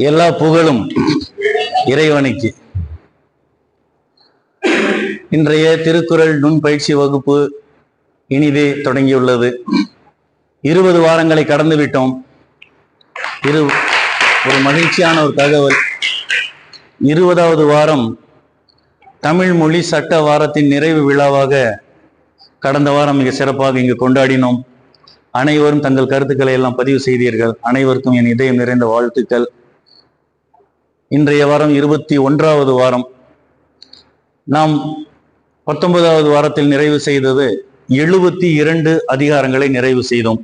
எல்லா புகழும் இறைவனுக்கு. இன்றைய திருக்குறள் நுண் பயிற்சி வகுப்பு இனிதே தொடங்கியுள்ளது. 20 வாரங்களை கடந்து விட்டோம். ஒரு மகிழ்ச்சியான ஒரு தகவல், 20வது வாரம் தமிழ் மொழி சட்ட வாரத்தின் நிறைவு விழாவாக கடந்த வாரம் மிக சிறப்பாக இங்கு கொண்டாடினோம். அனைவரும் தங்கள் கருத்துக்களை எல்லாம் பதிவு செய்தீர்கள். அனைவருக்கும் என் இதயம் நிறைந்த வாழ்த்துக்கள். இன்றைய வாரம் 21வது வாரம். நாம் 19வது வாரத்தில் நிறைவு செய்தது 72 அதிகாரங்களை நிறைவு செய்தோம்.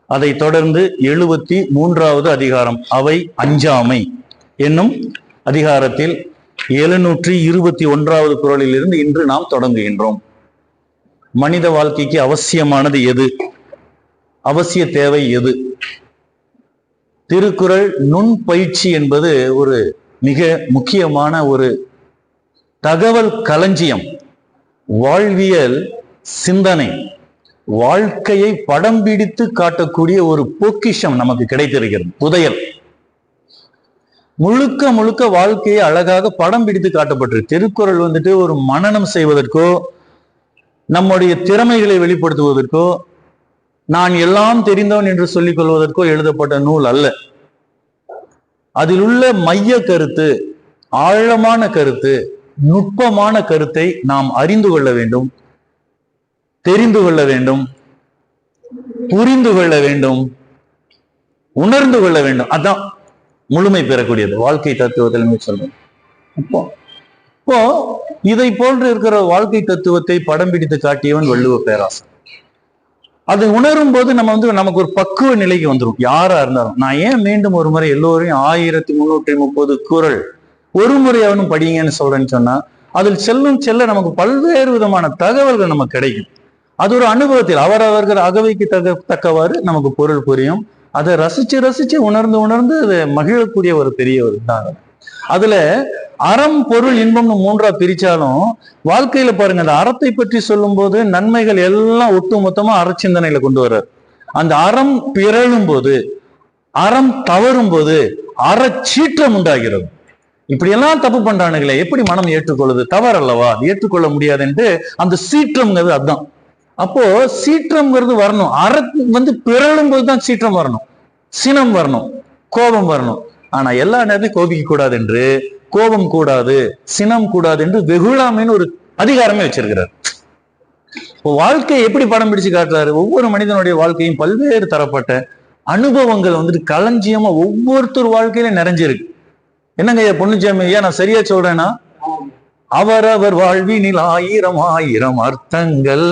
அதை தொடர்ந்து 73வது அதிகாரம், அவை அஞ்சாமை என்னும் அதிகாரத்தில் 721வது குறளில் இருந்து இன்று நாம் தொடங்குகின்றோம். மனித வாழ்க்கைக்கு அவசியமானது எது? அவசிய தேவை எது? திருக்குறள் நுண் பயிற்சி என்பது ஒரு மிக முக்கியமான ஒரு தகவல் களஞ்சியம். வாழ்வியல் சிந்தனை, வாழ்க்கையை படம் பிடித்து காட்டக்கூடிய ஒரு பொக்கிஷம் நமக்கு கிடைத்திருக்கிறது, புதையல். முழுக்க முழுக்க வாழ்க்கையை அழகாக படம் பிடித்து காட்டப்பட்டிருக்கு. திருக்குறள் ஒரு மனனம் செய்வதற்கோ, நம்முடைய திறமைகளை வெளிப்படுத்துவதற்கோ, நான் எல்லாம் தெரிந்தவன் என்று சொல்லிக் கொள்வதற்கோ எழுதப்பட்ட நூல் அல்ல. அதில் உள்ள மைய கருத்து, ஆழமான கருத்து, நுட்பமான கருத்தை நாம் அறிந்து கொள்ள வேண்டும், தெரிந்து கொள்ள வேண்டும், புரிந்து கொள்ள வேண்டும், உணர்ந்து கொள்ள வேண்டும். அதான் முழுமை பெறக்கூடியது வாழ்க்கை தத்துவத்தில் சொல்றேன். இப்போ இதை போன்று இருக்கிற வாழ்க்கை தத்துவத்தை படம் பிடித்து காட்டியவன் வள்ளுவ பேராசன். அதை உணரும் போது நமக்கு ஒரு பக்குவ நிலைக்கு வந்துடும். யாரா இருந்தாலும், நான் ஏன் மீண்டும் ஒரு முறை எல்லோரையும் 1330 குறள் ஒரு முறை அவனும் படிங்கன்னு சொல்றேன்னு சொன்னா, அதில் செல்ல நமக்கு பல்வேறு விதமான தகவல்கள் நமக்கு கிடைக்கும். அது ஒரு அனுபவத்தில் அவரவர்கள் அகவைக்கு தக்கவாறு நமக்கு பொருள் புரியும். அதை ரசிச்சு உணர்ந்து அதை மகிழக்கூடிய ஒரு பெரிய ஒரு தாகம். அதுல அறம், பொருள், இன்பம்னு 3ஆ பிரிச்சாலும் வாழ்க்கையில பாருங்க, அந்த அறத்தை பற்றி சொல்லும் போது நன்மைகள் எல்லாம் ஒட்டு மொத்தமா அறச்சிந்தனையில கொண்டு வர்றார். அந்த அறம் பிறழும் போது, அறம் தவறும் போது அறச்சீற்றம் உண்டாகிறது. இப்படி எல்லாம் தப்பு பண்றானுங்களே, எப்படி மனம் ஏற்றுக்கொள்ளுது? தவறு அல்லவா, ஏற்றுக்கொள்ள முடியாதுன்ட்டு அந்த சீற்றம்ங்கிறது அதுதான். அப்போ சீற்றம்ங்கிறது வரணும். அற பிறழும் போதுதான் சீற்றம் வரணும், சினம் வரணும், கோபம் வரணும். ஆனா எல்லா நேரத்தையும் கோபிக்க கூடாது என்று, கோபம் கூடாது, சினம் கூடாது என்று வெகுளாமைன்னு ஒரு அதிகாரமே வச்சிருக்கிறார். இப்போ வாழ்க்கையை எப்படி படம் பிடிச்சு காட்டுறாரு? ஒவ்வொரு மனிதனுடைய வாழ்க்கையும் பல்வேறு தரப்பட்ட அனுபவங்கள் களஞ்சியமா ஒவ்வொருத்தர் வாழ்க்கையில நிறைஞ்சிருக்கு. என்னங்க ஐயா பொன்னுச்சாமி ஐயா, நான் சரியா சொல்றேன்னா, அவரவர் வாழ்வினில் 1000 அர்த்தங்கள்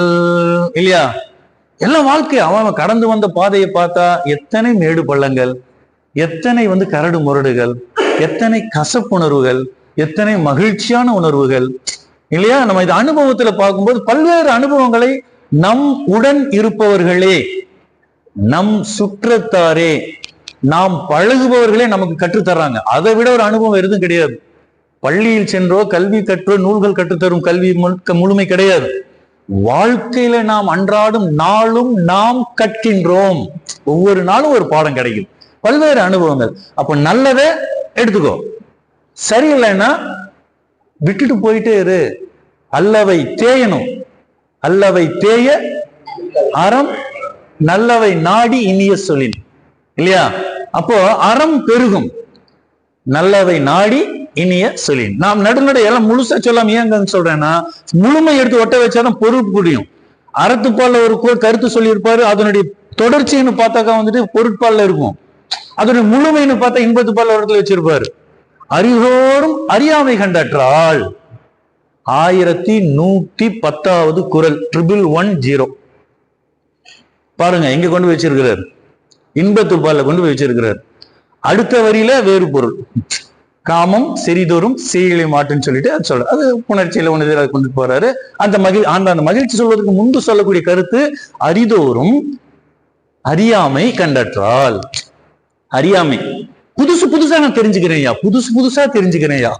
இல்லையா? எல்லாம் வாழ்க்கை அவன் கடந்து வந்த பாதையை பார்த்தா எத்தனை மேடு பள்ளங்கள், எத்தனை கரடு முரடுகள், எத்தனை கசப்புணர்வுகள், எத்தனை மகிழ்ச்சியான உணர்வுகள் இல்லையா? நம்ம இது அனுபவத்துல பார்க்கும்போது பல்வேறு அனுபவங்களை நம் உடன் இருப்பவர்களே, நம் சுற்றத்தாரே, நாம் பழகுபவர்களே நமக்கு கற்றுத்தர்றாங்க. அதை விட ஒரு அனுபவம் எதுவும் கிடையாது. பள்ளியில் சென்றோ கல்வி கற்றோ நூல்கள் கற்றுத்தரும் கல்வி முழுமை கிடையாது. வாழ்க்கையில நாம் அன்றாடும் நாளும் நாம் கற்கின்றோம். ஒவ்வொரு நாளும் ஒரு பாடம் கிடைக்கும், பல்வேறு அனுபவங்கள். அப்ப நல்லதை எடுத்துக்கோ, சரியில்லைன்னா விட்டுட்டு போயிட்டே இரு. அல்லவை தேயணும், அல்லவை தேய அறம் நல்லவை நாடி இனிய சொல்லின் இல்லையா? அப்போ அறம் பெருகும், நல்லவை நாடி இனிய சொல்லின். நாம் நடுநடை எல்லாம் முழுசா சொல்லாம ஏங்கன்னு சொல்றேன்னா, முழுமை எடுத்து ஒட்ட வச்சாதான் பொருள் புரியும். அறத்துப்பால்ல ஒரு கருத்து சொல்லியிருப்பாரு, அதனுடைய தொடர்ச்சின்னு பார்த்தாக்கா பொருட்பால்ல இருக்கும். அதனுடைய முழுமைன்னு பார்த்தா இன்பத்துப்பால் இடத்துல வச்சிருப்பாரு. அறிவோரும் அறியாமை கண்டற்றால் 1110வது குறள் 1110 பாருங்க எங்க கொண்டு போய் வச்சிருக்கிறார். இன்பத்துப்பால்ல கொண்டு போய் வச்சிருக்கிறார். அடுத்த வரியில வேறு பொருள், காமம் செறிதோறும் செய்களை மாட்டுன்னு சொல்லிட்டு அது சொல்ற, அது புணர்ச்சியில ஒன்று கொண்டு போறாரு. அந்த மகிழ்ச்சி சொல்வதற்கு முன்பு சொல்லக்கூடிய கருத்து, அறிதோறும் அறியாமை கண்டற்றால். அறியாமை புதுசா நான் தெரிஞ்சுக்கிறேன்யா, புதுசா தெரிஞ்சுக்கிறேன்யா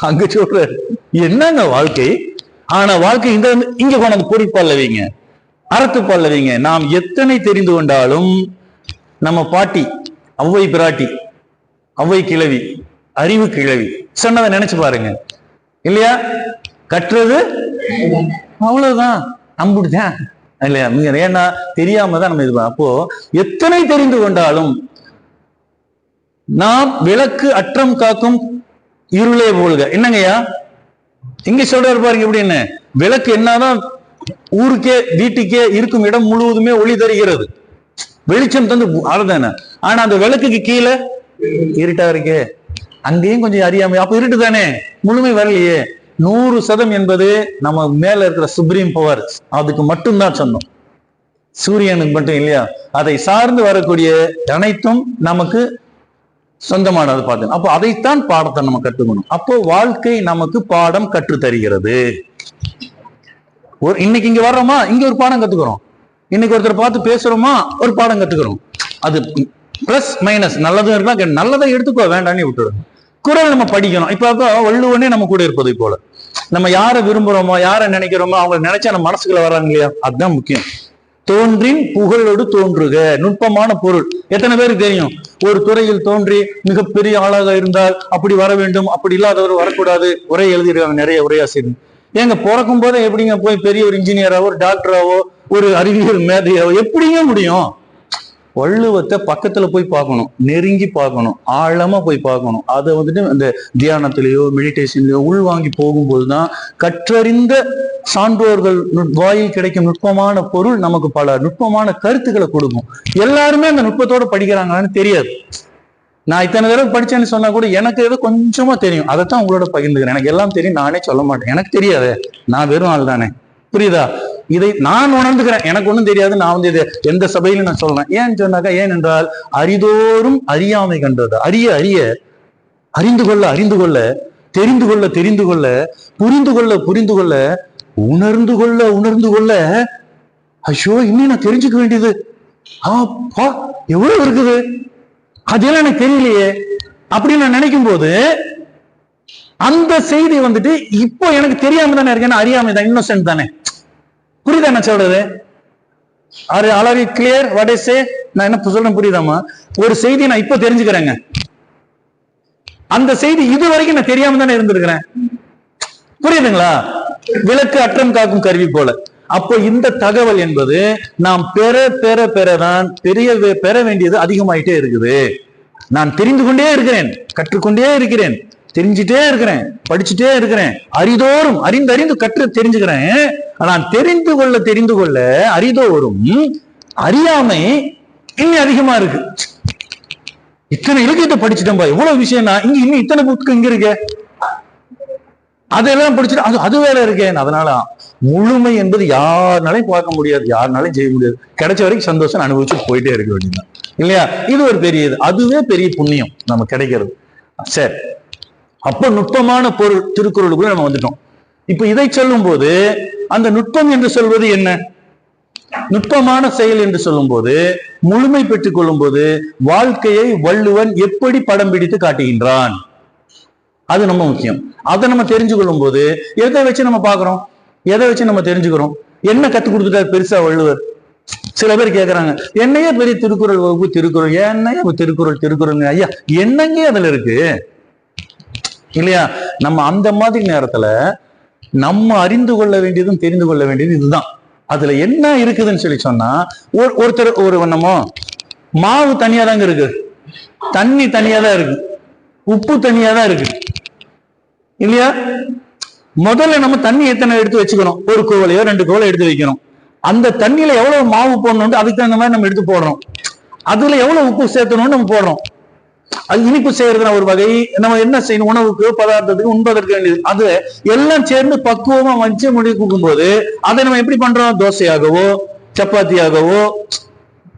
அங்க சொல்ற. என்னங்க வாழ்க்கை? ஆனா வாழ்க்கை இங்க கொண்டாந்து பொருட்பால்ல வைங்க, அறத்துப்பால்ல வைங்க. நாம் எத்தனை தெரிந்து கொண்டாலும் நம்ம பாட்டி ஔவை பிராட்டி அவ்வை கிழவி, அறிவு கிழவி சொன்னதை நினைச்சு பாருங்க இல்லையா? கற்றது அவ்வளவுதான், நம்பிடுதான் இல்லையா? ஏன்னா தெரியாம தான் நம்ம இது. அப்போ எத்தனை தெரிந்து கொண்டாலும் நாம் விளக்கு அற்றம் காக்கும் இருளே போல்க. என்னங்கய்யா இங்க சொல்றாரு பாருங்க எப்படின்னு. விளக்கு என்னதான் ஊருக்கே வீட்டுக்கே இருக்கும் இடம் முழுவதுமே ஒளி தருகிறது, வெளிச்சம் தந்து அவ்வளவுதானே. ஆனா அந்த விளக்குக்கு கீழே இருட்டா இருக்கே, அங்கேயும் கொஞ்சம் அறியாமை. அப்ப இருட்டு தானே, முழுமை வரலையே. 100% என்பது நம்ம மேல இருக்கிற சுப்ரீம் பவர், அதுக்கு மட்டும்தான் சொந்தம், சூரியனுக்கு மட்டும் இல்லையா? அதை சார்ந்து வரக்கூடிய அனைத்தும் நமக்கு சொந்தமானது பார்த்தோம். அப்போ அதைத்தான் பாடத்தை நம்ம கற்றுக்கணும். அப்போ வாழ்க்கை நமக்கு பாடம் கற்று தருகிறது. இன்னைக்கு இங்க வர்றோமா, இங்க ஒரு பாடம் கத்துக்கிறோம். இன்னைக்கு ஒருத்தர் பார்த்து பேசுறோமா, ஒரு பாடம் கத்துக்கிறோம். அது பிளஸ் மைனஸ், நல்லதும் இருக்கலாம், நல்லதை எடுத்துக்கோ, வேண்டான்னு விட்டுடுங்க. குறள் நம்ம படிக்கணும். இப்ப வள்ளுவனே நம்ம கூட இருப்பதை போல, நம்ம யாரை விரும்புறோமோ யாரை நினைக்கிறோமோ அவங்க நினைச்சா நம்ம மனசுக்குள்ள வர்றாங்க இல்லையா? அதுதான் முக்கியம். தோன்றின் புகழோடு தோன்றுக, நுட்பமான பொருள். எத்தனை பேருக்கு தெரியும் ஒரு துறையில் தோன்றி மிகப்பெரிய ஆளாக இருந்தால் அப்படி வர வேண்டும், அப்படி இல்லாதவர் வரக்கூடாது, உரை எழுதிருக்காங்க நிறைய உரையாசிரியர். ஏங்க பிறக்கும் போதே எப்படிங்க போய் பெரிய ஒரு இன்ஜினியராவோ ஒரு டாக்டராவோ ஒரு அறிவியல் மேதையாவோ எப்படிங்க முடியும்? வள்ளுவத்தை பக்கத்துல போய் பார்க்கணும், நெருங்கி பார்க்கணும், ஆழமா போய் பார்க்கணும். அதை வந்துட்டு அந்த தியானத்திலேயோ மெடிடேஷன்லயோ உள்வாங்கி போகும்போதுதான் கற்றறிந்த சான்றோர்கள் வாயில் கிடைக்கும் நுட்பமான பொருள் நமக்கு பல நுட்பமான கருத்துக்களை கொடுக்கும். எல்லாருமே அந்த நுட்பத்தோட படிக்கிறாங்களான்னு தெரியாது. நான் இத்தனை தடவை படிச்சேன்னு சொன்னா கூட எனக்கு ஏதோ கொஞ்சமா தெரியும், அதைத்தான் உங்களோட பகிர்ந்துக்கிறேன். எனக்கு எல்லாம் தெரியும் நானே சொல்ல மாட்டேன், எனக்கு தெரியாது, நான் வெறும் ஆள் தானே, புரியுதா? இதை நான் உணர்ந்துக்கிறேன், எனக்கு ஒண்ணும் தெரியாது, நான் வந்து எந்த சபையிலும் நான் சொல்றேன். ஏன்னு சொன்னாக்கா, ஏனென்றால் அரிதோறும் அறியாமை கண்டது. அறிய அறிய, அறிந்து கொள்ள அறிந்து கொள்ள, தெரிந்து கொள்ள தெரிந்து கொள்ள, புரிந்து கொள்ள புரிந்து கொள்ள, உணர்ந்து கொள்ள உணர்ந்து கொள்ள, ஐயோ இன்னும் நான் தெரிஞ்சுக்க வேண்டியது அப்பா எவ்வளவு இருக்குது, அதெல்லாம் எனக்கு தெரியலையே அப்படின்னு நான் நினைக்கும் போது அந்த செய்தி வந்துட்டு இப்போ எனக்கு தெரியாம தானே இருக்கேன், அறியாமை தான், இன்னோசென்ட் தானே. புரியுதா என்ன சொல்றது? Are you clear what I say? நான் என்ன சொல்றேன் புரியுதாமா? ஒரு செய்தி நான் இப்ப தெரிஞ்சுக்கிறேங்க, அந்த செய்தி இது வரைக்கும் நான் தெரியாம தானே இருந்திருக்கிறேன். புரியுதுங்களா? விளக்கு அற்றம் காக்கும் கருவி போல. அப்போ இந்த தகவல் என்பது நாம் பெற பெற பெறதான் பெற வேண்டியது அதிகமாயிட்டே இருக்குது. நான் தெரிந்து கொண்டே இருக்கிறேன், கற்றுக்கொண்டே இருக்கிறேன், தெரிஞ்சுட்டே இருக்கிறேன், படிச்சுட்டே இருக்கிறேன், அரிதோறும் அறிந்து கற்று தெரிஞ்சுக்கிறேன். நான் தெரிந்து கொள்ள அரிதோறும் அறியாமை இன்னும் அதிகமா இருக்கு. இத்தனை இலக்கியத்தை படிச்சுட்டேன்பா, எவ்வளவு விஷயம்னா இங்க இன்னும் இத்தனை புக்கு இங்க இருக்கு, அதெல்லாம் படிச்சுட்டு அது வேற இருக்கேன். அதனால முழுமை என்பது யாருனாலையும் பார்க்க முடியாது, யாருனாலையும் செய்ய முடியாது. கிடைச்ச வரைக்கும் சந்தோஷம் அனுபவிச்சு போயிட்டே இருக்க வேண்டியதுதான் இல்லையா? இது ஒரு பெரிய இது, அதுவே பெரிய புண்ணியம் நம்ம கிடைக்கிறது. சரி, அப்ப நுட்பமான பொருள் திருக்குறளுக்குள்ள நம்ம வந்துட்டோம். இப்ப இதை சொல்லும் போது அந்த நுட்பம் என்று சொல்வது என்ன? நுட்பமான செயல் என்று சொல்லும் போது, முழுமை பெற்றுக் கொள்ளும் போது வாழ்க்கையை வள்ளுவன் எப்படி படம் பிடித்து காட்டுகின்றான், அது நம்ம முக்கியம். அதை நம்ம தெரிஞ்சு கொள்ளும் போது எதை வச்சு நம்ம பாக்குறோம், எதை வச்சு நம்ம தெரிஞ்சுக்கிறோம், என்ன கத்து கொடுத்துட்டாரு பெருசா வள்ளுவர்? சில பேர் கேட்கறாங்க, என்னையே பெரிய திருக்குறள் வகுப்பு, திருக்குறள் என்னையா திருக்குறள் ஐயா என்னங்க அதுல இருக்கு இல்லையா? நம்ம அந்த மாதிரி நேரத்துல நம்ம அறிந்து கொள்ள வேண்டியதும் தெரிந்து கொள்ள வேண்டியது இதுதான். அதுல என்ன இருக்குதுன்னு சொல்லி சொன்னா, ஒருத்தர் ஒரு வண்ணமோ மாவு தனியா தாங்க இருக்கு, தண்ணி தனியா தான் இருக்கு, உப்பு தனியா தான் இருக்கு இல்லையா? முதல்ல நம்ம தண்ணி எத்தனை எடுத்து வச்சுக்கணும், ஒரு கோவலையோ 2 கோவலை எடுத்து வைக்கணும். அந்த தண்ணியில எவ்வளவு மாவு போடணும் அதுக்கு தகுந்த மாதிரி நம்ம எடுத்து போடுறோம். அதுல எவ்வளவு உப்பு சேர்த்தணும்னு நம்ம போடுறோம். அது இனிப்பு செய்யறதுனா ஒரு வகை, நம்ம என்ன செய்யணும், உணவுக்கு பதார்த்தத்துக்கு உண்பதற்கு வேண்டியது, அது எல்லாம் சேர்ந்து பக்குவமா வச்சு முடிவு கொடுக்கும் போது அதை நம்ம எப்படி பண்றோம், தோசையாகவோ சப்பாத்தியாகவோ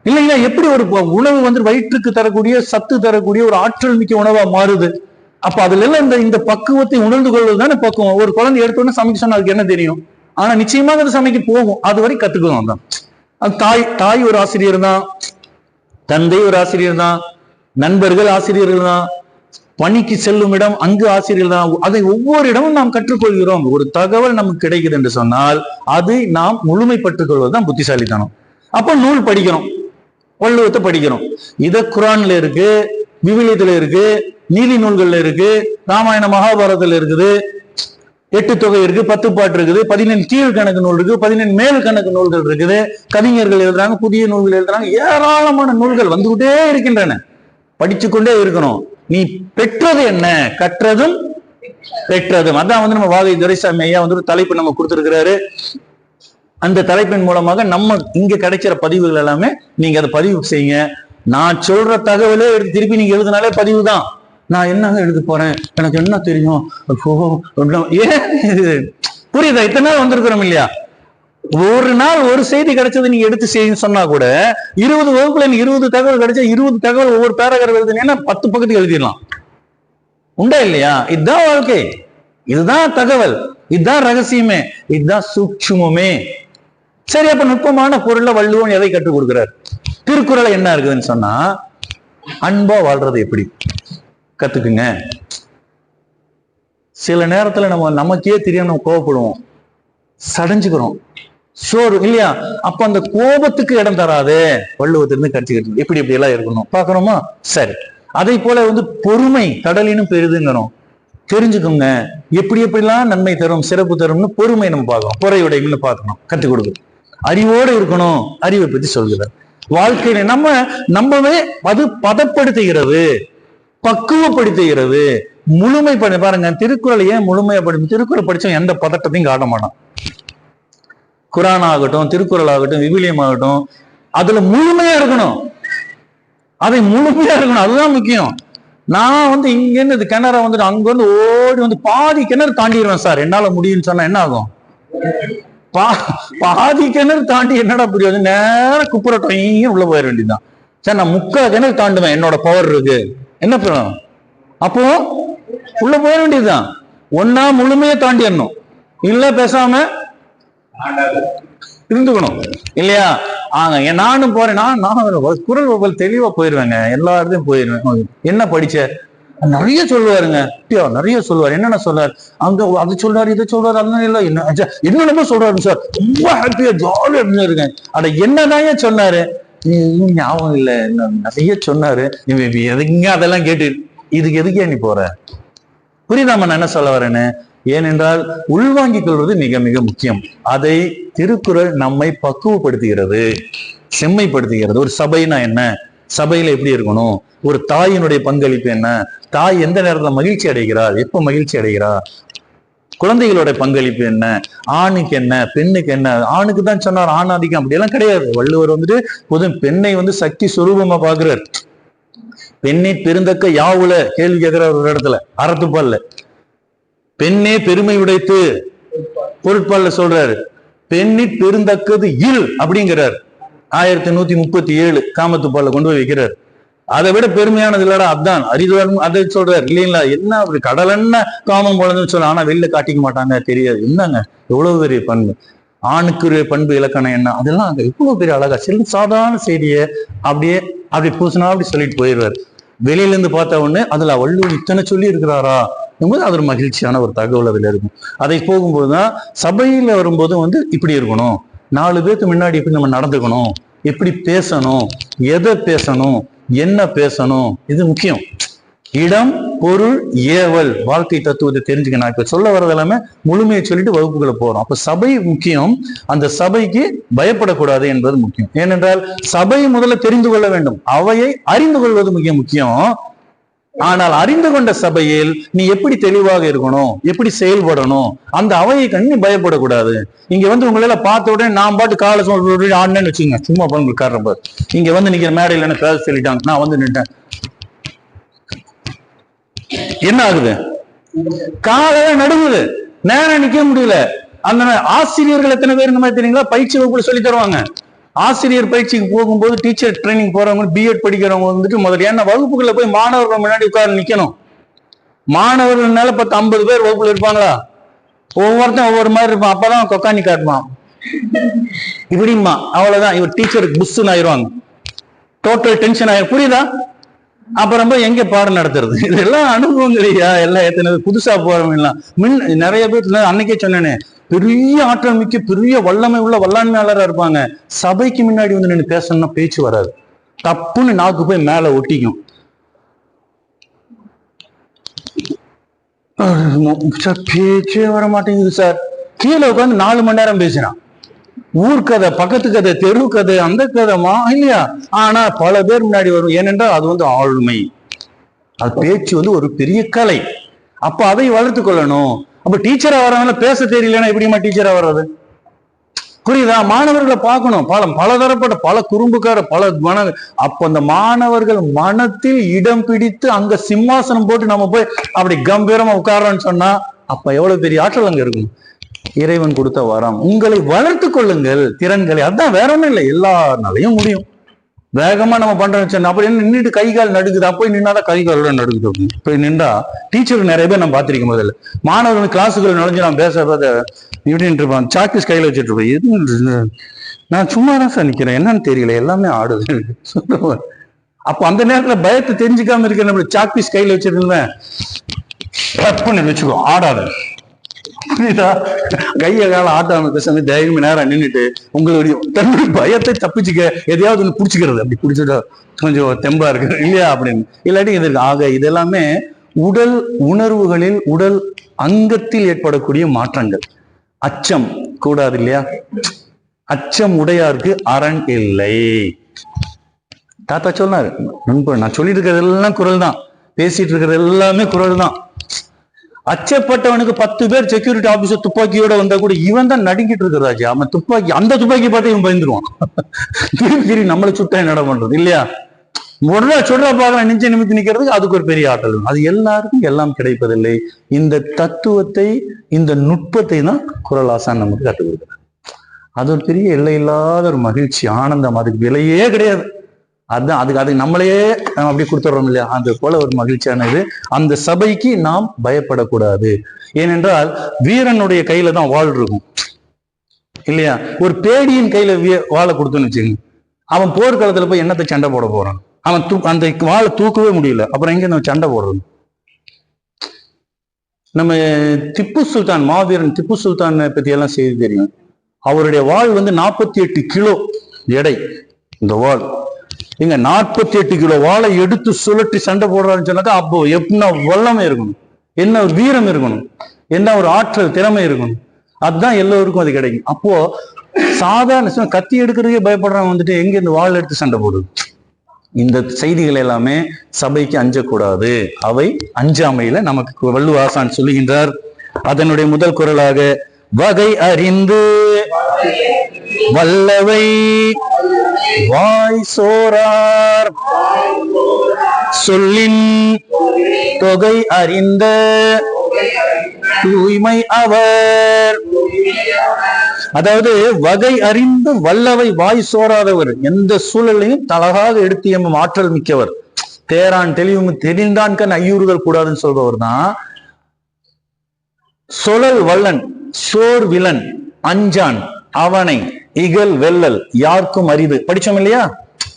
இல்லைங்களா? எப்படி ஒரு உணவு வந்து வயிற்றுக்கு தரக்கூடிய சத்து தரக்கூடிய ஒரு ஆற்றல் மிக்க உணவா மாறுது. அப்ப அதுல எல்லாம் இந்த பக்குவத்தை உணர்ந்து கொள்வது தானே பக்குவம். ஒரு குழந்தை எடுத்தோன்னு சமைக்க சொன்னா அதுக்கு என்ன தெரியும், ஆனா நிச்சயமாக அது சமைக்க போகும், அது வரை கத்துக்கணும் தான். தாய் ஒரு ஆசிரியர் தான், தந்தை ஒரு ஆசிரியர் தான், நண்பர்கள் ஆசிரியர்கள் தான், பணிக்கு செல்லும் இடம் அங்கு ஆசிரியர்கள் தான். அதை ஒவ்வொரு இடமும் நாம் கற்றுக்கொள்கிறோம். ஒரு தகவல் நமக்கு கிடைக்குது என்று சொன்னால் அதை நாம் முழுமைப்பட்டுக் கொள்வதுதான் புத்திசாலித்தனம். அப்ப நூல் படிக்கிறோம், வள்ளுவத்தை படிக்கிறோம். இத குரான்ல இருக்கு, விவிலியத்துல இருக்கு, நீதி நூல்கள்ல இருக்கு, ராமாயண மகாபாரதத்துல இருக்குது, 8 தொகை இருக்கு, 10 பாட்டு இருக்குது, 17 கீழ்கணக்கு நூல் இருக்கு, 17 மேல் கணக்கு நூல்கள் இருக்குது, கவிஞர்கள் எழுதுறாங்க, புதிய நூல்கள் எழுதுறாங்க, ஏராளமான நூல்கள் வந்துகிட்டே இருக்கின்றன. படிச்சு கொண்டே இருக்கணும். நீ பெற்றது என்ன? கற்றதும் பெற்றதும். அதான் வந்து நம்ம வாகை துரைசாமி ஐயா வந்து ஒரு தலைப்பு நம்ம கொடுத்திருக்கிறாரு. அந்த தலைப்பின் மூலமாக நம்ம இங்க கிடைக்கிற பதிவுகள் எல்லாமே நீங்க அதை பதிவு செய்யுங்க. நான் சொல்ற தகவலே எடுத்து திருப்பி நீங்க எழுதினாலே பதிவு தான். நான் என்னங்க எழுத போறேன், எனக்கு என்ன தெரியும், ஏன் புரியுதா? இத்தனை நாள் வந்திருக்கிறோம் இல்லையா? ஒரு நாள் ஒரு செய்தி கிடைச்சது நீங்க எடுத்து செய்யுன்னு சொன்னா கூட 20 வகுப்புல 20 தகவல் கிடைச்சா 20 தகவல் ஒவ்வொரு பேராகிராஃப் எழுதுனீங்கன்னா 10 பக்கத்துக்கு எழுதிடலாம். உண்டா இல்லையா? இதுதான் வாழ்க்கை, இதுதான் தகவல், இதுதான் ரகசியமே, இதுதான் சூட்சுமமே. சரி, அப்ப நுட்பமான பொருள்ல வள்ளுவன் எதை கற்றுக் கொடுக்கிறார்? திருக்குறள் என்ன இருக்குதுன்னு சொன்னா, அன்பா வாழ்றது எப்படி கத்துக்குங்க. சில நேரத்துல நமக்கே தெரியாம நம்ம கோபப்படுவோம், சடைஞ்சுக்கிறோம், சோறு இல்லையா? அப்ப அந்த கோபத்துக்கு இடம் தராதே வள்ளுவத்திலிருந்து கற்றுக்கிட்டு எப்படி எப்படி எல்லாம் இருக்கணும் பாக்குறோமா? சரி, அதை போல வந்து பொறுமை கடலினும் பெரிதுங்கிறோம். தெரிஞ்சுக்கோங்க எப்படி எப்படிலாம் நன்மை தரும், சிறப்பு தரும்னு பொறுமை நம்ம பார்க்கணும், பொறையுடைமைன்னு பார்க்கணும், கற்றுக் கொடுக்கணும். அறிவோடு இருக்கணும், அறிவை பத்தி சொல்கிறார். வாழ்க்கையில நம்மவே அது பதப்படுத்துகிறது, பக்குவப்படுத்துகிறது, முழுமைப்படு. பாருங்க, திருக்குறள் ஏன் முழுமையா படிக்கும்? திருக்குறள் படிச்சா எந்த பதட்டத்தையும் காட்ட மாட்டான். குரான் ஆகட்டும், திருக்குறள் ஆகட்டும், விவிலியம் ஆகட்டும், அதுல முழுமையா இருக்கணும், அதை முழுமையா இருக்கணும், அதுதான் முக்கியம். நான் வந்து இங்க இருந்து கிணற வந்துட்டு அங்க வந்து ஓடி வந்து பாதி கிணறு தாண்டிடுவேன் சார், என்னால முடியும்னு சொன்னா என்ன ஆகும்? பாதி கிணறு தாண்டி என்னடா புரியாது, நேரம் குப்புறட்டும் உள்ள போயிட வேண்டியதுதான். சார், நான் 3/4 கிணறு தாண்டுவேன், என்னோட பவர் இருக்கு, என்ன பண்ணணும்? அப்போ உள்ள போயிட வேண்டியதுதான். ஒன்னா முழுமையா தாண்டிடணும், இல்ல பேசாம இருந்துக்கணும் இல்லையா? நானும் போறேன், நான் குரல் வகுப்பில் தெளிவா போயிருவேங்க, எல்லா இடத்தையும் போயிருவேன். என்ன படிச்ச? நிறைய சொல்லுவாருங்க, நிறைய சொல்லுவாரு. என்னென்ன சொல்றாரு? அங்க அது சொல்றாரு, இதை சொல்றாரு, அதெல்லாம் இல்லை, என்னென்னமோ சொல்றாரு சார், ரொம்ப ஹாப்பியா ஜாலியா இருந்திருக்கேன். அட என்னதான் சொன்னாரு? ஞாபகம் இல்லை, நிறைய சொன்னாரு. எதுங்க அதெல்லாம் கேட்டு இதுக்கு எதுக்கே நீ போற? புரியுதாம நான் என்ன சொல்ல வரேன்னு? ஏனென்றால் உள்வாங்கிக் கொள்வது மிக மிக முக்கியம். அதை திருக்குறள் நம்மை பக்குவப்படுத்துகிறது, செம்மைப்படுத்துகிறது. ஒரு சபைனா என்ன, சபையில எப்படி இருக்கணும், ஒரு தாயினுடைய பங்களிப்பு என்ன, தாய் எந்த நேரத்துல மகிழ்ச்சி அடைகிறார், எப்ப மகிழ்ச்சி அடைகிறார், குழந்தைகளோட பங்களிப்பு என்ன, ஆணுக்கு என்ன, பெண்ணுக்கு என்ன. ஆணுக்கு தான் சொன்னார் ஆணாதிக்கம், அப்படியெல்லாம் கிடையாது. வள்ளுவர் வந்துட்டு பொது பெண்ணை வந்து சக்தி சுரூபமா பாக்குறார். பெண்ணை பெருந்தக்க யாவுல கேள்வி கேட்கிறார் ஒரு இடத்துல, அறத்துப்பால்ல. பெண்ணே பெருமை உடைத்து பொருட்பால்ல சொல்றாரு, பெண்ணி பெருந்தக்கது இல் அப்படிங்கிறார். 1137 காமத்துப்பால்ல கொண்டு போய் வைக்கிறார். அதை விட பெருமையானது இல்லடா அதான் அரிதுவாரும் அதை சொல்றாரு இல்லைங்களா? என்ன அப்படி கடல் என்ன காமம் போலன்னு சொல்ல, ஆனா வெளில காட்டிக்க மாட்டாங்க, தெரியாது. என்னங்க எவ்வளவு பெரிய பண்பு, ஆணுக்குரிய பண்பு இலக்கணம் என்ன, அதெல்லாம் அங்க இவ்வளவு பெரிய அழகா சாதாரண செய்தியை அப்படி பூசினா அப்படி சொல்லிட்டு போயிடுவார். வெளியில இருந்து பார்த்த உடனே அதுல வள்ளுவர் இத்தனை சொல்லி இருக்கிறாரா என்பது அது ஒரு மகிழ்ச்சியான ஒரு தகவல் அதுல இருக்கும். அதை போகும்போதுதான் சபையில வரும்போது வந்து இப்படி இருக்கணும், 4 பேருக்கு முன்னாடி எப்படி நம்ம நடந்துக்கணும், எப்படி பேசணும், எதை பேசணும், என்ன பேசணும், இது முக்கியம். இடம், பொருள், ஏவல், வாழ்க்கை தத்துவத்தை தெரிஞ்சுக்க. நான் இப்ப சொல்ல வர்றது எல்லாமே முழுமையை சொல்லிட்டு வகுப்புகளை போறோம். அப்ப சபை முக்கியம், அந்த சபைக்கு பயப்படக்கூடாது என்பது முக்கியம். ஏனென்றால் சபையை முதல்ல தெரிந்து கொள்ள வேண்டும், அவையை அறிந்து கொள்வது மிக முக்கியம். ஆனால் அறிந்து கொண்ட சபையில் நீ எப்படி தெளிவாக இருக்கணும், எப்படி செயல்படணும், அந்த அவையை கண்டு நீ பயப்படக்கூடாது. இங்க வந்து உங்களால பார்த்த உடனே நான் பாட்டு காலை ஆடினேன்னு வச்சுங்க, சும்மா பண்ணு காரணம். இங்க வந்து நிக்கிற மேடையில் என்ன பேச சொல்லிட்டாங்க, நான் வந்து நின்றேன், என்ன ஆகுது? காலையில நடுங்குது, நேரம் நிக்க முடியல. அந்த ஆசிரியர்கள் எத்தனை பேர் இந்த மாதிரி தெரியுங்களா? பயிற்சி வகுப்புல சொல்லி தருவாங்க. ஆசிரியர் பயிற்சிக்கு போகும்போது டீச்சர் ட்ரைனிங் போறவங்க, பிஎட் படிக்கிறவங்க வந்துட்டு முதல்ல என்ன வகுப்புக்குள்ள போய் மாணவர்கள் முன்னாடி உட்கார்ந்து நிக்கணும். மாணவர்கள்னால 10-50 பேர் வகுப்புல இருப்பாங்களா? ஒவ்வொருத்தன் ஒவ்வொரு மாதிரி இருப்பான். அப்பதான் கொக்காணி காட்டுவான், இப்படிமா அவ்வளவுதான். இவர் டீச்சருக்கு புஷ்ன்னு ஆயிடுவாங்க, டோட்டல் டென்ஷன் ஆயிரும். புரியுதா? அப்புறம் எங்க பாடம் நடத்துறது? இதெல்லாம் அனுபவங்கள் இல்லையா? எல்லாம் எத்தனை புதுசா போறவங்க நிறைய பேர். அன்னைக்கே சொன்னேனே, பெரிய ஆற்றல் மிக்க பெரிய வல்லமை உள்ள வல்லாண்மையாளரா இருப்பாங்க. சபைக்கு முன்னாடி வந்து நின்று பேசணும்னா பேச்சு வராது, தப்புன்னு நாக்கு போய் மேல ஒட்டிக்கும். சார் பேச்சே வர மாட்டேங்குது சார். கீழே உட்காந்து 4 மணி நேரம் பேசினான். ஊர்க்கதை, பக்கத்து கதை, தெரு கதை, அந்த கதைமா இல்லையா. ஆனா பல பேர் முன்னாடி வரும். ஏனென்றால் அது ஆளுமை, அது பேச்சு ஒரு பெரிய கலை. அப்ப அதை வளர்த்து கொள்ளணும். அப்ப டீச்சரா வரவங்க பேச தெரியலன்னா எப்படிமா டீச்சரா வர்றது? புரியுதா? மாணவர்களை பார்க்கணும். பலதரப்பட்ட பல குறும்புக்கார பல அப்ப அந்த மாணவர்கள் மனத்தில் இடம் பிடித்து அங்க சிம்மாசனம் போட்டு நம்ம போய் அப்படி கம்பீரமா உட்காரோன்னு சொன்னா அப்ப எவ்வளவு பெரிய ஆற்றல் அங்க இருக்கும். இறைவன் கொடுத்த வரம். உங்களை வளர்த்து கொள்ளுங்கள், திறன்களை. அதான் வேற ஒண்ணும் இல்லை, எல்லாருனாலையும் முடியும். வேகமா நம்ம பண்றோம். அப்படி நின்றுட்டு கை கால் நடுக்குது. அப்போ நின்னாதான் கை கால் நடுக்குது. போய் நின்றா டீச்சருக்கு நிறைய பேர் நம்ம பார்த்திருக்கும். முதல்ல மாணவர்கள் கிளாஸுக்குள்ள நுழைஞ்சு நான் பேச இப்படின்ட்டு இருப்பான். சாக்பீஸ் கையில வச்சுட்டு இருப்பேன். எது நான் சும்மா தான் சார் நிக்கிறேன், என்னன்னு தெரியல, எல்லாமே ஆடுது சொல்லுவேன். அப்போ அந்த நேரத்துல பயத்தை தெரிஞ்சுக்காம இருக்க நம்ம சாக்பீஸ் கையில வச்சிருந்தேன். வச்சுக்கோ, ஆடாத. புரியுதா? கைய கால ஆட்டாம பேசாம தைரியமா நேரம் நின்றுட்டு உங்களுடைய தன்னுடைய பயத்தை தப்பிச்சுக்க எதையாவது ஒண்ணு புடிச்சுக்கிறது. அப்படி புடிச்சுட்டா கொஞ்சம் தெம்பா இருக்கு இல்லையா அப்படின்னு. இல்லாட்டி இது இருக்கு. ஆக இதெல்லாமே உடல் உணர்வுகளில், உடல் அங்கத்தில் ஏற்படக்கூடிய மாற்றங்கள். அச்சம் கூடாது இல்லையா? அச்சம் உடையாருக்கு அரண் இல்லை. தாத்தா சொன்னாரு. நான் சொல்லிட்டு இருக்கிறது எல்லாம் குரல் தான், பேசிட்டு இருக்கிறது எல்லாமே குரல் தான். அச்சப்பட்டவனுக்கு 10 பேர் செக்யூரிட்டி ஆபீசர் துப்பாக்கியோட வந்தா கூட இவன் தான் நடுங்கிட்டு இருக்கிறாச்சு. அவன் துப்பாக்கி, அந்த துப்பாக்கி பார்த்து இவன் பயந்துருவான். திருப்பி நம்மளை சுட்டா என்னடா பண்றது இல்லையா? சொல்றா பார்க்கலாம் நெஞ்ச நிமித்தி நிக்கிறதுக்கு அதுக்கு ஒரு பெரிய ஆற்றல். அது எல்லாருக்கும் எல்லாம் கிடைப்பதில்லை. இந்த தத்துவத்தை, இந்த நுட்பத்தை தான் குறள் ஆசான் நமக்கு கற்றுக் கொடுக்குறார். அது ஒரு பெரிய எல்லை இல்லாத ஒரு மகிழ்ச்சி, ஆனந்தம். அதுக்கு விலையே கிடையாது. அதுதான் அதுக்கு நம்மளையே நம்ம அப்படி கொடுத்துட்றோம் இல்லையா? அது போல ஒரு மகிழ்ச்சியானது. அந்த சபைக்கு நாம் பயப்படக்கூடாது. ஏனென்றால் வீரனுடைய கையில தான் வாள் இருக்கும் இல்லையா? ஒரு பேடியின் கையில வாழை கொடுத்துன்னு வச்சுக்கோங்க. அவன் போர்க்களத்துல போய் என்னத்தை சண்டை போட போறான்? அவன் அந்த வாழை தூக்கவே முடியல. அப்புறம் எங்க நம்ம சண்டை போடுறது? நம்ம திப்பு சுல்தான், மாவீரன் திப்பு சுல்தான் பத்தி எல்லாம் செய்தி தெரியும். அவருடைய வாள் 48 கிலோ எடை. இந்த வாள் இங்க 48 கிலோ வாளை எடுத்து சுழற்றி சண்டை போடுறாருன்னு சொன்னாக்கா அப்போ என்ன வல்லமை இருக்கணும், என்ன ஒரு வீரம் இருக்கணும், என்ன ஒரு ஆற்றல் திறமை இருக்கணும். அதுதான் எல்லோருக்கும் அது கிடைக்கும். அப்போ சாதாரண கத்தி எடுக்கிறதுக்கே பயப்படுறவங்க எங்க இந்த வாள் எடுத்து சண்டை போடுது? இந்த செய்திகள் எல்லாமே சபைக்கு அஞ்சக்கூடாது. அவை அஞ்சாமையில நமக்கு வள்ளுவாசான் சொல்லுகின்றார். அதனுடைய முதல் குறளாக வகை அறிந்து வல்லவை வாய் சோரார் சொல்லின் தொகை அறிந்த தூய்மை அவர். அதாவது வகை அறிந்து வல்லவை வாய் சோராதவர், எந்த சூழலையும் தலகாக எடுத்து எம்மும் ஆற்றல் மிக்கவர், தேரான் தெளிவும் தெரிந்தான் கண் ஐயூறுகள் கூடாதுன்னு சொல்பவர் தான் சொலல் வல்லன், சோர் விலன், அஞ்சான், அவனை இகல் வெல்லல் யாருக்கும் அரிது. படிச்சோம் இல்லையா?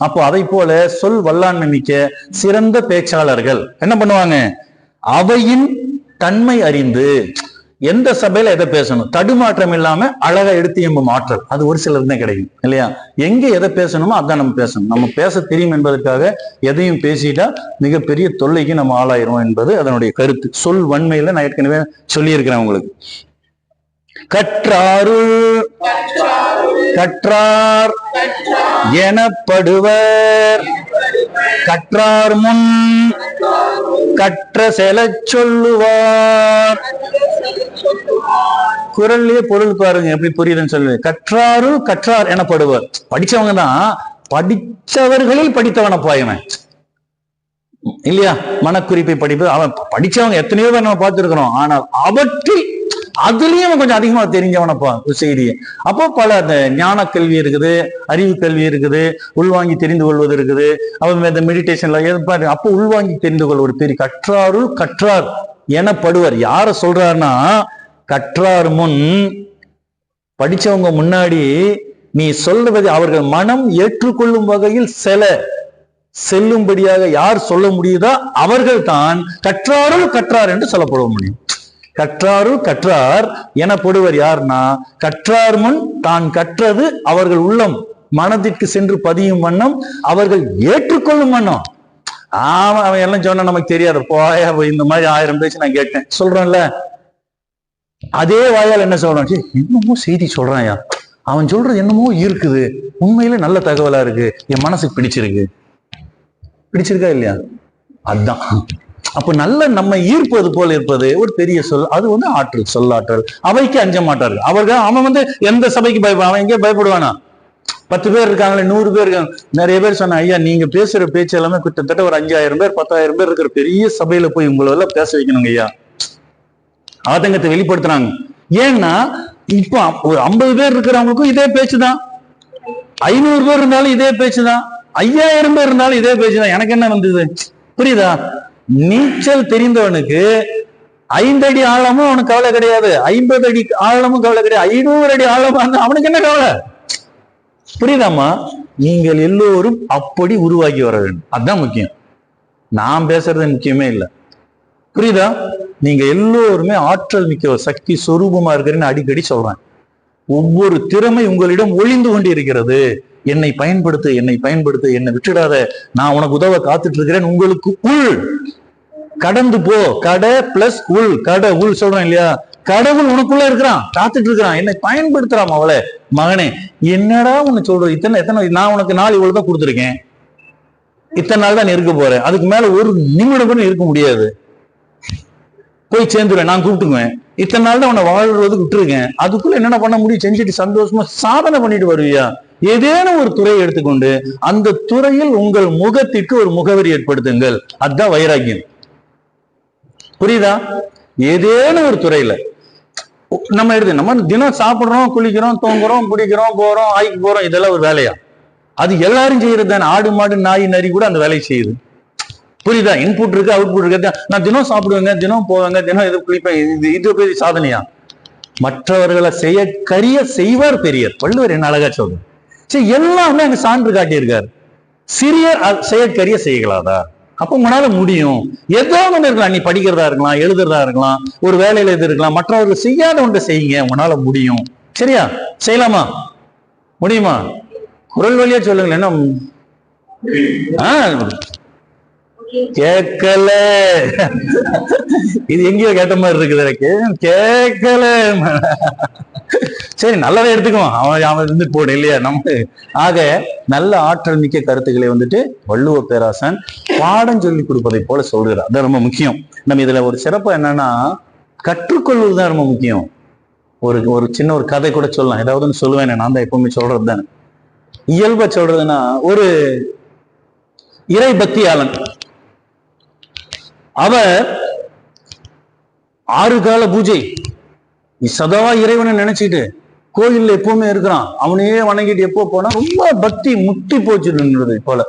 அப்போ அதை போல சொல் வல்லாண்மை மிக்க சிறந்த பேச்சாளர்கள் என்ன பண்ணுவாங்க? அவையின் தன்மை அறிந்து எந்த சபையில எதை பேசணும், தடுமாற்றம் இல்லாம அழகா எடுத்து எம்பும் ஆற்றல். அது ஒரு சிலர் தான் கிடைக்கும் இல்லையா? எங்க எதை பேசணுமோ அதான் நம்ம பேசணும். நம்ம பேச தெரியும் என்பதற்காக எதையும் பேசிட்டா மிகப்பெரிய தொல்லைக்கு நம்ம ஆளாயிரும் என்பது அதனுடைய கருத்து. சொல் வன்மையில நான் ஏற்கனவே சொல்லியிருக்கிறேன் உங்களுக்கு. கற்றாருள் கற்றார் எனப்படுவர் கற்றார் முன் கற்ற செலச் சொல்லுவார். குரல்லையே பொருள் பாருங்க எப்படி புரியுதுன்னு சொல்லு. கற்றாரு கற்றார் எனப்படுவர். படிச்சவங்க தான், படிச்சவர்களில் படித்தவனப்பா இவன் இல்லையா? மனக்குறிப்பை படிப்பது அவன் படிச்சவங்க எத்தனையோ பேர் நம்ம பார்த்திருக்கிறோம். ஆனால் அவற்றில் அதுலயும் கொஞ்சம் அதிகமா தெரிஞ்சவனப்பா செய்தியை. அப்போ பல அந்த ஞான கல்வி இருக்குது, அறிவு கல்வி இருக்குது, உள்வாங்கி தெரிந்து கொள்வது இருக்குது. அவன் இந்த மெடிடேஷன்ல அப்போ உள்வாங்கி தெரிந்து கொள்வது பெரிய. கற்றாருள் கற்றார் எனப்படுவர். யார சொல்றாருன்னா, கற்றார் முன், படிச்சவங்க முன்னாடி நீ சொல்றது அவர்கள் மனம் ஏற்றுக்கொள்ளும் வகையில் செல்லும்படியாக யார் சொல்ல முடியுதோ அவர்கள் தான் கற்றாருள் கற்றார் என்று சொல்லப்பட முடியும். கற்றாரு கற்றார் எனப்படுவர் யார்னா, கற்றார் முன் தான் கற்றது அவர்கள் உள்ளம் மனதிற்கு சென்று பதியும் வண்ணம், அவர்கள் ஏற்றுக்கொள்ளும் வண்ணம். ஆமா, அவன் எல்லாம் சொன்னா நமக்கு தெரியாது, போயா போய் இந்த மாதிரி 1000 பேச்சு நான் கேட்டேன் சொல்றேன்ல. அதே வாயால் என்ன சொல்றான், என்னமோ செய்தி சொல்றான்யா, அவன் சொல்றது என்னமோ இருக்குது, உண்மையில நல்ல தகவலா இருக்கு, என் மனசுக்கு பிடிச்சிருக்கா இல்லையா? அதுதான். அப்ப நல்ல நம்ம ஈர்ப்பது போல இருப்பது ஒரு பெரிய சொல், அது ஆற்றல், சொல்லாற்றல். அவைக்கு அஞ்ச மாட்டார்கள் அவர்கள். அவன் எந்த சபைக்கு பயப்படுவான்? அவன் எங்கே பயப்படுவானா? 10 பேர் இருக்காங்களே, 100 பேர் இருக்காங்க. நிறைய பேர் சொன்ன, ஐயா நீங்க பேசுற பேச்சு எல்லாமே கிட்டத்தட்ட ஒரு 5000 பேர் 10,000 பேர் இருக்கிற பெரிய சபையில போய் உங்களை எல்லாம் பேச வைக்கணுங்க ஐயா. ஆதங்கத்தை வெளிப்படுத்துறாங்க. ஏன்னா இப்ப ஒரு 50 பேர் இருக்கிறவங்களுக்கும் இதே பேச்சுதான், 500 பேர் இருந்தாலும் இதே பேச்சுதான், 5000 பேர் இருந்தாலும் இதே பேச்சுதான். எனக்கு என்ன வந்தது புரியுதா? நீச்சல் தெரிந்தவனுக்கு 5 அடி ஆழமும் அவனுக்கு கவலை கிடையாது, 50 அடி ஆழமும் கவலை கிடையாது, 500 அடி ஆழமா இருந்தா அவனுக்கு என்ன கவலை? புரியுதாமா? நீங்கள் எல்லோரும் அப்படி உருவாக்கி வர வேண்டும், அதுதான் முக்கியம். நான் பேசுறது முக்கியமே இல்லை. புரியுதா? நீங்க எல்லோருமே ஆற்றல் மிக்க சக்தி சொரூபமா இருக்கிறேன்னு அடிக்கடி சொல்றேன். ஒவ்வொரு திறமை உங்களிடம் ஒளிந்து கொண்டு இருக்கிறது. என்னை பயன்படுத்து, என்னை பயன்படுத்து, என்னை விட்டுடாத, நான் உனக்கு உதவ காத்துட்டு இருக்கிறேன். உங்களுக்கு உள் கடந்து போ. கடை பிளஸ் உள், கடை உள் சொல்றேன் இல்லையா? கடவுள் உனக்குள்ள இருக்கிறான், காத்துட்டு இருக்கிறான், என்னை பயன்படுத்துறான். அவளை மகனே என்னடா உன்னை சொல்றது, எத்தனை நான் உனக்கு நாள் இவ்வளவுதான் கொடுத்துருக்கேன், இத்தனை நாள் தான் நீ இருக்க போறேன், அதுக்கு மேல ஒரு நிமிடம் கூட இருக்க முடியாது, போய் சேர்ந்துருவேன், நான் கூப்பிட்டுக்குவேன், இத்தனை நாள் தான் உன்னை வாழ்றதுக்கு விட்டுருக்கேன், அதுக்குள்ள என்னென்ன பண்ண முடியும் செஞ்சுட்டு சந்தோஷமா சாதனை பண்ணிட்டு வருவியா? ஏதேனும் ஒரு துறையை எடுத்துக்கொண்டு அந்த துறையில் உங்கள் முகத்திற்கு ஒரு முகவரி ஏற்படுத்துங்கள். அதுதான் வைராக்கியம். புரியுதா? ஏதேனும் ஒரு துறையில நம்ம நம்ம தினம் சாப்பிடுறோம், குளிக்கிறோம், தூங்குறோம், குடிக்கிறோம், போறோம், ஆய்க்கு போறோம், இதெல்லாம் ஒரு வேலையா? அது எல்லாரும் செய்யறது தானே. ஆடு மாடு நாய் நரி கூட அந்த வேலையை செய்யுது. புரியுதா? இன்புட் இருக்கு, அவுட்புட் இருக்கு. நான் தினம் சாப்பிடுவேங்க, தினம் போவேங்க, தினம் இது குளிப்பேன், இது பெரிய சாதனையா? மற்றவர்களை செய்வார் பெரியர். வள்ளுவர் என்ன அழகா சொல்றாரு. சரி, எல்லாமே அங்க சான்று காட்டியிருக்காரு. சிறியர் செயற்கரிய செய்யலாதா? அப்ப உங்களால முடியும். ஏதோ ஒன்று இருக்கலாம், நீ படிக்கிறதா இருக்கலாம், எழுதுறதா இருக்கலாம், ஒரு வேலையில இது இருக்கலாம், மற்றவர்கள் செய்யாத ஒன்றை செய்யுங்க, உங்களால முடியும். சரியா? செய்யலாமா? முடியுமா? குரல் வழியா சொல்லுங்களேன். கேட்கல, இது எங்கேயோ கேட்ட மாதிரி இருக்குது எனக்கு. கேட்கல. சரி, நல்லதை எடுத்துக்குவோம், அவன் இருந்து போடு இல்லையா நம்ம. ஆக நல்ல ஆற்றல் மிக்க கருத்துக்களை வள்ளுவ பேராசன் பாடம் சொல்லி கொடுப்பதை போல சொல்கிறார். அது ரொம்ப முக்கியம். நம்ம இதுல ஒரு சிறப்பு என்னன்னா, கற்றுக்கொள்வதுதான் ரொம்ப முக்கியம். ஒரு சின்ன ஒரு கதை கூட சொல்லலாம், ஏதாவது சொல்லுவேன், நான் தான் எப்பவுமே சொல்றது தானே. இயல்பா சொல்றதுன்னா, ஒரு இறை பக்தியாளன், அவர் 6 கால பூஜை சதா இறைவனை நினைச்சிட்டு கோயில்ல எப்பவுமே இருக்கிறான். அவனையே வணங்கிட்டு எப்போ போனா ரொம்ப பக்தி முத்தி போச்சுன்றது போல.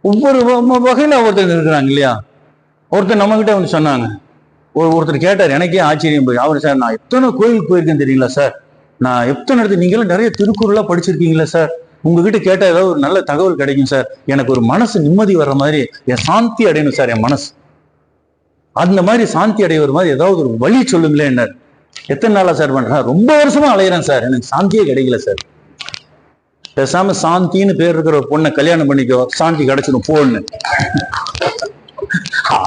ஒவ்வொரு வகையில ஒருத்தர் இருக்கிறாங்க இல்லையா? ஒருத்தர் நம்ம கிட்ட வந்து சொன்னாங்க, ஒருத்தர் கேட்டார், எனக்கே ஆச்சரியம் போய். அவர், சார் நான் எத்தனை கோயிலுக்கு போயிருக்கேன் தெரியுங்களா சார், நான் எத்தனை இடத்துல, நீங்களும் நிறைய திருக்குறளா படிச்சிருக்கீங்களா சார், உங்ககிட்ட கேட்டா ஏதாவது ஒரு நல்ல தகவல் கிடைக்கும் சார், எனக்கு ஒரு மனசு நிம்மதி வர்ற மாதிரி, என் சாந்தி அடையணும் சார், என் மனசு அந்த மாதிரி சாந்தி அடைகிற மாதிரி ஏதாவது ஒரு வழி சொல்லுங்களேன். என்ன எத்தனை நாளா சார் பண்றேன்? ரொம்ப வருஷமா அலையிறேன் சார், எனக்கு சாந்தியே கிடைக்கல சார். பேசாம சாந்தின்னு பேர் இருக்கிற ஒரு பொண்ணை கல்யாணம் பண்ணிக்கோ, சாந்தி கிடைச்சிடும் போன்னு.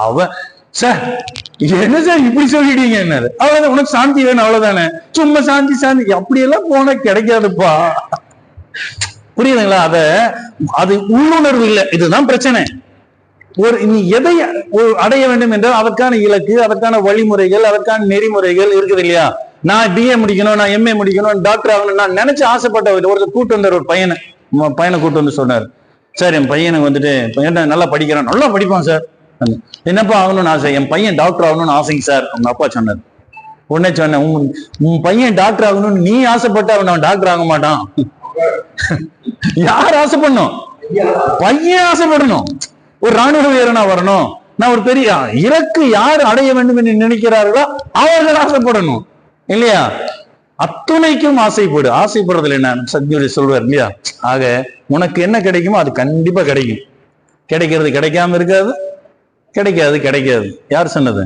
அவன், சார் என்ன சார் இப்படி சொல்லிட்டீங்க? என்ன அவ்வளவுதான், உனக்கு சாந்தி வேணும் அவ்வளவுதானே, சும்மா சாந்தி சாந்தி அப்படியெல்லாம் போனா கிடைக்காதுப்பா. புரியுதுங்களா? அது உள்ளுணர்வு இல்லை, இதுதான் பிரச்சனை. நீ எதை அடைய வேண்டும் என்றால் அதற்கான இலக்கு, அதற்கான வழிமுறைகள், அதற்கான நெறிமுறைகள் இருக்குது இல்லையா? நான் BA முடிக்கணும், நான் MA முடிக்கணும், டாக்டர் ஆகணும், நான் நினைச்சு ஆசைப்பட்ட ஒருத்தர் கூட்டு வந்தார். ஒரு பையனை கூட்டு வந்து சொன்னார், சார் என் பையனுக்கு நல்லா படிக்கிறான், நல்லா படிப்பான் சார், என்னப்பா ஆகணும்னு ஆசை? என் பையன் டாக்டர் ஆகணும்னு ஆசைங்க சார். அவங்க அப்பா சொன்னார். உடனே சொன்னேன், உன் பையன் டாக்டர் ஆகணும்னு நீ ஆசைப்பட்ட அவன் டாக்டர் ஆக மாட்டான். யார் ஆசைப்படணும்? பையன் ஆசைப்படணும். ஒரு ராணுவ வீரனா வரணும், நான் ஒரு பெரிய இலக்கு யார் அடைய வேண்டும் என்று நினைக்கிறார்களோ அவர்கள் ஆசைப்படணும் இல்லையா? அத்துணைக்கும் ஆசைப்படு. ஆசைப்படுறதுல என்ன சத்குரு சொல்வார் இல்லையா? ஆக உனக்கு என்ன கிடைக்குமோ அது கண்டிப்பா கிடைக்கும். கிடைக்கிறது கிடைக்காம இருக்காது, கிடைக்காது. யார் சொன்னது?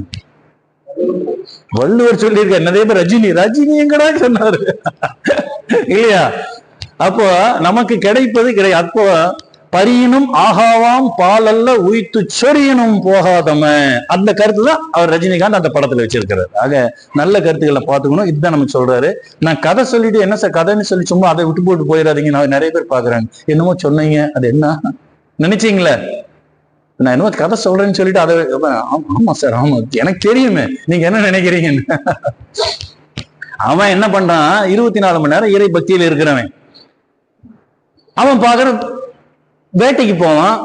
வள்ளுவர் சொல்லியிருக்காரு. நிறைய பேர் ரஜினி எங்கடா சொன்னாரு இல்லையா? அப்போ நமக்கு கிடைப்பது அப்போ பரியினும் ஆகாவாம் பால் அல்ல உய்த்து சொரியனும் போகாதம. அந்த கருத்து தான் அவர் ரஜினிகாந்த் அந்த படத்துல வச்சிருக்கிறார். ஆக நல்ல கருத்துக்களை பார்த்துக்கணும். இதுதான் நமக்கு சொல்றாரு. நான் கதை சொல்லிட்டு என்ன சார் கதைன்னு சொல்லி சும்மா அதை விட்டு போட்டு போயிடாதீங்க. நான் நிறைய பேர் பாக்குறாங்க, என்னமோ சொன்னீங்க அது என்ன நினைச்சீங்களே, நான் என்னமோ கதை சொல்றேன்னு சொல்லிட்டு அதை ஆமா சார் ஆமா எனக்கு தெரியுமே நீங்க என்ன நினைக்கிறீங்கன்னு. அவன் என்ன பண்றான், 24 மணி நேரம் இறை பக்தியில இருக்கிறவன். அவன் பாக்குற வேட்டைக்கு போவான்,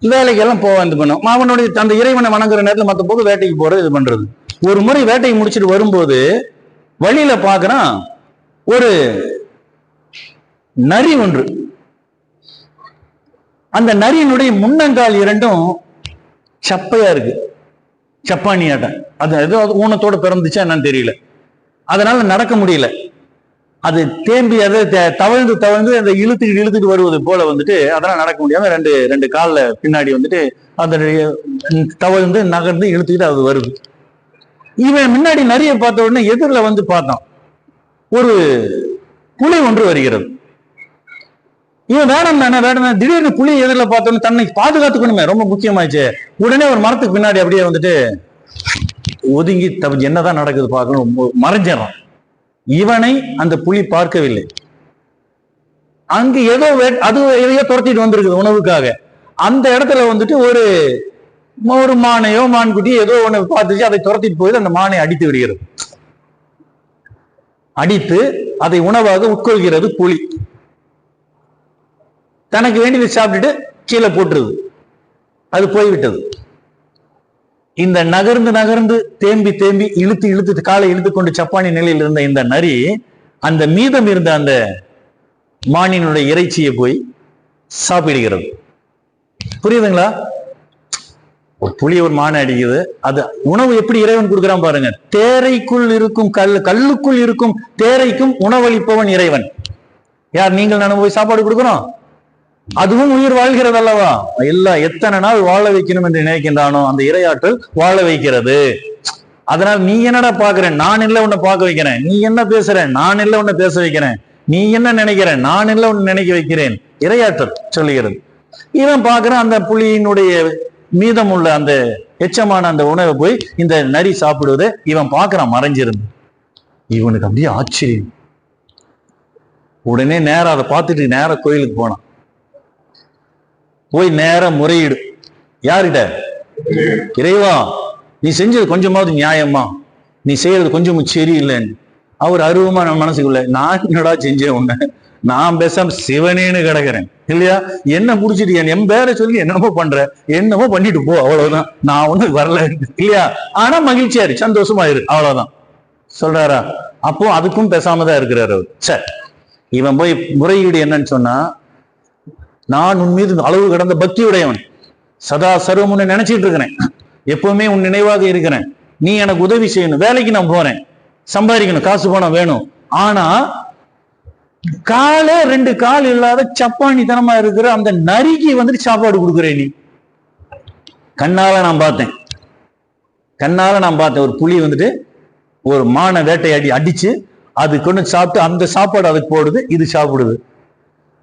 வேலைக்கெல்லாம் போவான், இது பண்ணுவான். அவனுடைய அந்த இறைவனை வணங்குற நேரத்துல மத்த போது வேட்டைக்கு போறது இது பண்றது. ஒரு முறை வேட்டையை முடிச்சுட்டு வரும்போது வழியில பாக்குறான் ஒரு நரி ஒன்று. அந்த நரியினுடைய முன்னங்கால் இரண்டும் சப்பையா இருக்கு, சப்பானியாட்டம். அது ஏதோ ஊனத்தோட பிறந்துச்சா என்னன்னு தெரியல, அதனால நடக்க முடியல. அது தேம்பி அதை தவழ்ந்து தவழ்ந்து அந்த இழுத்துட்டு வருவது போல வந்துட்டு அதெல்லாம் நடக்க முடியாம ரெண்டு கால்ல பின்னாடி வந்துட்டு அந்த தவழ்ந்து நகர்ந்து இழுத்துக்கிட்டு அது வருது. இவன் முன்னாடி நிறைய பார்த்த உடனே எதிரில் வந்து பார்த்தான், ஒரு புலி ஒன்று வருகிறது. இவன் வேணும் தானே வேணும், திடீர்னு புலி எதிரில் பார்த்தோன்னு தன்னை பாதுகாத்துக்கணுமே, ரொம்ப முக்கியமாச்சு. உடனே ஒரு மரத்துக்கு பின்னாடி அப்படியே வந்துட்டு ஒதுங்கி என்னதான் நடக்குது பார்க்கணும் மறைஞ்சிடறான். இவனை அந்த புலி பார்க்கவில்லை. அங்கு ஏதோ அது எதையோ துரத்திட்டு வந்திருக்குது உணவுக்காக. அந்த இடத்துல வந்துட்டு ஒரு மானையோ மான்குட்டியோ ஏதோ ஒண்ணு பார்த்துச்சு, அதை துரத்திட்டு போய் அந்த மானை அடித்து விடுகிறது. அடித்து அதை உணவாக உட்கொள்கிறது புலி. தனக்கு வேண்டியதை சாப்பிட்டுட்டு கீழே போட்டுருது, அது போய்விட்டது. இந்த நகர்ந்து தேம்பி இழுத்து காலை இழுத்து கொண்டு சப்பானி நிலையில் இருந்த இந்த நரி அந்த மீதம் இருந்த அந்த மானினுடைய இறைச்சியை போய் சாப்பிடுகிறது. புரியுதுங்களா? ஒரு புலி ஒரு மானை அடிக்குது, அது உணவு எப்படி இறைவன் கொடுக்குறான் பாருங்க. தேரைக்குள் இருக்கும் கல்லுக்குள் இருக்கும் தேரைக்கும் உணவளிப்பவன் இறைவன். யார்? நீங்கள் நானும் போய் சாப்பாடு கொடுக்குறோம், அதுவும் உயிர் வாழ்கிறது அல்லவா. எல்லாம் எத்தனை நாள் வாழ வைக்கணும் என்று நினைக்கின்றானோ அந்த இறையாற்றல் வாழ வைக்கிறது. அதனால் நீ என்னடா பாக்குறேன், நான் இல்ல உன்னை பார்க்க வைக்கிறேன். நீ என்ன பேசுற, நான் இல்ல உன்னை பேச வைக்கிறேன். நீ என்ன நினைக்கிற, நான் இல்ல உன்னை நினைக்க வைக்கிறேன். இறையாற்றல் சொல்லுகிறது. இவன் பாக்குறான் அந்த புலியினுடைய மீதம் உள்ள அந்த எச்சமான அந்த உணவை போய் இந்த நரி சாப்பிடுவதை இவன் பாக்குறான் மறைஞ்சிருந்து. இவனுக்கு அப்படியே ஆச்சரியம். உடனே நேரம் அதை பார்த்துட்டு நேரம் கோயிலுக்கு போனான். போய் நேரம் முறையீடு. யார்கிட்ட? இறைவா, நீ செஞ்சது கொஞ்சமாவது நியாயமா, நீ செய்யறது கொஞ்சம் சரியில்லைன்னு. அவர் அருவமா நம்ம மனசுக்குள்ள, நான் என்னடா செஞ்சேன் உன்ன, நான் பேசாம சிவனேன்னு கிடக்குறேன் இல்லையா, என்ன முடிச்சிட்டு என் பேரை சொல்லி என்னமோ பண்ற, என்னமோ பண்ணிட்டு போ, அவ்வளவுதான், நான் ஒண்ணு வரல இல்லையா. ஆனா மகிழ்ச்சியா இரு, சந்தோஷமா இரு, அவ்வளவுதான் சொல்றாரா. அப்போ அதுக்கும் பேசாம தான் இருக்கிறார் அவர். சரி, இவன் போய் முறையீடு என்னன்னு சொன்னா, நான் உன் மீது அளவு கடந்த பக்தி உடையவன், சதா சர்வம் உன்னை நினைச்சிட்டு இருக்கிறேன், எப்பவுமே உன் நினைவாக இருக்கிறேன், நீ எனக்கு உதவி செய்யணும், வேலைக்கு நான் போறேன், சம்பாதிக்கணும், காசு பணம் வேணும். ஆனா கால 2 கால் இல்லாத சப்பானித்தனமா இருக்கிற அந்த நரிக்கு வந்துட்டு சாப்பாடு கொடுக்குறேன். நீ கண்ணால நான் பார்த்தேன் ஒரு புலி வந்துட்டு ஒரு மானை வேட்டையாடி அடிச்சு அது கொண்டு சாப்பிட்டு அந்த சாப்பாடு அதுக்கு போடுது, இது சாப்பிடுது.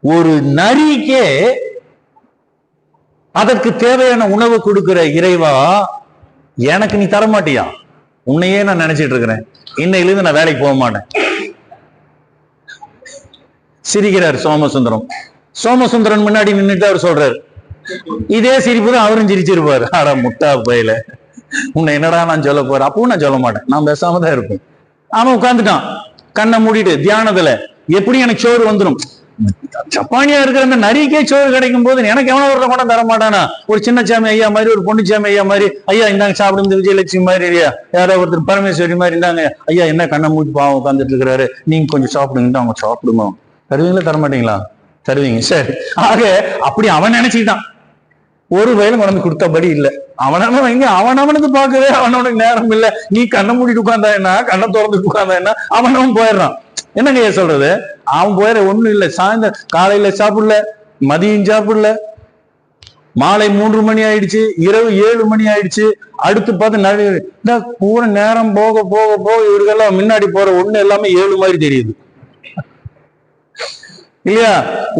ஒரு நரிக்கே அதற்கு தேவையான உணவு கொடுக்கிற இறைவா, எனக்கு நீ தரமாட்டியா? உன்னையே நான் நினைச்சிட்டு இருக்கிறேன், இன்னையிலிருந்து நான் வேலைக்கு போக மாட்டேன். சிரிக்கிறார் சோமசுந்தரம். சோமசுந்தரன் முன்னாடி நின்றுட்டு அவர் சொல்றாரு, இதே சிரிப்பு தான் அவரும் சிரிச்சிருப்பாரு. ஆடா முட்டா பையில, உன்னை என்னடா நான் சொல்ல போறேன். அப்பவும் நான் சொல்ல மாட்டேன், நான் பேசாம தான் இருப்பேன். அவன் உட்காந்துட்டான் கண்ணை மூடிட்டு தியானத்துல. எப்படி எனக்கு சோறு வந்துடும்? ஜப்பானியா இருக்கிற அந்த நரிக்கே சோறு கிடைக்கும் போது எனக்கு எவனோ ஒரு கூட தர மாட்டானா? ஒரு சின்ன சாமி ஐயா மாதிரி, ஒரு பொண்ணு சாமி ஐயா மாதிரி, ஐயா இந்தாங்க சாப்பிடுங்க, விஜயலட்சுமி மாதிரி இல்லையா, யாரோ ஒருத்தர் பரமேஸ்வரி மாதிரி, இந்தாங்க ஐயா என்ன கண்ணை மூடி பாவம் உட்காந்துட்டு இருக்கிறாரு, நீங்க கொஞ்சம் சாப்பிடுங்க, அவங்க சாப்பிடுங்க. தருவீங்களா தரமாட்டீங்களா? தருவீங்க. சரி. ஆக அப்படி அவன் நினைச்சுக்கிட்டான். ஒரு வயலும் கொண்டு கொடுத்தபடி இல்லை. அவனவனுக்கு பார்க்கவே அவனவனுக்கு நேரம் இல்லை. நீ கண்ணை மூடிட்டு உட்கார்ந்தா என்ன, கண்ணை திறந்துட்டு உட்கார்ந்தா என்ன, அவனவன் போயிடுறான். என்னங்க சொல்றது? அவன் போயிட ஒண்ணும் இல்லை. சாயந்தரம் காலையில சாப்பிடல, மதியம் சாப்பிடல, மாலை 3 மணி ஆயிடுச்சு, இரவு 7 மணி ஆயிடுச்சு. அடுத்து பார்த்து பூரா நேரம் போக போக போக இவர்களெல்லாம் முன்னாடி போற ஒண்ணு எல்லாமே 7 மாதிரி தெரியுது. இல்லையா?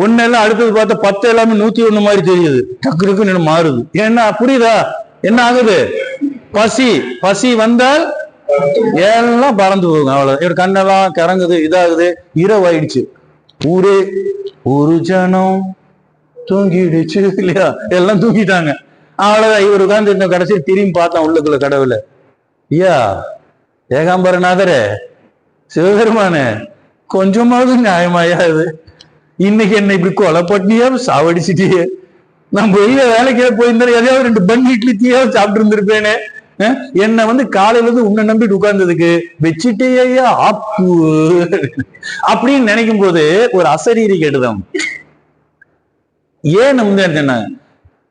ஒன்னு எல்லாம் அடுத்தது பார்த்தா 10 எல்லாமே 101 மாதிரி தெரியுது, டக்கு டக்குன்னு மாறுது. ஏன்னா புரியுதா என்ன ஆகுது? பசி வந்தால் எல்லாம் பறந்து போகும், அவ்வளவு. இவர் கண்ணெல்லாம் கிறங்குது, இதாகுது, இரவாயிடுச்சு, ஊரே ஒரு ஜனம் தூங்கிடுச்சு, இல்லையா? எல்லாம் தூங்கிட்டாங்க, அவ்வளவுதான். இவர் உட்கார்ந்து கடைசி திரும்பி பார்த்தான் உள்ளுக்குள்ள கடவுளை. ஐயா ஏகாம்பரநாதரே, சிவபெருமானே, கொஞ்சமாவது நியாயமாயா இது? இன்னைக்கு என்ன இப்படி கொலை பண்ணியா சாவடிச்சிட்டியே? நான் வெளியில வேலைக்கு போயிருந்தா எதையாவது 2 பன் இட்லி தீயாவது சாப்பிட்டு இருந்திருப்பேனே. என்ன காலையில இருந்து உன்னை நம்பிட்டு உட்கார்ந்ததுக்கு வச்சுட்டேயா ஆப்பு அப்படின்னு நினைக்கும் போது ஒரு அசரீரி கெடுதம். ஏன் என்ன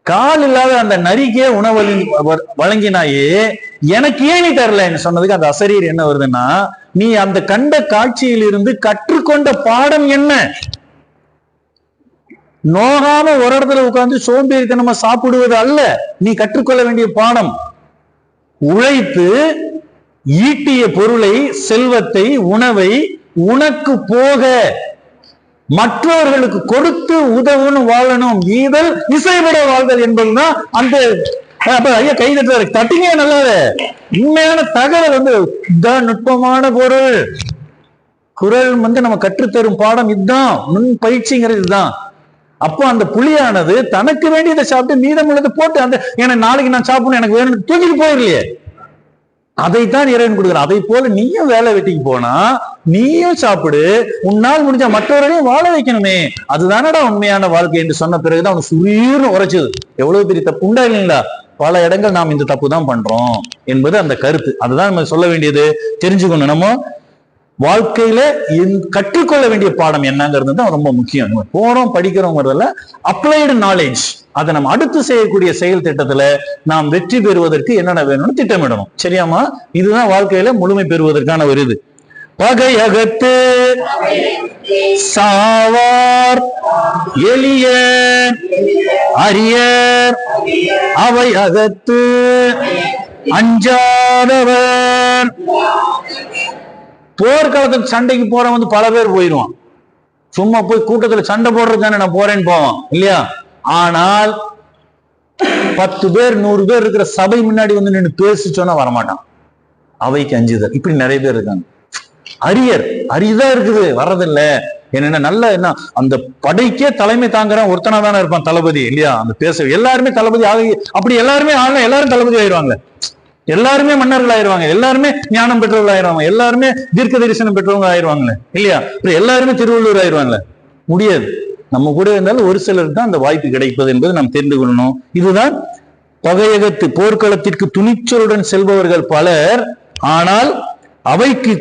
கால் இல்லாத அந்த நரிக்கே உணவு வழங்கினாயே, எனக்கு ஏன் நீ தரலன்னு சொன்னதுக்கு அந்த அசரீர் என்ன வருதுன்னா, நீ அந்த கண்ட காட்சியில் இருந்து கற்றுக்கொண்ட பாடம் என்ன? நோகாம ஒரு இடத்துல உட்கார்ந்து சோம்பேறித்தனமா சாப்பிடுவது அல்ல நீ கற்றுக்கொள்ள வேண்டிய பாடம். உழைத்து ஈட்டிய பொருளை, செல்வத்தை, உணவை உனக்கு போக மற்றவர்களுக்கு கொடுத்து உதவணும், வாழணும். ஈதல் இசைவிட வாழ்தல் என்பதுதான் அந்த ஐயா கை தட்டுறாரு, தட்டிங்க நல்லாவே. உண்மையான தகவல் நுட்பமான பொருள். குரல் நம்ம கற்றுத்தரும் பாடம் இதுதான், முன் பயிற்சிங்கிறது இதுதான். அப்போ அந்த புலியானது தனக்கு வேண்டியதை சாப்பிட்டு மீதம் உள்ளதை போட்டு அந்த ஏன்னா நாளைக்கு நான் சாப்பிடணும், எனக்கு வேணும் தூக்கிட்டு போயிடலையே, அதைத்தான் இறைவன் கொடுக்குறான். அதை போல நீயும் வேலை வெட்டிக்கு போனா நீயும் சாப்பிடு, உன்னால் முடிஞ்ச மற்றவர்களையும் வாழ வைக்கணுமே, அதுதானடா உண்மையான வாழ்க்கை என்று சொன்ன பிறகுதான் அவனுக்கு சுரீர்னு உரைச்சது. எவ்வளவு பெரிய தப்பு உண்டா இல்லைங்களா? பல இடங்கள் நாம் இந்த தப்பு தான் பண்றோம் என்பது அந்த கருத்து. அதுதான் நம்ம சொல்ல வேண்டியது, தெரிஞ்சுக்கணும். நம்ம வாழ்க்கையில கற்றுக்கொள்ள வேண்டிய பாடம் என்னங்கிறது தான் ரொம்ப முக்கியம். நம்ம போறோம் படிக்கிறோங்கிறதுல அப்ளைடு நாலேஜ், அதை நம்ம அடுத்து செய்யக்கூடிய செயல் திட்டத்துல நாம் வெற்றி பெறுவதற்கு என்னென்ன வேணும்னு திட்டமிடணும். சரியாமா? இதுதான் வாழ்க்கையில முழுமை பெறுவதற்கான ஒரு இது. பகை அகத்து சாவார் எளிய அரியர், அவை அகத்து அஞ்சாதவர். போர்க்காலத்துக்கு சண்டைக்கு போறவன் பல பேர் போயிடுவான். சும்மா போய் கூட்டத்துல சண்டை போடுறது தானே நான் போறேன்னு போவான், இல்லையா? ஆனால் 10 பேர் 100 பேர் இருக்கிற சபை முன்னாடி நின்று பேசி சொன்னா வரமாட்டான். அவைக்கு அஞ்சுதல். இப்படி நிறைய பேர் இருக்காங்க. அரியதா இருக்குது, வர்றதில்ல. என்னென்ன நல்ல என்ன அந்த படைக்கே தலைமை தாங்குறான் ஒருத்தனா தானே இருப்பான் தளபதி, இல்லையா? அந்த பேச எல்லாருமே தளபதி ஆகி அப்படி எல்லாருமே எல்லாரும் தளபதி ஆயிடுவாங்க, எல்லாருமே மன்னர்கள் ஆயிடுவாங்க, எல்லாருமே ஞானம் பெற்றவர்கள் ஆயிடுவாங்க, எல்லாருமே தீர்க்க தரிசனம் பெற்றவங்க ஆயிடுவாங்களே, இல்லையா? எல்லாருமே திருவள்ளுவர் ஆயிடுவாங்களே? முடியாது. நம்ம கூட இருந்தாலும் ஒரு சிலருக்கு தான் அந்த வாய்ப்பு கிடைப்பது என்பது நாம் தெரிந்து கொள்ளணும். இதுதான் பகையகத்து போர்க்களத்திற்கு துணிச்சலுடன் செல்பவர்கள் பலர், ஆனால் அவைக்கு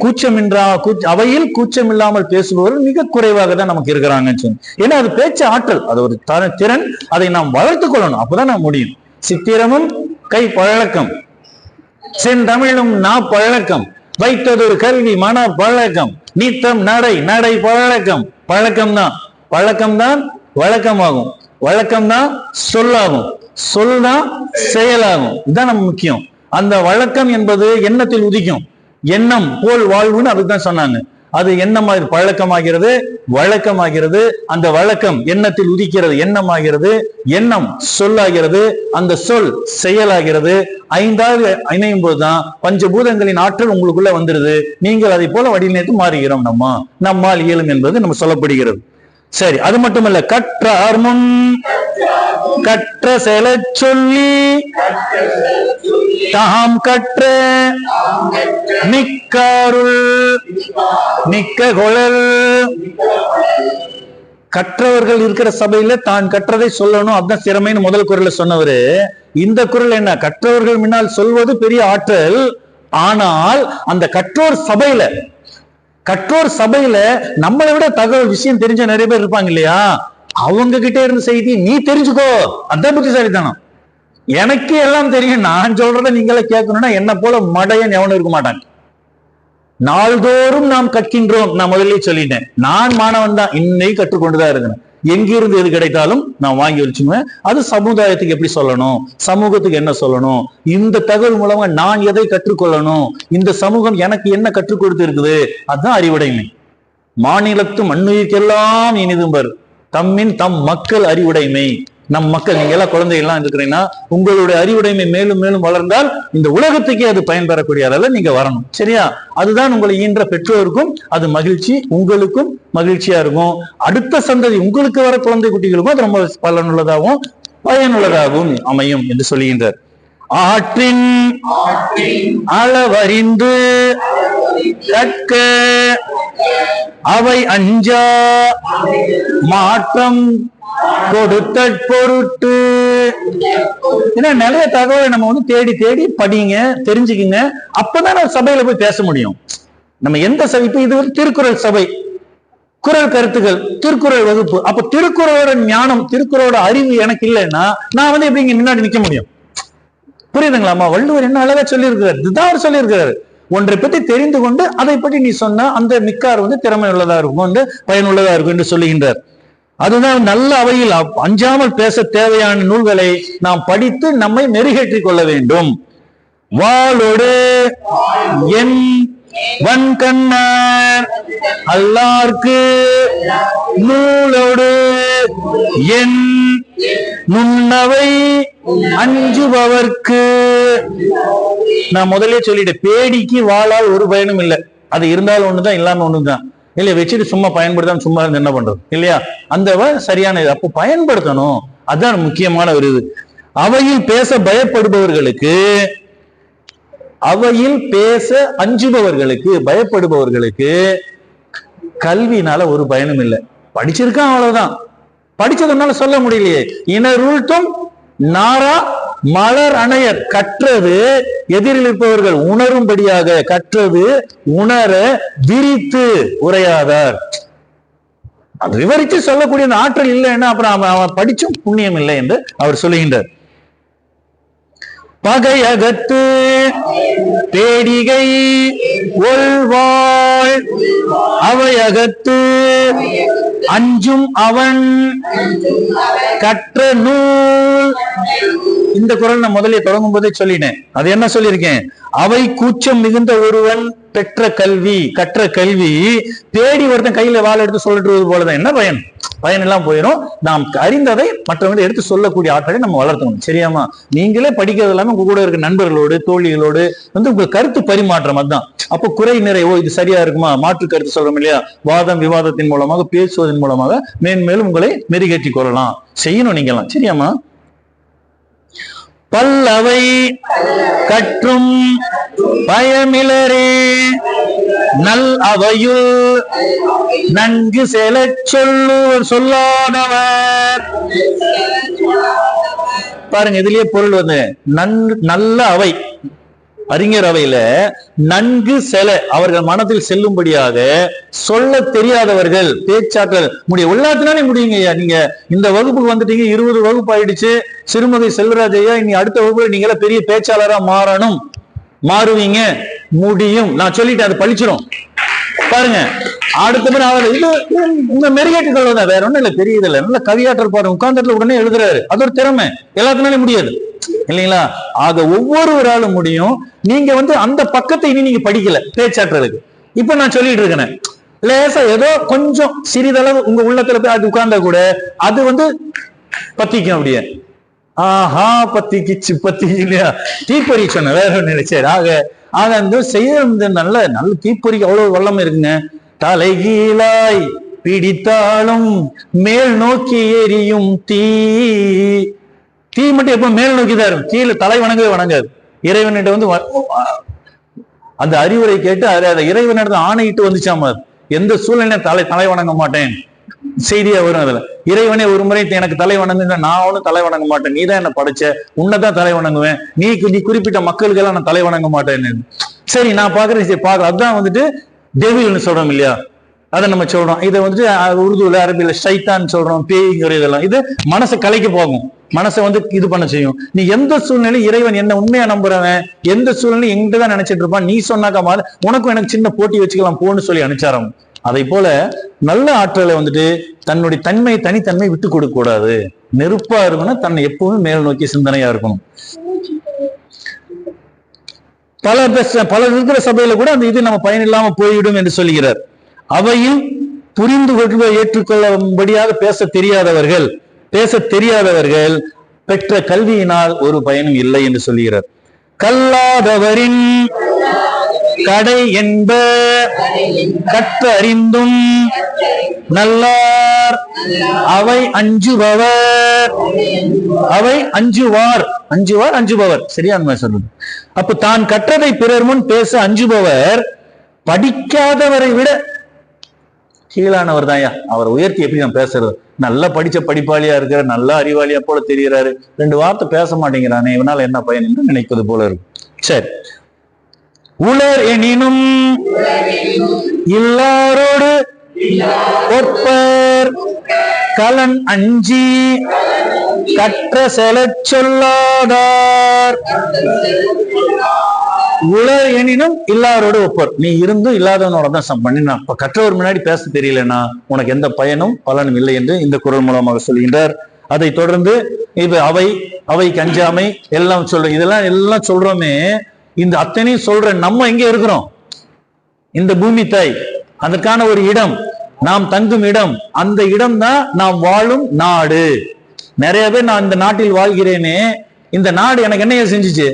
அவையில் கூச்சம் இல்லாமல் பேசுபவர்கள் மிக குறைவாக தான் நமக்கு இருக்கிறாங்கன்னு சொல்லி. ஏன்னா அது பேச்சு ஆற்றல், அது ஒரு திறன், அதை நாம் வளர்த்துக் கொள்ளணும், அப்பதான் நாம் முடியும். சித்திரமும் கை பழக்கம், செந்தமிழும் நா பழக்கம், வைத்ததொரு கல்வி மன பழக்கம், நீத்தம் நடை பழக்கம். பழக்கம்தான் வழக்கமாகும், வழக்கம்தான் சொல்லாகும், சொல்தான் செயலாகும். இதுதான் நம்ம முக்கியம். அந்த வழக்கம் என்பது எண்ணத்தில் உதிக்கும். எண்ணம் போல் வாழ்வுன்னு அதுதான் சொன்னாங்க. அது எண்ணமாக பழக்கமாகிறது, வழக்கமாகிறது. அந்த வழக்கம் எண்ணத்தில் உதிக்கிறது, எண்ணமாகிறது. எண்ணம் சொல்லாகிறது, அந்த சொல் செயலாகிறது. 5ஆவது இணையும் போதுதான் பஞ்சபூதங்களின் ஆற்றல் உங்களுக்குள்ள வந்துருது. நீங்கள் அதை போல வடிநேற்று மாறுகிறோம். நம்மால் இயலும் என்பது நம்ம சொல்லப்படுகிறது. சரி, அது மட்டுமல்ல, கற்றார் முன் கற்ற செல சொல்லி தாம் கற்ற மிக்காருள் மிக்க குழல். கற்றவர்கள் இருக்கிற சபையில தான் கற்றதை சொல்லணும், அதுதான் திறமைன்னு முதல் குரல்ல சொன்னவரு. இந்த குரல் என்ன? கற்றவர்கள் முன்னால் சொல்வது பெரிய ஆற்றல். ஆனால் அந்த கற்றோர் சபையில நம்மளை விட தகவல் விஷயம் தெரிஞ்ச நிறைய பேர் இருப்பாங்க, இல்லையா? அவங்க கிட்ட இருந்து செய்தி நீ தெரிஞ்சுக்கோ, அதான் புத்திசாலித்தனம். எனக்கு எல்லாம் தெரியும், நான் சொல்றதை நீங்களே கேட்கணும்னா என்ன போல மடையன் எவனும் இருக்க மாட்டாங்க. நாள்தோறும் நாம் கற்கின்றோம். நான் முதல்ல சொல்லிட்டேன், நான் மாணவன் தான், இன்னைக்கு கற்றுக்கொண்டுதான் இருக்கிறேன். எங்கிருந்து எது கிடைத்தாலும் நான் வாங்கி வச்சுக்குவேன். அது சமுதாயத்துக்கு எப்படி சொல்லணும், சமூகத்துக்கு என்ன சொல்லணும், இந்த தகவல் மூலமா நான் எதை கற்றுக்கொள்ளணும், இந்த சமூகம் எனக்கு என்ன கற்றுக் கொடுத்து இருக்குது, அதுதான் அறிவுடைமை. மாநிலத்து மண்ணுயிர்க்கெல்லாம் இனிதும்பர் தம்மின் தம் மக்கள் அறிவுடைமை. நம் மக்கள், நீங்க எல்லாம் குழந்தைகள்லாம் இருக்கிறீங்கன்னா உங்களுடைய அறிவுடைமை மேலும் மேலும் வளர்ந்தால் இந்த உலகத்துக்கே அது பயன்பெறக்கூடிய அளவில் நீங்க வரணும். சரியா? அதுதான் உங்களை ஈன்ற பெற்றோருக்கும் அது மகிழ்ச்சி, உங்களுக்கும் மகிழ்ச்சியா இருக்கும். அடுத்த சந்ததி உங்களுக்கு வர குழந்தை குட்டிகளுக்கும் அது ரொம்ப பலனுள்ளதாகவும் பயனுள்ளதாகவும் அமையும் என்று சொல்லுகின்றார். ஆற்றின் அளவறிந்து கற்க அவை அஞ்சா மாற்றம் கொடுத்த பொருட்டு. ஏன்னா நிறைய தகவலை நம்ம வந்து தேடி தேடி படிங்க, தெரிஞ்சுக்குங்க. அப்பதான் நம்ம சபையில போய் பேச முடியும். நம்ம எந்த சபை, இப்ப இது ஒரு திருக்குறள் சபை, குறள் கருத்துக்கள், திருக்குறள் வகுப்பு. அப்ப திருக்குறளோட ஞானம், திருக்குறளோட அறிவு எனக்கு இல்லைன்னா நான் வந்து எப்படி இங்க முன்னாடி நிக்க முடியும்? புரியுதுங்களாமா? வள்ளுவர் என்ன அழகா சொல்லியிருக்கிறார், இதுதான் அவர் சொல்லியிருக்கிறாரு. ஒன்றை பற்றி தெரிந்து கொண்டு அதை பற்றி நீ சொன்னா அந்த மிக்கார் வந்து திறமை உள்ளதா இருக்கும், வந்து பயனுள்ளதா இருக்கும் என்று சொல்லுகின்றார். அதுதான் நல்ல அவையில் அஞ்சாமல் பேச தேவையான நூல்களை நாம் படித்து நம்மை மெருகேற்றிக் கொள்ள வேண்டும். வாளோடு என் வன்கண்ணர் அல்லார்க்கு நூலோடு என் நுண்ணவை அஞ்சுபவர்க்கு. நான் முதலே சொல்லிட்டேன், பேடிக்கு வாளால் ஒரு பயனும் இல்லை. அது இருந்தாலும் ஒண்ணுதான், இல்லாம ஒண்ணுதான். இல்லையா? வச்சுட்டு சும்மா பயன்படுத்தாம சும்மா இருந்து என்ன பண்றது இல்லையா? அந்த சரியான இது. அப்போ பயன்படுத்தணும், அதுதான் முக்கியமான ஒரு இது. அவையில் பேச பயப்படுபவர்களுக்கு, அவையில் பேச அஞ்சுபவர்களுக்கு, பயப்படுபவர்களுக்கு கல்வினால ஒரு பயனும் இல்லை. படிச்சிருக்கான் அவ்வளவுதான், படிச்சதுனால சொல்ல முடியலையே. இனருள்தும் நாரா மலர் அணையர், கற்றது எதிரில் இருப்பவர்கள் உணரும்படியாக, கற்றது உணர விரித்து உரையாதார். அது விவரித்து சொல்லக்கூடிய அந்த ஆற்றல் இல்லைன்னா அப்புறம் அவன் படிச்சும் புண்ணியம் இல்லை என்று அவர் சொல்லுகின்றார். பகையகத்து பேடிகை ஒல்வாள் அவையகத்து அஞ்சும் அவன் கற்ற நூல். இந்த குறள் நான் முதலே தொடங்கும் போதே சொல்லினேன். அது என்ன சொல்லியிருக்கேன்? அவை கூச்சம் மிகுந்த ஒருவன் பெற்ற கல்வி, கற்ற கல்வி. தேடி ஒருத்தன் கையில வாழை எடுத்து சொல்லிட்டு போலதான். என்ன பயன்? பயன் எல்லாம் போயிடும். நாம் அறிந்ததை மற்றவங்களை எடுத்து சொல்லக்கூடிய ஆற்றலை நம்ம வளர்த்தணும். சரியாமா? நீங்களே படிக்கிறது இல்லாம உங்க கூட இருக்க நண்பர்களோடு, தோழிகளோடு வந்து உங்க கருத்து பரிமாற்றம். அதுதான். அப்போ குறை நிறை, ஓ இது சரியா இருக்குமா, மாற்று கருத்து சொல்றோம் இல்லையா? வாதம் விவாதத்தின் மூலமாக, பேசுவதன் மூலமாக மேன்மேலும் உங்களை மெருகேற்றிக் கொள்ளலாம். செய்யணும் நீங்கெல்லாம். சரியாமா? பல்லவை கற்றும் பயமிலரே நல் அவையுள் நன்கு செலச் சொல்லாதவர். பாருங்க, இதுலயே பொருள் வந்து நல்ல அவை, அறிஞர் அவையில நன்கு செல, அவர்கள் மனத்தில் செல்லும்படியாக சொல்ல தெரியாதவர்கள், பேச்சாற்றல் முடிய உள்ளாத்தினாலே முடியுங்க ஐயா. நீங்க இந்த வகுப்புக்கு வந்துட்டீங்க, 20 வகுப்பு ஆயிடுச்சு. சிறுமதி செல்வராஜ் ஐயா, இனி அடுத்த வகுப்புல நீங்க பெரிய பேச்சாளரா மாறணும், மாறுவீங்க, முடியும். நான் சொல்லிட்டேன், அது பழிச்சிடும். பாருங்க, அடுத்த இது உங்க மெருகேற்றுக் கொள்வதா, வேற ஒண்ணும் இல்ல. பெரிய இதுல நல்ல கவியாற்றல் பாருங்க, உட்கார்ந்துட்டு உடனே எழுதுறாரு. அது ஒரு திறமை, எல்லாத்துனாலும் முடியாது இல்லைங்களா? ஆக ஒவ்வொருவராலும் முடியும். நீங்க வந்து அந்த பக்கத்தை இனி நீங்க படிக்கல பேச்சாற்றலுக்கு. இப்ப நான் சொல்லிட்டு இருக்கேன், லேசா ஏதோ கொஞ்சம் சிறிதளவு உங்க உள்ளத்துல போய் அது உட்கார்ந்தா கூட அது வந்து பத்திக்கும். அப்படியே ஆஹா பத்திக்கிச்சு, பத்திக்கு இல்லையா? தீப்பொறி சொன்ன வேற ஒண்ணு நினைச்சாரு. ஆக அந்த செய்ய நல்ல நல்ல தீப்பொறிக்கு அவ்வளவு வல்லமை இருக்குங்க. தலைகீழாய் பிடித்தாலும் மேல் நோக்கி எரியும் தீ. தீ மட்டும் எப்ப மேல் நோக்கிதான் இருக்கும், கீழே தலை வணங்கவே வணங்காது. இறைவனிட்ட வந்து அந்த அறிவுரை கேட்டு அதை இறைவனிடத்தை ஆணையிட்டு வந்துச்சாம, எந்த சூழ்நிலை தலை வணங்க மாட்டேன் செய்தியா வரும். அதுல இறைவனே ஒரு முறை எனக்கு தலை வணங்குங்க, நான் ஒன்னும் தலை வணங்க மாட்டேன், நீ தான் என்ன படைச்ச, உன்னைதான் தலை வணங்குவேன், நீ குறிப்பிட்ட மக்களுக்கு எல்லாம் நான் தலை வணங்க மாட்டேன்னு. சரி நான் பாக்குறேன், சரி பாக்குறேன். அதுதான் வந்துட்டு டெவில்னு சொல்றோம் இல்லையா? அதை நம்ம சொல்றோம். இதை வந்துட்டு உருதுல அரபியில ஷைத்தான் சொல்றோம், பேய்ங்கிற இதெல்லாம். இது மனசை கலைக்க போகும், மனசை வந்து இது பண்ண செய்யும். நீ எந்த சூழ்நிலை இறைவன் என்ன உண்மையா நம்புறவன், எந்த சூழ்நிலை எங்கிட்டதான் நினைச்சிட்டு இருப்பான், நீ சொன்னாக்கா மாதிரி உனக்கும் எனக்கு சின்ன போட்டி வச்சுக்கலாம் போன்னு சொல்லி அனுப்பிச்சாரம். அதை போல நல்ல ஆற்றலை வந்துட்டு தன்னுடைய தனித்தன்மை விட்டு கொடுக்க கூடாது. நெருப்பா இருக்கணும், தன்னை எப்பவுமே மேல் நோக்கி சிந்தனையா இருக்கணும். பல இருக்கிற சபையில கூட அந்த இது நம்ம பயனில்லாம போய்விடும் என்று சொல்லுகிறார். அவையில் புரிந்து கொள்ள ஏற்றுக்கொள்ளும்படியாக பேச தெரியாதவர்கள் பெற்ற கல்வியினால் ஒரு பயனும் இல்லை என்று சொல்லுகிறார். கல்லாதவரின் கடை என்ப கற்ற அறிந்தும் நல்லார் அவை அஞ்சுபவர் சரியான சொல்றது. அப்ப தான் கற்றதை பிறர் முன் பேச அஞ்சுபவர் படிக்காதவரை விட கீழானவர் தான்யா. அவரை உயர்த்தி எப்படி நான் பேசுறது? நல்லா படிச்ச படிப்பாளியா இருக்கிற, நல்ல அறிவாளியா போல தெரிகிறாரு, 2 வார்த்தை பேச மாட்டேங்கிறானே, இவனால என்ன பயன் என்று நினைப்பது போல இருக்கும். சரி, உலர் எனினும் இல்லாரோடு ஒப்பர் கலன் அஞ்சி கற்ற செலச் சொல்லாதார். உலர் எனினும் இல்லாரோடு ஒப்பர். நீ இருந்தும் இல்லாதவனோட தான் பண்ணினா, இப்ப கற்றவர் முன்னாடி பேச தெரியலன்னா உனக்கு எந்த பயனும் பலனும் இல்லை என்று இந்த குறள் மூலமாக சொல்கின்றார். அதை தொடர்ந்து இது அவைக்கு அஞ்சாமை எல்லாம் சொல்றோம். இதெல்லாம் எல்லாம் சொல்றோமே, இந்த அத்தனையும் சொல்ற நம்ம எங்க இருக்கிறோம்? இந்த பூமி தாய், அதற்கான ஒரு இடம், நாம் தங்கும் இடம், அந்த இடம் தான் நாம் வாழும் நாடு. நிறைய பேர் நான் இந்த நாட்டில் வாழ்கிறேனே, இந்த நாடு எனக்கு என்ன செஞ்சுச்சு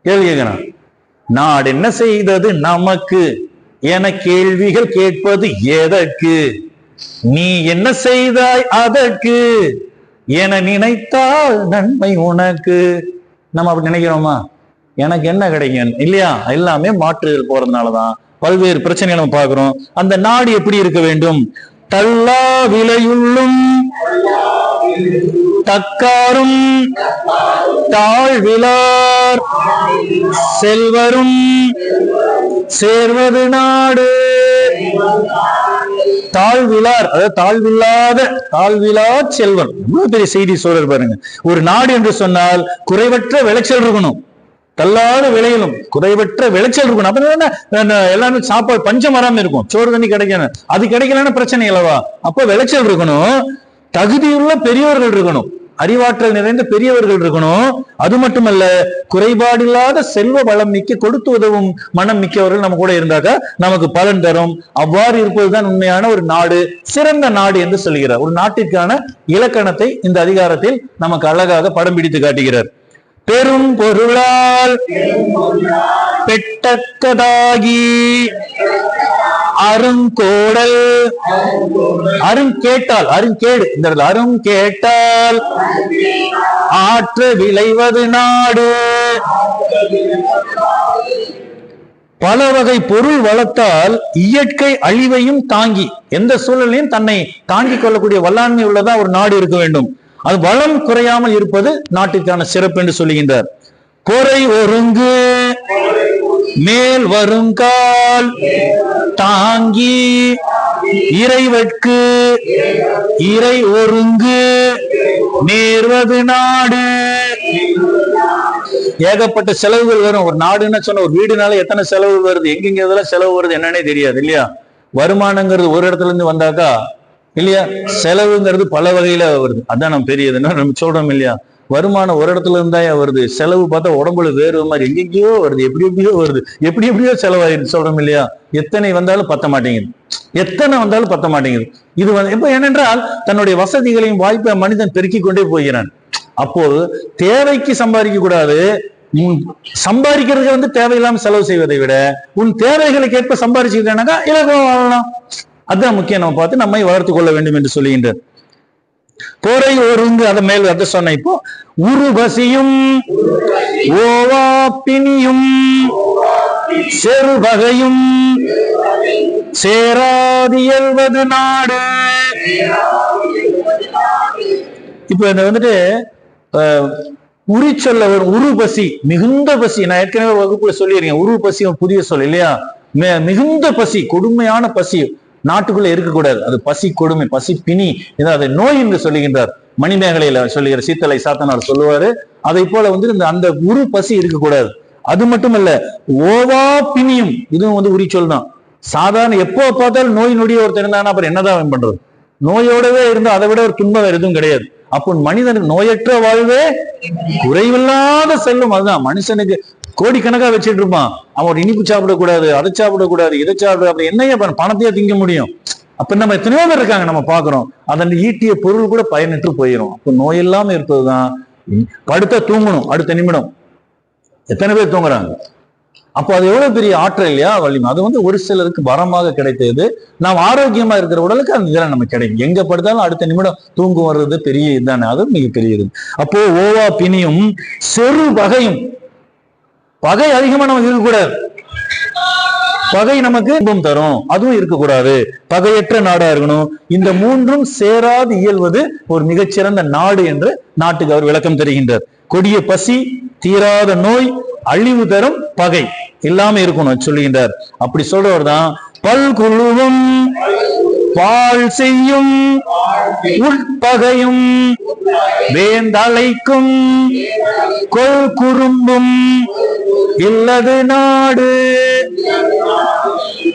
கேள்வி கேட்கிறேன். நாடு என்ன செய்தது நமக்கு என கேள்விகள் கேட்பது எதற்கு? நீ என்ன செய்தாய் அதற்கு என நினைத்தால் நன்மை உனக்கு. நம்ம அப்படி நினைக்கிறோமா? எனக்கு என்ன கிடைக்கும் இல்லையா? எல்லாமே மாற்றுதல் போறதுனாலதான் பல்வேறு பிரச்சனைகளை நம்ம பார்க்கிறோம். அந்த நாடு எப்படி இருக்க வேண்டும்? தள்ளா விலையுள்ளும் தக்காரும் தாழ்விலார் செல்வரும் சேர்வது நாடு. தாழ்விலார், அதாவது தாழ்விலா செல்வன். இவ்வளவு பெரிய செய்தி சொல்ற பாருங்க. ஒரு நாடு என்று சொன்னால் குறைவற்ற விளைச்சல் இருக்கணும், தள்ளாத விலையிலும் குறைவற்ற விளைச்சல் இருக்கணும். அப்ப எல்லாமே சாப்பாடு பஞ்சம் வராம இருக்கும், சோறு தண்ணி கிடைக்கணும். அது கிடைக்கலன்னு பிரச்சனை இல்லவா? அப்ப விளைச்சல் இருக்கணும், தகுதியுள்ள பெரியவர்கள் இருக்கணும், அறிவாற்றல் நிறைந்த பெரியவர்கள் இருக்கணும். அது மட்டுமல்ல, குறைபாடில்லாத செல்வ வளம் மிக்க கொடுத்து உதவும் மனம் மிக்கவர்கள் நம்ம கூட இருந்தாக்கா நமக்கு பலன் தரும். அவ்வாறு இருப்பதுதான் உண்மையான ஒரு நாடு, சிறந்த நாடு என்று சொல்கிறார். ஒரு நாட்டிற்கான இலக்கணத்தை இந்த அதிகாரத்தில் நமக்கு அழகாக படம் பிடித்து காட்டுகிறார். பெரும் பொருளால் பெட்டக்கதாகி அருங்கோடல், அருங்கேட்டால், அருங்கேடு இந்த அருங்கேட்டால் ஆற்ற விளைவது நாடு. பல வகை பொருள் வளத்தால் இயற்கை அழிவையும் தாங்கி, எந்த சூழலையும் தன்னை தாங்கிக் கொள்ளக்கூடிய வல்லாண்மை உள்ளதா ஒரு நாடு இருக்க வேண்டும். அது வளம் குறையாமல் இருப்பது நாட்டிற்கான சிறப்பு என்று சொல்லுகின்றார். பொறை ஒருங்கு மேல் வருங்கால் தாங்கி இறைவற்கு இறை ஒருங்கு நேர்வது நாடு. ஏகப்பட்ட செலவுகள் வரும். ஒரு நாடுன்னு சொன்ன, ஒரு வீடுனால எத்தனை செலவு வருது, எங்கெங்க இதெல்லாம் செலவு வருது என்னன்னே தெரியாது இல்லையா? வருமானங்கிறது ஒரு இடத்துல இருந்து வந்தாக்கா இல்லையா, செலவுங்கிறது பல வகையில வருது. அதான் நம்ம பெரியதுன்னா நம்ம சொல்றோம் இல்லையா? வருமானம் ஒரு இடத்துல இருந்தா வருது, செலவு பார்த்தா உடம்புல வேறு மாதிரி எங்கெங்கயோ வருது, எப்படி எப்படியோ வருது, எப்படி எப்படியோ செலவாயிருக்கு சொல்றோம் இல்லையா? எத்தனை வந்தாலும் பத்த மாட்டேங்குது, எத்தனை வந்தாலும் பத்த மாட்டேங்குது. இது இப்ப ஏனென்றால் தன்னுடைய வசதிகளையும் வாய்ப்பை மனிதன் பெருக்கி கொண்டே போகிறான். அப்போ தேவைக்கு சம்பாதிக்க கூடாது, சம்பாதிக்கிறதுக்கு தேவையில்லாம செலவு செய்வதை விட உன் தேவைகளுக்கு ஏற்ப சம்பாதிச்சுக்கிட்டானாக்கா இலக்கம் வாழலாம். அதுதான் முக்கியம். நம்ம பார்த்து நம்மை வளர்த்துக் கொள்ள வேண்டும் என்று சொல்லுகின்றார். பொறை ஒருங்கு, அதை மேல் அதை சொன்ன. இப்போ உருபசியும் ஓவா பிணியும் செருவகையும் சேராதியல்வது நாடு. இப்ப இந்த வந்துட்டு உரி சொல்ல ஒரு உரு பசி, மிகுந்த பசி. நான் ஏற்கனவே வகுப்புல சொல்லியிருக்கேன், உரு பசி புதிய சொல் இல்லையா? மிகுந்த பசி, கொடுமையான பசி நாட்டுக்குள்ள இருக்கக்கூடாது. அது பசி கொடுமை, பசி பிணி, அதை நோய் என்று சொல்லுகின்றார். மணிமேகலையில சொல்லுகிற சீத்தலை சாத்தனார் சொல்லுவாரு. அதை போல அந்த உரு பசி இருக்கக்கூடாது. அது மட்டுமல்ல, ஓவா பிணியும், இதுவும் உரி சொல் தான். சாதாரண எப்போ பார்த்தாலும் நோய் நொடிய ஒருத்தர் இருந்தானா அப்புறம் என்னதான் பண்றது? நோயோடவே இருந்தா அதை விட ஒரு துன்பம் வேற எதுவும் கிடையாது. அப்போ மனிதனுக்கு நோயற்ற வாழ்வே குறைவில்லாத செல்லும். அதுதான் மனுஷனுக்கு கோடிக்கணக்கா வச்சுட்டு இருப்பான். அவன் ஒரு இனிப்பு சாப்பிடக்கூடாது, அதை சாப்பிடக்கூடாது, இதை சாப்பிட, அப்படி என்னையா பணத்தையே திங்க முடியும்? அப்ப நம்ம எத்தனையோ பேர் இருக்காங்க, நம்ம பாக்குறோம், அதன் ஈட்டிய பொருள் கூட பயனற்று போயிடும். அப்ப நோய் இல்லாம இருப்பதுதான். படுத்தா தூங்கணும் அடுத்த நிமிடம். எத்தனை பேர் தூங்குறாங்க? அப்போ அது எவ்வளவு பெரிய ஆற்றல் இல்லையா, வலிமை. அது ஒரு சிலருக்கு வரமாக கிடைத்தது. நாம் ஆரோக்கியமா இருக்கிற உடலுக்கு அந்த இதெல்லாம் நமக்கு கிடைக்கும். எங்க படுத்தாலும் அடுத்த நிமிடம் தூங்கு வர்றது பெரிய இதுதானே, அது மிக பெரியது. அப்போ ஓவா பிணியும் செரு பகையும், பகை அதிகமா நமக்கு இருக்கக்கூடாது. பகை நமக்கு இன்பம் தரும், அதுவும் இருக்கக்கூடாது. பகையற்ற நாடா இருக்கணும். இந்த மூன்றும் சேராது இயல்வது ஒரு மிகச்சிறந்த நாடு என்று நாட்டுக்கு அவர் விளக்கம் தருகின்றார். கொடிய பசி, தீராத நோய், அழிவு தரும் பகை இல்லாம இருக்கணும் சொல்லுகின்றார். அப்படி சொல்றவர் தான் பல்குழுவும் பால் செய்யும் உட்பகையும் வேந்தழைக்கும் கொள் குறும்பும் இல்லது நாடு.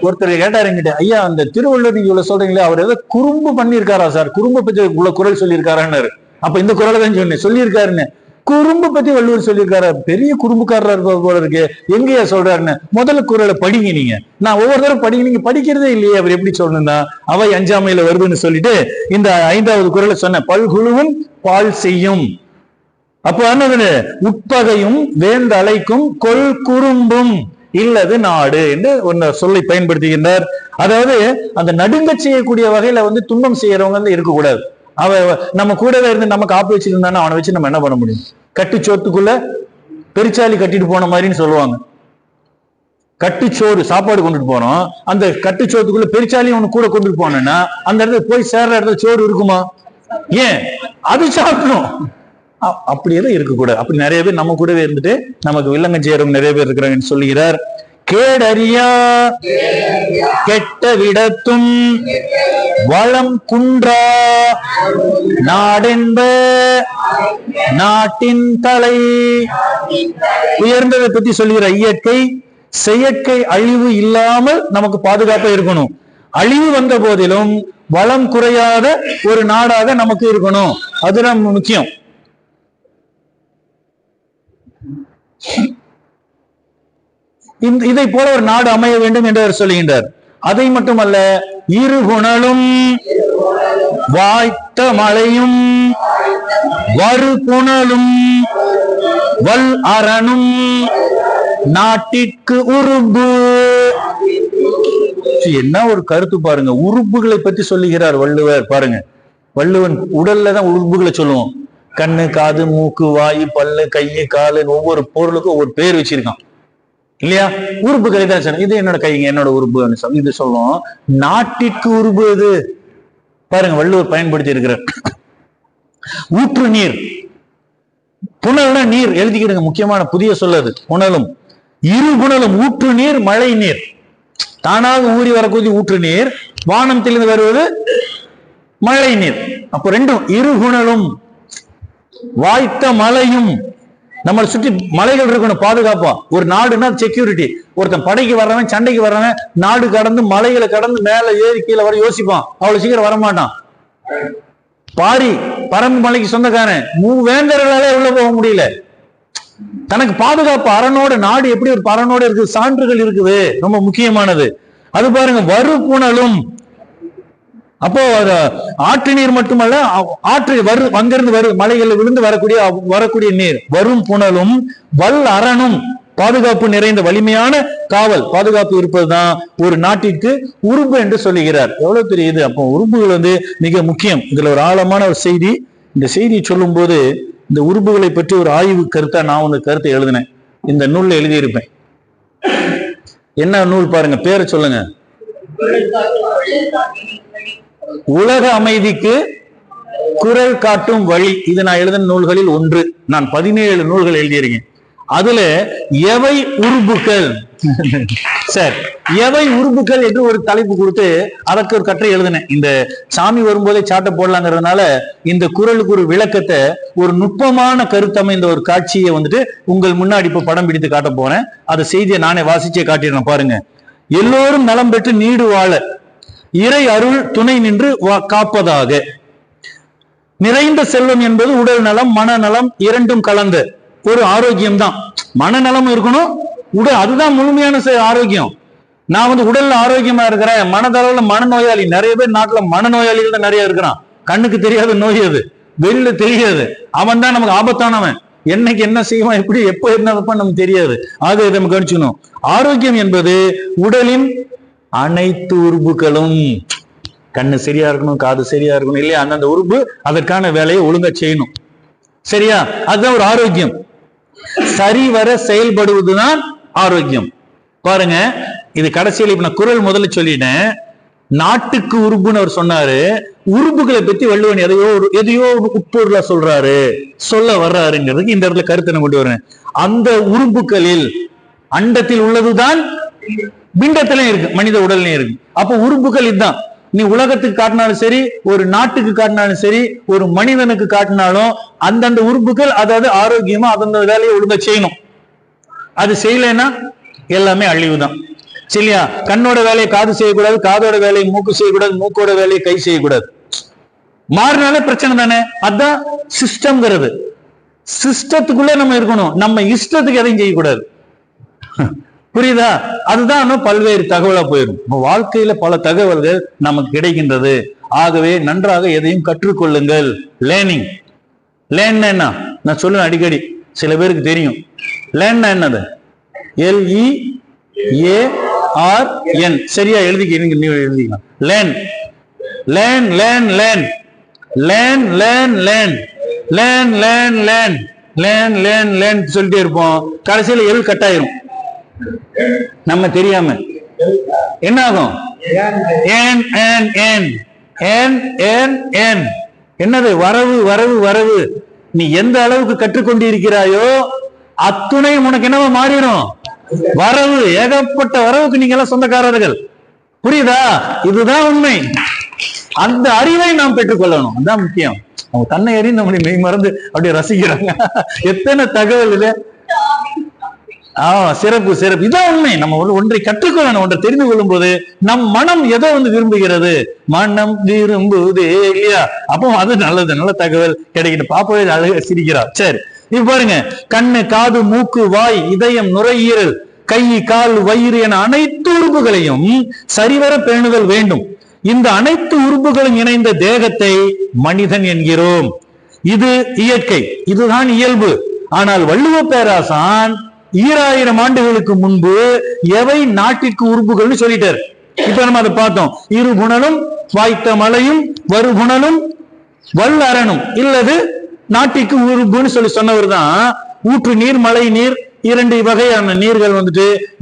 ஒருத்தர் கேட்டாரு என்கிட்ட, ஐயா அந்த திருவள்ளுவர் நீங்க இவ்வளவு சொல்றீங்களே, அவர் ஏதோ குறும்பு பண்ணிருக்காரா சார், குறும்பு பத்தி உள்ள குரல் சொல்லியிருக்காரான்னு. அப்ப இந்த குரலை தான் சொன்னேன், சொல்லியிருக்காருன்னு. குறும்பு பத்தி வள்ளுவர் சொல்லியிருக்காரு, பெரிய குறும்புக்காரர் போல இருக்கு, எங்கேயா சொல்றாருன்னு. முதல்ல குரலை படிங்க நீங்க. நான் ஒவ்வொரு தடவை படிங்க, நீங்க படிக்கிறதே இல்லையே, அவர் எப்படி சொல்லணும்னா அவை அஞ்சாமையில வருதுன்னு சொல்லிட்டு இந்த 5வது குரலை சொன்ன, பல்குழுவும் பால் செய்யும். அப்போ என்னது, உட்பகையும் வேந்த அழைக்கும் கொள் குறும்பும் இல்லது நாடு என்று ஒன்னு சொல்லி பயன்படுத்துகின்றார். அதாவது அந்த நடுங்க செய்யக்கூடிய வகையில துன்பம் செய்யறவங்க இருக்கக்கூடாது. அவ நம்ம கூடவே இருந்து நமக்கு ஆப்பு வச்சிருந்தானே, அவனை வச்சு நம்ம என்ன பண்ண முடியும்? கட்டுச்சோத்துக்குள்ள பெருச்சாலி கட்டிட்டு போன மாதிரின்னு சொல்லுவாங்க. கட்டுச்சோறு சாப்பாடு கொண்டுட்டு போனோம், அந்த கட்டுச்சோத்துக்குள்ள பெருச்சாலி ஒண்ணு கூட கொண்டுட்டு போனோம்னா அந்த இடத்துல போய் சேர்ற இடத்துல சோறு இருக்குமா? ஏன்? அது சாப்பிடணும். அப்படியெல்லாம் இருக்கக்கூடாது. அப்படி நிறைய பேர் நம்ம கூடவே இருந்துட்டு நமக்கு வில்லங்கம் செய்யறவங்க நிறைய பேர் இருக்கிறாங்கன்னு சொல்லுகிறார். கேடறியா கெட்ட விடத்தும் வளம் குன்றா நாடென்ப நாட்டின் தலை. உயர்ந்ததை பத்தி சொல்லுகிற இயற்கை செயற்கை அழிவு இல்லாமல் நமக்கு பாதுகாப்பா இருக்கணும். அழிவு வந்த போதிலும் வளம் குறையாத ஒரு நாடாக நமக்கு இருக்கணும், அதுதான் முக்கியம். இதை போல ஒரு நாடு அமைய வேண்டும் என்று அவர் சொல்லுகின்றார். அதை மட்டுமல்ல, இருகுணலும் வாய்த்த மழையும் வரு புனலும் வல் அரணும் நாட்டிற்கு உருபு. என்ன ஒரு கருத்து பாருங்க, உறுப்புகளை பற்றி சொல்லுகிறார் வள்ளுவர். பாருங்க, வள்ளுவன் உடல்ல தான் உறுப்புகளை சொல்லுவோம். கண்ணு, காது, மூக்கு, வாயு, பல்லு, கையு, காலு, ஒவ்வொரு பொருளுக்கும் ஒவ்வொரு பேர் வச்சிருக்கான் இல்லையா? உறுப்புகளை தான் சொன்ன. இது என்னோட கைங்க, என்னோட உறுப்பு இது சொல்லுவோம். நாட்டிற்கு உறுப்பு இது பாருங்க வள்ளுவர் பயன்படுத்தி இருக்கிறார். ஊற்று நீர், புனல்னா நீர் எழுதிக்கிடுங்க, முக்கியமான புதிய சொல்லது புனலும். இரு புனலும், ஊற்று நீர், மழை நீர், தானாக ஊறி வரக்கூடிய ஊற்று நீர், வானத்திலிருந்து வருவது மழை நீர். அப்ப ரெண்டும் இருகுணலும். வாய்த்த மலையும், நம்மளை சுற்றி மலைகள் இருக்கணும் பாதுகாப்பா. ஒரு நாடுனா செக்யூரிட்டி. ஒருத்தன் படைக்கு வர்றவன், சண்டைக்கு வர்றவன் நாடு கடந்து மலைகளை கடந்து மேல ஏறி கீழே வர யோசிப்பான், அவ்வளவு சீக்கிரம் வரமாட்டான். பாரி பரம்பு மலைக்கு சொந்தக்காரன், வேந்தர்களாலே உள்ள போக முடியல. தனக்கு பாதுகாப்பு அரணோட நாடு எப்படி ஒரு பரணோட இருக்குது, சான்றுகள் இருக்குது, ரொம்ப முக்கியமானது. அது பாருங்க, வரு புனலும். அப்போ ஆற்று நீர் மட்டுமல்ல, ஆற்று அங்கிருந்து மலைகள் விழுந்து வரக்கூடிய நீர் வரும் புனலும் வல் அரணும், பாதுகாப்பு நிறைந்த வலிமையான காவல், பாதுகாப்பு இருப்பதுதான் ஒரு நாட்டிற்கு உறுப்பு என்று சொல்லுகிறார். எவ்வளவு பெரிய இது. அப்போ உறுப்புகள் மிக முக்கியம். இதுல ஒரு ஆழமான ஒரு செய்தி. இந்த செய்தியை சொல்லும் போது இந்த உறுப்புகளை பற்றி ஒரு ஆய்வு கருத்தா நான் ஒரு கருத்தை எழுதினேன், இந்த நூல்ல எழுதியிருப்பேன். என்ன நூல் பாருங்க, பேரை சொல்லுங்க. உலக அமைதிக்கு குரல் காட்டும் வழி. இது நான் எழுதின நூல்களில் ஒன்று. நான் 17 நூல்கள் எழுதியிருக்கேன். அதுல எவை உறுப்புகள் சார், எவை உறுப்புகள் என்று ஒரு தலைப்பு கொடுத்து அதற்கு ஒரு கட்டுரை எழுதினேன். இந்த சாமி வரும்போதே சாட்டை போடலாங்கிறதுனால இந்த குரலுக்கு ஒரு விளக்கத்தை, ஒரு நுட்பமான கருத்தமைந்த ஒரு காட்சியை உங்கள் முன்னாடி இப்ப படம் பிடித்து காட்ட போறேன். அந்த செய்தியை நானே வாசிச்சே காட்டிடுறேன் பாருங்க. எல்லோரும் நலம் பெற்று நீடு வாழ இறை அருள் துணை நின்று காப்பதாக. நிறைந்த செல்வம் என்பது உடல் நலம் மனநலம் இரண்டும் கலந்த ஒரு ஆரோக்கியம் தான். மனநலம் இருக்கணும், அதுதான் முழுமையான ஆரோக்கியம். நான் வந்து உடல்ல ஆரோக்கியமா இருக்கிறேன், மனதளவுல மனநோயாளி. நிறைய பேர் நாட்டுல மனநோயாளிகள் தான் நிறைய இருக்கிறான். கண்ணுக்கு தெரியாத நோய் அது, வெளியில தெரியாது. அவன் தான் நமக்கு ஆபத்தானவன். என்னைக்கு என்ன செய்வான், எப்படி எப்போ என்ன வைப்பான் நமக்கு தெரியாது. ஆக இதை நம்ம கவனிச்சுக்கணும். ஆரோக்கியம் என்பது உடலின் அனைத்து உறுப்புகளும். கண்ணு சரியா இருக்கணும், காது சரியா இருக்கணும் இல்லையா, அந்தந்த உறுப்பு அதற்கான வேலையை ஒழுங்கா செய்யணும். சரியா, அதுதான் ஒரு ஆரோக்கியம். சரிவர செயல்படுவதுதான் ஆரோக்கியம். பாருங்க, இது கடைசியில் இப்ப நான் குறள் முதல்ல சொல்லிட்டேன். நாட்டுக்கு உறுப்புன்னு அவர் சொன்னாரு. உறுப்புகளை பத்தி வள்ளுவன் எதையோ உட்பொருளா சொல்ல வர்றாருங்கிறதுக்கு இந்த இடத்துல கருத்தை நான் கொண்டு வரேன். அந்த உறுப்புகளில் அண்டத்தில் உள்ளதுதான் பிண்டத்திலையும் இருக்கு, மனித உடல்லையும் இருக்கு. அப்ப உறுப்புகள் இதுதான். நீ உலகத்துக்கு காட்டினாலும் சரி, ஒரு நாட்டுக்கு காட்டினாலும் சரி, ஒரு மனிதனுக்கு காட்டினாலும் அந்தந்த உறுப்புகள் அதாவது ஆரோக்கியமா அந்தந்த வேலையை ஒழுங்கா செய்யணும். அது செய்யலைன்னா எல்லாமே அழிவுதான். சரியா, கண்ணோட வேலையை காது செய்யக்கூடாது, காதோட வேலையை மூக்கு செய்யக்கூடாது, மூக்கோட வேலையை கை செய்யக்கூடாது. மாறினாலே பிரச்சனை தானே. அதுதான் சிஸ்டம்ங்கிறது. சிஸ்டத்துக்குள்ளே நம்ம இருக்கணும், நம்ம இஷ்டத்துக்கு எதையும் செய்யக்கூடாது. புரியுதா? அதுதான் பல்வேறு தகவலா போயிடும். வாழ்க்கையில பல தகவல்கள் நமக்கு கிடைக்கின்றது. ஆகவே நன்றாக எதையும் கற்றுக்கொள்ளுங்கள். லேர்னிங். லேர்ன் என்ன நான் சொல்லுவேன் அடிக்கடி, சில பேருக்கு தெரியும். லேர்ன் என்னது? LEARN. சரியா எழுதிக்க, நீ எழுதிக்கலாம். Learn learn learn learn learn learn learn learn learn learn learn learn learn சொல்லிட்டே இருப்போம். கடைசியில எல் கட் ஆயிரும். நம்ம தெரியாம என்ன ஆகும்? என்னது? வரவு வரவு வரவு. நீ எந்த அளவுக்கு கற்றுக்கொண்டு இருக்கிறாயோ அத்துணை உனக்கு என்னவா மாறிடும்? வரவு. ஏகப்பட்ட வரவுக்கு நீங்க எல்லாம் சொந்தக்காரர்கள். புரியுதா? இதுதான் உண்மை. அந்த அறிவை நாம் பெற்றுக்கொள்ளணும், அதுதான் முக்கியம். அவங்க தன்னை அறிந்து நம்மளை மெய் மறந்து அப்படியே ரசிக்கிறாங்க. எத்தனை தகவல் இது. சிறப்பு சிறப்பு. இதான் உண்மை. நம்ம ஒன்றை கற்றுக்கொள்ளணும், ஒன்றை தெரிந்து கொள்ளும் போது நம் மனம் எதோ விரும்புகிறது, மனம் விரும்புதே இல்லையா? அப்போ அது நல்லது, நல்ல தகவல் கிடைக்கிட்டு. பாப்பாவே அழகா சிரிக்கிறார். சரி, இப்ப பாருங்க, கண்ணு, காது, மூக்கு, வாய், இதயம், நுரையீரல், கை, கால், வயிறு என அனைத்து உறுப்புகளையும் சரிவர பேணுதல் வேண்டும். இந்த அனைத்து உறுப்புகளும் இணைந்த தேகத்தை மனிதன் என்கிறோம். இது இயற்கை, இதுதான் இயல்பு. ஆனால் வள்ளுவ பேராசான் 2000 ஆண்டுகளுக்கு முன்பு எவை நாட்டிற்கு உறுப்புகள்னு சொல்லிட்டார். இப்ப நம்ம அதை பார்த்தோம். இரு புனலும் வாய்த்த மலையும் வருபுணலும் வல்லரணும் இல்லது நாட்டிற்கு உறுப்புன்னு சொன்னவர் தான். ஊற்று நீர், மழை நீர், 2 வகையான நீர்கள்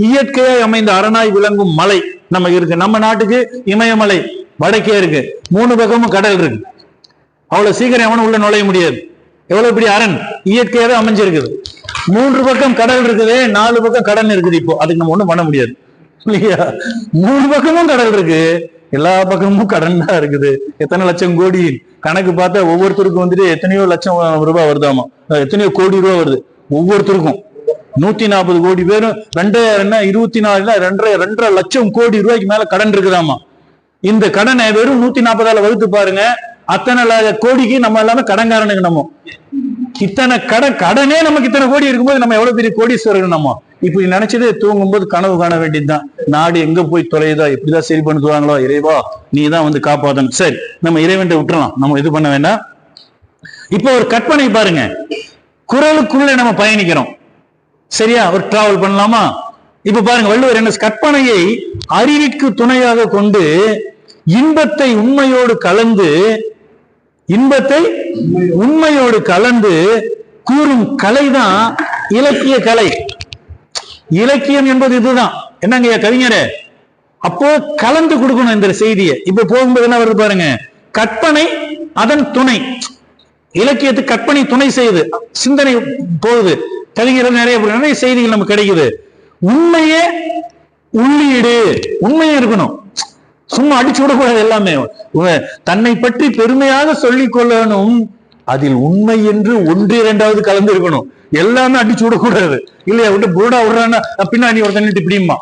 இயற்கையாய் அமைந்த அரணாய் விளங்கும் மலை நமக்கு இருக்கு. நம்ம நாட்டுக்கு இமயமலை வடக்கே இருக்கு, 3 பக்கமும் கடல் இருக்கு. அவ்வளவு சீக்கிரம் எவனும் உள்ள நுழைய முடியாது. எவ்வளவு பெரிய அரண் இயற்கையாவே அமைஞ்சிருக்குது. 3 பக்கம் கடல் இருக்குது, 4 பக்கம் கடல் இருக்குது. இப்போ அதுக்கு நம்ம ஒண்ணும் பண்ண முடியாது இல்லையா? 3 பக்கமும் கடல் இருக்கு, எல்லா பக்கமும் கடன் தான் இருக்குது. எத்தனை லட்சம் கோடி கணக்கு பார்த்தா ஒவ்வொருத்தருக்கும் எத்தனையோ லட்சம் ரூபாய் வருதாமா, எத்தனையோ கோடி ரூபாய் வருது ஒவ்வொருத்தருக்கும். 140 கோடி பேரும் 2 லட்சம் கோடி ரூபாய்க்கு மேல கடன் இருக்குதாமா. இந்த கடனை வெறும் 140ஆல வகுத்து பாருங்க. அத்தனை கோடிக்கு நம்ம எல்லாமே கடன்காரனுக்கு. நம்ம இத்தனை கடனே நமக்கு இத்தனை கோடி இருக்கும்போது நம்ம எவ்வளவு பெரிய கோடீஸ்வரர்கள். நம்ம இப்படி நினைச்சது தூங்கும் போது கனவு காண வேண்டியதுதான். நாடு எங்க போய் தொலையுதா, எப்படிதான் சரி பண்ணுவாங்களோ, இறைவா நீ தான் காப்பாத்தணும். சரி, நம்ம இறைவன் விட்டுறலாம், நம்ம இது பண்ண வேண்டாம். இப்போ ஒரு கற்பனை பாருங்க, குறளுக்குள்ள நம்ம பயணிக்கிறோம். சரியா, ஒரு டிராவல் பண்ணலாமா? இப்ப பாருங்க, வள்ளுவர் என்ன கற்பனையை அறிவிற்கு துணையாக கொண்டு இன்பத்தை உண்மையோடு கலந்து கூறும் கலைதான் இலக்கிய கலை. இலக்கியம் என்பது இதுதான். என்னங்க கவிஞரே, அப்போ கலந்து கொடுக்கணும் இந்த செய்தியை. இப்ப போகும்போது என்ன வருது பாருங்க, கற்பனை அதன் துணை. இலக்கியத்துக்கு கற்பனை துணை செய்யுது, சிந்தனை போகுது, கவிஞர்கள் நிறைய செய்திகள் நமக்கு கிடைக்குது. உண்மையே உள்ளீடு, உண்மையே இருக்கணும், சும்மா அடிச்சு விடக்கூடாது. எல்லாமே தன்னை பற்றி பெருமையாக சொல்லிக் கொள்ளணும், அதில் உண்மை என்று 1-2 கலந்து இருக்கணும். எல்லாமே அடிச்சு விடக்கூடாது இல்லையா? விட்டு புருடா விடுறான்னா பின்னாடி ஒரு தண்ணிட்டு இப்படிமா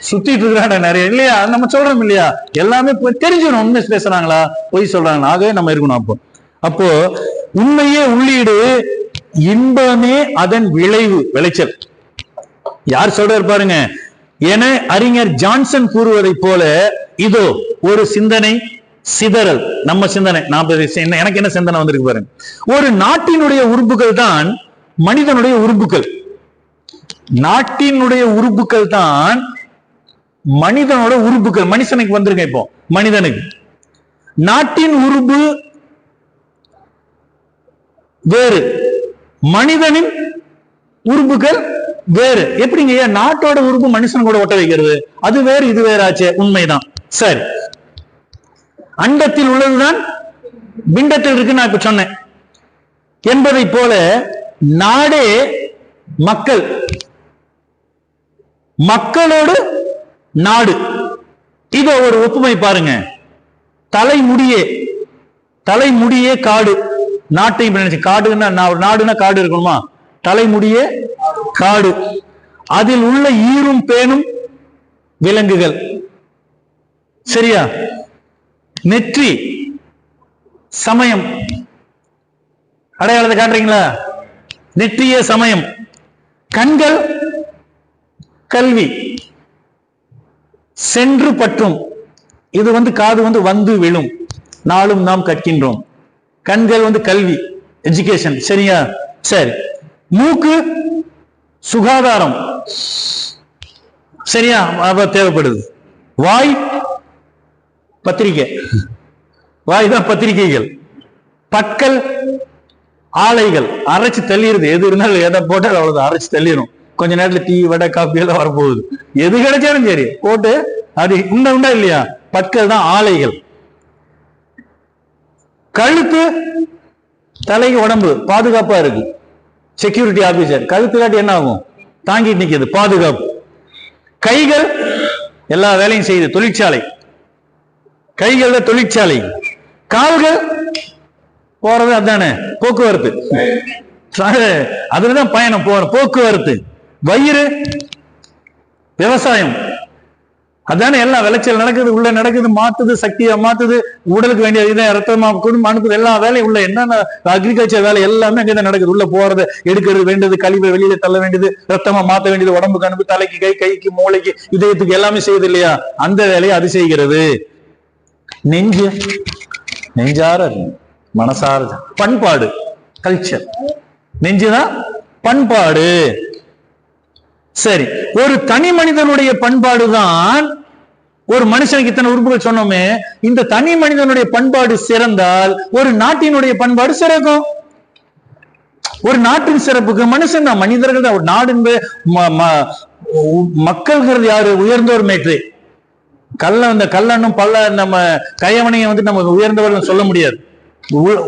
சுத்திட்டு இருக்கிறாடா நிறைய இல்லையா? நம்ம சொல்றோம் இல்லையா? எல்லாமே தெரிஞ்சிடும், உண்மை பேசுறாங்களா பொய் சொல்றாங்களா. ஆகவே நம்ம இருக்கணும். அப்போ உண்மையே உள்ளீடு, இன்பமே அதன் விளைவு, விளைச்சல். யார் சொல்றாரு பாருங்க, என அறிஞர் ஜான்சன் கூறுவதை போல இதோ ஒரு சிந்தனை சிதறல். நம்ம சிந்தனை, எனக்கு என்ன சிந்தனை வந்திருக்கு பாருங்க. ஒரு நாட்டினுடைய உறுப்புகள் தான் மனிதனுடைய உறுப்புகள். நாட்டினுடைய உறுப்புகள் தான் மனிதனோட உறுப்புகள். மனுஷனுக்கு வந்திருக்க இப்போ மனிதனுக்கு நாட்டின் உறுப்பு வேறு, மனிதனின் உறுப்புகள் வேறு. எப்படிங்க நாட்டோட உறுப்பு மனுஷன் கூட ஒட்ட வைக்கிறது? அது வேறு, இது வேற ஆச்சு. உண்மைதான். சரி, அண்டத்தில் உள்ளதுதான் பிண்டத்தில் இருக்கு நான் இப்ப சொன்னேன் என்பதை போல நாடே மக்கள், மக்களோடு நாடு. இத ஒரு ஒப்புமை பாருங்க. தலைமுடியே காடு. நாட்டையும் நினைச்சு காடுன்னா நாடுனா காடு இருக்கணுமா? தலைமுடியே காடு. அதில் உள்ள ஈரும் பேணும் விலங்குகள். சரியா? நெற்றி சமயம். அடையாளத்தை காட்டுறீங்களா? நெற்றியே சமயம். கண்கள் கல்வி. சென்று பற்றும். இது காது வந்து விழும். நாளும் நாம் கற்கின்றோம். கண்கள் கல்வி, எஜுகேஷன். சரியா? சரி. மூக்கு சுகாதாரம். சரியா? தேவைப்படுது. வாய் பத்திரிகை. வாய் தான் பத்திரிகைகள். பற்கள் ஆலைகள். அரைச்சு தள்ளிடுது. எது இருந்தாலும் எதை போட்டால் அவ்வளவுதான், அரைச்சு தள்ளிடும். கொஞ்ச நேரத்துல டீ வடை காப்பி எல்லாம் வரப்போகுது. எது கிடைச்சாலும் சரி போட்டு அது உண்டா இல்லையா? பற்கள் தான் ஆலைகள். கழுத்து தலைக்கு உடம்பு பாதுகாப்பா இருக்கு. Security officer. கழுத்து காட்டி என்ன ஆகும்? தாங்கிட்டு நிக்கிறது, பாதுகாப்பு. கைகள் எல்லா வேலையும் செய்யுது, தொழிற்சாலை. கைகள் தொழிற்சாலை. கால்கள் போறது அதானே, போக்குவரத்து. அதுலதான் பயணம் போற போக்குவரத்து. வயிறு விவசாயம். அதானே எல்லாம் விளைச்சல் நடக்குது, உள்ள நடக்குது, மாத்துது, சக்தியா மாத்துது, உடலுக்கு வேண்டிய இதை ரத்தமா அனுப்புது. எல்லா வேலையும் உள்ள என்னென்ன அக்ரிகல்ச்சர் வேலை எல்லாமே அங்கேதான் நடக்குது. உள்ள போறது, எடுக்கிறது, வேண்டியது, கழிவை வெளியில தள்ள வேண்டியது, ரத்தமா மாத்த வேண்டியது, உடம்புக்கு அனுப்பு, தலைக்கு கை, கைக்கு மூளைக்கு, இதயத்துக்கு எல்லாமே செய்யுது இல்லையா? அந்த வேலையை அது செய்கிறது. நெஞ்சு நெஞ்சார மனசார. பண்பாடு கல்ச்சர். நெஞ்சுதான் பண்பாடு. சரி, ஒரு தனி மனிதனுடைய பண்பாடுதான். ஒரு மனுஷனுக்கு இத்தனை உறுப்புகள் சொன்னோமே, இந்த தனி மனிதனுடைய பண்பாடு சிறந்தால் ஒரு நாட்டினுடைய பண்பாடு சிறக்கும். ஒரு நாட்டின் சிறப்புக்கு மனுஷன் தான், மனிதர்கள் தான். ஒரு நாடு மக்கள்ங்கிறது யாரு? உயர்ந்தோர் மேற்று. கல்லனும் பல்ல நம்ம கையவனையை நம்ம உயர்ந்தவர்கள் சொல்ல முடியாது.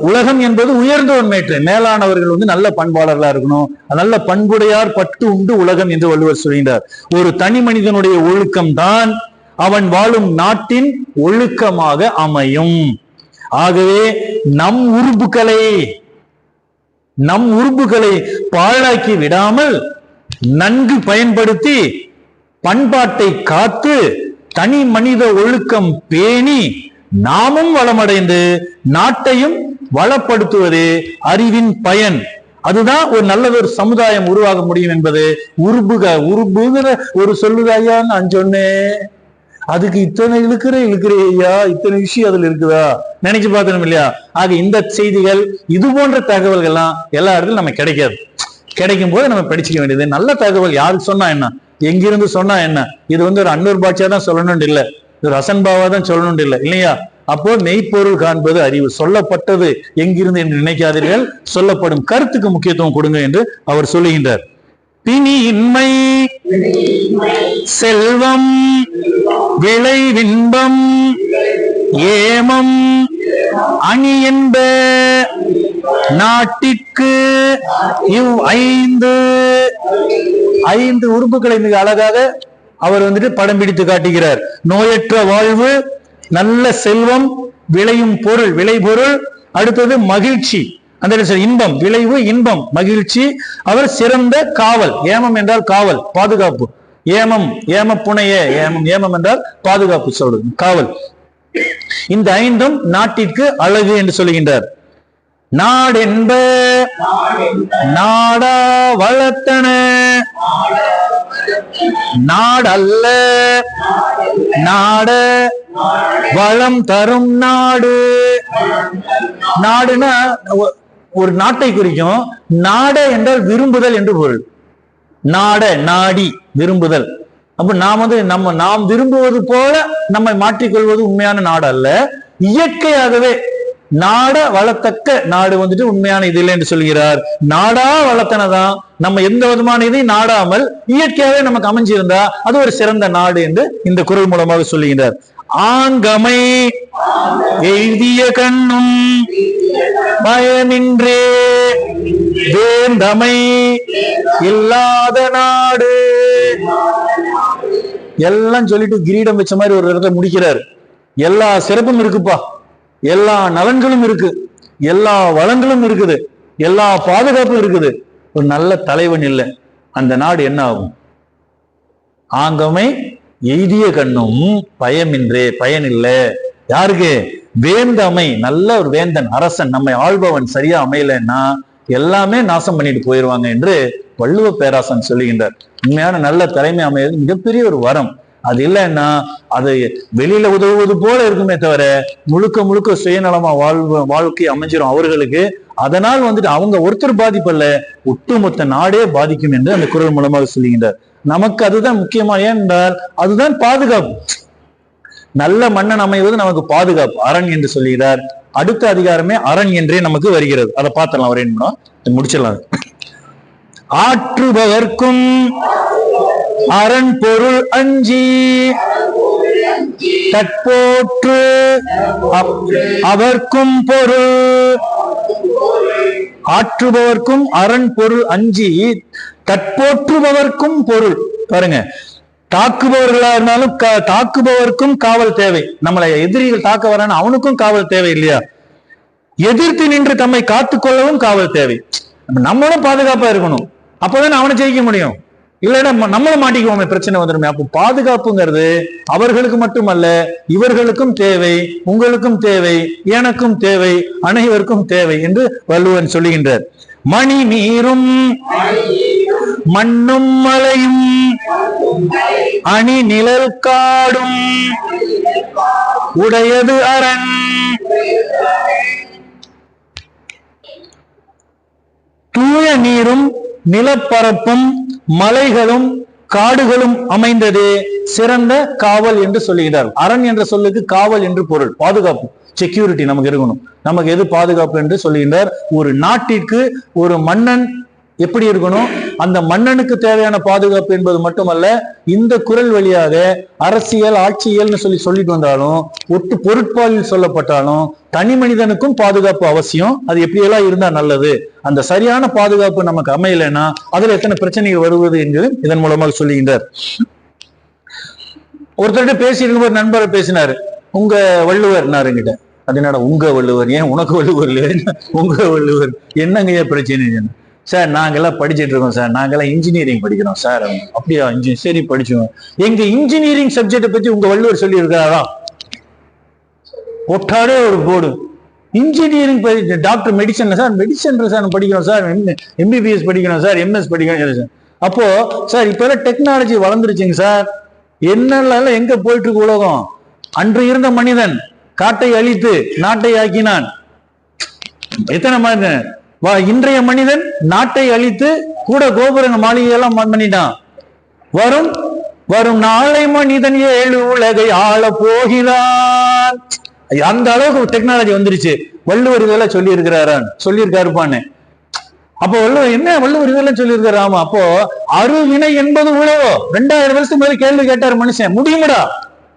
உலகம் என்பது உயர்ந்தோர் மேற்று. மேலானவர்கள் நல்ல பண்பாளர்களா இருக்கணும். நல்ல பண்புடையார் பட்டு உண்டு உலகம் என்று வள்ளுவர் சொல்கிறார். ஒரு தனி மனிதனுடைய ஒழுக்கம் தான் அவன் வாழும் நாட்டின் ஒழுக்கமாக அமையும். ஆகவே நம் உறுப்புகளை பாழாக்கி விடாமல் நன்கு பயன்படுத்தி பண்பாட்டை காத்து தனி மனித ஒழுக்கம் பேணி நாமும் வளமடைந்து நாட்டையும் வளப்படுத்துவதே அறிவின் பயன். அதுதான் ஒரு நல்லதொரு சமுதாயம் உருவாக முடியும் என்பது உருபுங்கிற ஒரு சொல்லுதாயான்னு நான் சொன்னேன். அதுக்கு இத்தனை இழுக்கிறையா, இத்தனை விஷயம் அதுல இருக்குதா நினைச்சு பார்த்தோம் இல்லையா? ஆக இந்த செய்திகள், இது போன்ற தகவல்கள்லாம் எல்லா இடத்துலயும் நம்ம கிடைக்காது. கிடைக்கும் போது நம்ம படிச்சுக்க வேண்டியது. நல்ல தகவல் யாரு சொன்னா என்ன, எங்கிருந்து சொன்னா என்ன? இது ஒரு அன்னூர் பாட்சியா தான் சொல்லணும்னு இல்லை, இது ரசன் பாவா தான் சொல்லணும்னு இல்லை, இல்லையா? அப்போ மெய்ப்பொருள் காண்பது அறிவு. சொல்லப்பட்டது எங்கிருந்து என்று நினைக்காதீர்கள், சொல்லப்படும் கருத்துக்கு முக்கியத்துவம் கொடுங்க என்று அவர் சொல்லுகின்றார். பிணியின்மை செல்வம் விளைவின்பம் ஏமம் அணி என்ப நாட்டிற்கு இவ் ஐந்து உறுப்புகளை மிக அழகாக அவர் படம் பிடித்து காட்டுகிறார். நோயற்ற வாழ்வு, நல்ல செல்வம், விளையும் பொருள், விளைபொருள், அடுத்தது மகிழ்ச்சி, அந்த இன்பம், விளைவு, இன்பம், மகிழ்ச்சி. அவர் சிறந்த காவல். ஏமம் என்றால் காவல், பாதுகாப்பு. ஏம புனைய ஏமம் என்றால் பாதுகாப்பு சொல்றது, காவல். இந்த ஐந்தும் நாட்டிற்கு அழகு என்று சொல்லுகின்றார். நாடென்ப நாடா வளர்த்தன நாடல்ல நாட வளம் தரும் நாடு. நாடுனா ஒரு நாட்டை குறிக்கும். நாட என்றால் விரும்புதல் என்று பொருள். நாட நாடி விரும்புதல். அப்ப நாம் விரும்புவது போல நம்மை மாற்றிக்கொள்வது உண்மையான நாடு அல்ல. இயற்கையாகவே நாட வளத்தக்க நாடு உண்மையான இது இல்லை என்று சொல்கிறார். நாடா வளர்த்தனதான் நம்ம எந்த விதமான இதையும் நாடாமல் இயற்கையாகவே நமக்கு அமைஞ்சிருந்தா அது ஒரு சிறந்த நாடு என்று இந்த குறள் மூலமாக சொல்லுகிறார். ஆங்கமை எய்திய கண்ணும் பயமின்றே வேந்தமை இல்லாத நாடு. எல்லாம் சொல்லிட்டு கிரீடம் வச்ச மாதிரி ஒரு இடத்தை முடிக்கிறார். எல்லா சிறப்பும் இருக்குப்பா, எல்லா நலன்களும் இருக்கு, எல்லா வளங்களும் இருக்குது, எல்லா பாதுகாப்பும் இருக்குது. ஒரு நல்ல தலைவன் இல்லை, அந்த நாடு என்ன ஆகும்? ஆங்கமை எய்திய கண்ணும் பயமின்றே, பயன் இல்லை. யாருக்கு? வேந்தமை, நல்ல ஒரு வேந்தன் அரசன் நம்மை ஆள்பவன் சரியா அமையலன்னா எல்லாமே நாசம் பண்ணிட்டு போயிடுவாங்க என்று வள்ளுவ பேராசன் சொல்லுகின்றார். உண்மையான நல்ல தலைமை அமைவது மிகப்பெரிய ஒரு வரம். அது இல்லைன்னா அது வெளியில உதவுவது போல இருக்குமே தவிர முழுக்க முழுக்க சுயநலமா வாழ்க்கை அமைஞ்சிரும் அவர்களுக்கு. அதனால் அவங்க ஒருத்தர் பாதிப்பல்ல, ஒட்டுமொத்த நாடே பாதிக்கும் என்று அந்த குறள் மூலமாக சொல்லுகின்றார். நமக்கு அதுதான் முக்கியமா. ஏனென்றால் அதுதான் பாதுகாப்பு. நல்ல மன்னன் அமைவது நமக்கு பாதுகாப்பு, அரண் என்று சொல்லுகிறார். அடுத்த அதிகாரமே அரண் என்றே நமக்கு வருகிறது. அதை பார்த்துடலாம், ஒரு நிமிடம் முடிச்சிடலாம். ஆற்றுபவர்க்கும் அரண் பொருள் அஞ்சி தற்போற்று அவர்க்கும் பொருள். ஆற்றுபவர்க்கும் அரண் பொருள் அஞ்சி தற்போற்றுபவர்க்கும் பொருள். பாருங்க, தாக்குபவர்களா இருந்தாலும் தாக்குபவருக்கும் காவல் தேவை. நம்மளை எதிரிகள் தாக்க வரான அவனுக்கும் காவல் தேவை இல்லையா? எதிர்த்து நின்று தம்மை காத்துக்கொள்ளவும் காவல் தேவை. நம்மளும் பாதுகாப்பா இருக்கணும், அப்பதான் அவனை ஜெயிக்க முடியும். இல்லைன்னா நம்மளும் மாட்டிக்குவோமே, பிரச்சனை வந்துடுமே. அப்போ பாதுகாப்புங்கிறது அவர்களுக்கு மட்டுமல்ல, இவர்களுக்கும் தேவை, உங்களுக்கும் தேவை, எனக்கும் தேவை, அனைவருக்கும் தேவை என்று வள்ளுவன் சொல்லுகின்றார். மணி நீரும் மண்ணும் மலையும் அணி நிழல் காடும் உடையது அரண். தூய நீரும் நிலப்பரப்பும் மலைகளும் காடுகளும் அமைந்தது சிறந்த காவல் என்று சொல்லுகிறார். அரண் என்ற சொல்லுக்கு காவல் என்று பொருள். பாதுகாப்பு, செக்யூரிட்டி நமக்கு இருக்கணும். நமக்கு எது பாதுகாப்பு என்று சொல்லுகின்றார். ஒரு நாட்டிற்கு ஒரு மன்னன் எப்படி இருக்கணும், அந்த மன்னனுக்கு தேவையான பாதுகாப்பு என்பது மட்டுமல்ல, இந்த குறள் வழியாக அரசியல் ஆட்சியல்னு சொல்லிட்டு வந்தாலும், ஒட்டு பொருட்பாலில் சொல்லப்பட்டாலும் தனி மனிதனுக்கும் பாதுகாப்பு அவசியம். அது எப்படியெல்லாம் இருந்தா நல்லது, அந்த சரியான பாதுகாப்பு நமக்கு அமையலைன்னா அதுல எத்தனை பிரச்சனைகள் வருவது என்று இதன் மூலமாக சொல்லுகின்றார். ஒருத்தர்கிட்ட பேசியிருக்கும் ஒரு நண்பர் பேசினாரு, உங்க வள்ளுவர் நாருங்கிட்ட. அது என்னடா உங்க வள்ளுவர், ஏன் உனக்கு வள்ளுவர் இல்லையா? உங்க வள்ளுவர் என்னங்க ஏன் பிரச்சனை? சார் நாங்கெல்லாம் படிச்சுட்டு இருக்கோம் சார், நாங்கெல்லாம் இன்ஜினியரிங் படிக்கிறோம் சார். அப்படியா? சரி படிச்சோம். எங்க இன்ஜினியரிங் சப்ஜெக்டை பத்தி உங்க வள்ளுவர் சொல்லி இருக்காரா? ஒட்டாடே ஒரு board. Engineering doctor medicine sir, medicine sir படிக்கிறோம் சார், எம்பிபிஎஸ் படிக்கிறோம் சார், எம்எஸ் படிக்கிறோம் சார். அப்போ சார் இப்ப எல்லாம் டெக்னாலஜி வளர்ந்துருச்சுங்க சார். என்னெல்லாம் எங்க போயிட்டு இருக்கு உலகம்? அன்று இருந்த மனிதன் காட்டை அழித்து நாட்டை ஆக்கினான். எத்தனை மனிதன்? இன்றைய மனிதன் நாட்டை அழித்து கூட கோபுர மாளிகையெல்லாம் பண்ணிட்டான். வரும் வரும் நாளை மனிதன் 7 உலகை ஆள போகிறான். அந்த அளவுக்கு டெக்னாலஜி வந்துருச்சு. வள்ளுவர் இதெல்லாம் சொல்லி இருக்கிறாரான், சொல்லியிருக்காருப்பான்னு. அப்போ வள்ளுவர் என்ன, வள்ளுவர் இதெல்லாம் சொல்லியிருக்காரு. ஆமா, அப்போ அருவினை என்பது உழவோ. 2000 வருஷத்துக்கு மேல கேள்வி கேட்டாரு மனுஷன். முடியுமடா,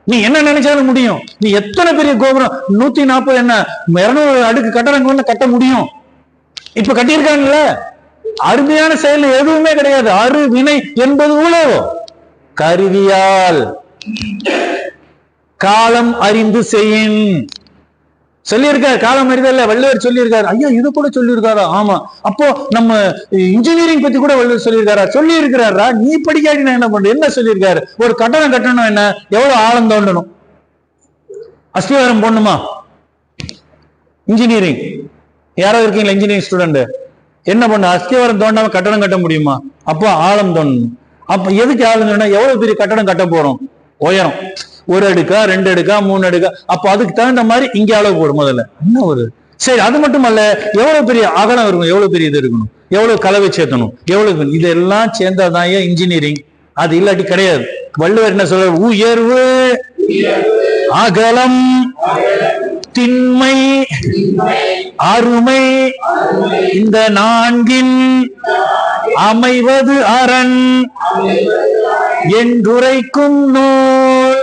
நீ என்ன நினைச்சாலும் முடியும். நீ எத்தனை பெரிய கோபுரம் 140 என்ன 200 அடுக்கு கட்டடங்கள் கட்ட முடியும். இப்ப கட்டியிருக்காங்கல்ல, அருமையான செயல் எதுவுமே கிடையாது. அருவினை என்பது உழவோ. கருவியால் காலம் அறிந்து செய்யின் சொல்லியிருக்காரு. காலம் அறிதல்ல வள்ளுவர் சொல்லியிருக்காரு. ஐயா இது கூட சொல்லியிருக்காரா? ஆமா. அப்போ நம்ம இன்ஜினியரிங் பத்தி கூட வள்ளுவர் சொல்லியிருக்காரா? சொல்லி இருக்கிறாரா? நீ படிக்காட்டி நான் என்ன பண்ற? என்ன சொல்லியிருக்காரு? ஒரு கட்டணம் கட்டணும், என்ன எவ்வளவு ஆழம் தோண்டணும், அஸ்திவாரம் போடணுமா? இன்ஜினியரிங் யாராவது இருக்கீங்களா இன்ஜினியரிங் ஸ்டூடெண்ட்? என்ன பண்ண, அஸ்திவாரம் தோண்டாம கட்டணம் கட்ட முடியுமா? அப்போ ஆழம் தோண்டணும். அப்ப எதுக்கு ஆளுங்கன்னா எவ்வளவு பெரிய கட்டடம் கட்ட போறோம், உயரம் 1 அடுக்கா 2 அடுக்கா 3 அடுக்கா, அப்ப அதுக்கு தகுந்த மாதிரி இங்க அளவு போடும் முதல்ல என்ன ஒரு. சரி, அது மட்டும் அல்ல, எவ்வளவு பெரிய அகலம் இருக்கணும், எவ்வளவு பெரிய இது இருக்கணும், எவ்வளவு கலவை சேர்த்தணும், எவ்வளவு, இதெல்லாம் சேர்ந்தாதான் இன்ஜினியரிங். அது இல்லாட்டி கிடையாது. வள்ளுவர் என்ன சொல்ற, உயர்வு அகலம் திண்மை அருமை இந்த 4ன் அமைவது அரண் என்றுரைக்கும் நூல்.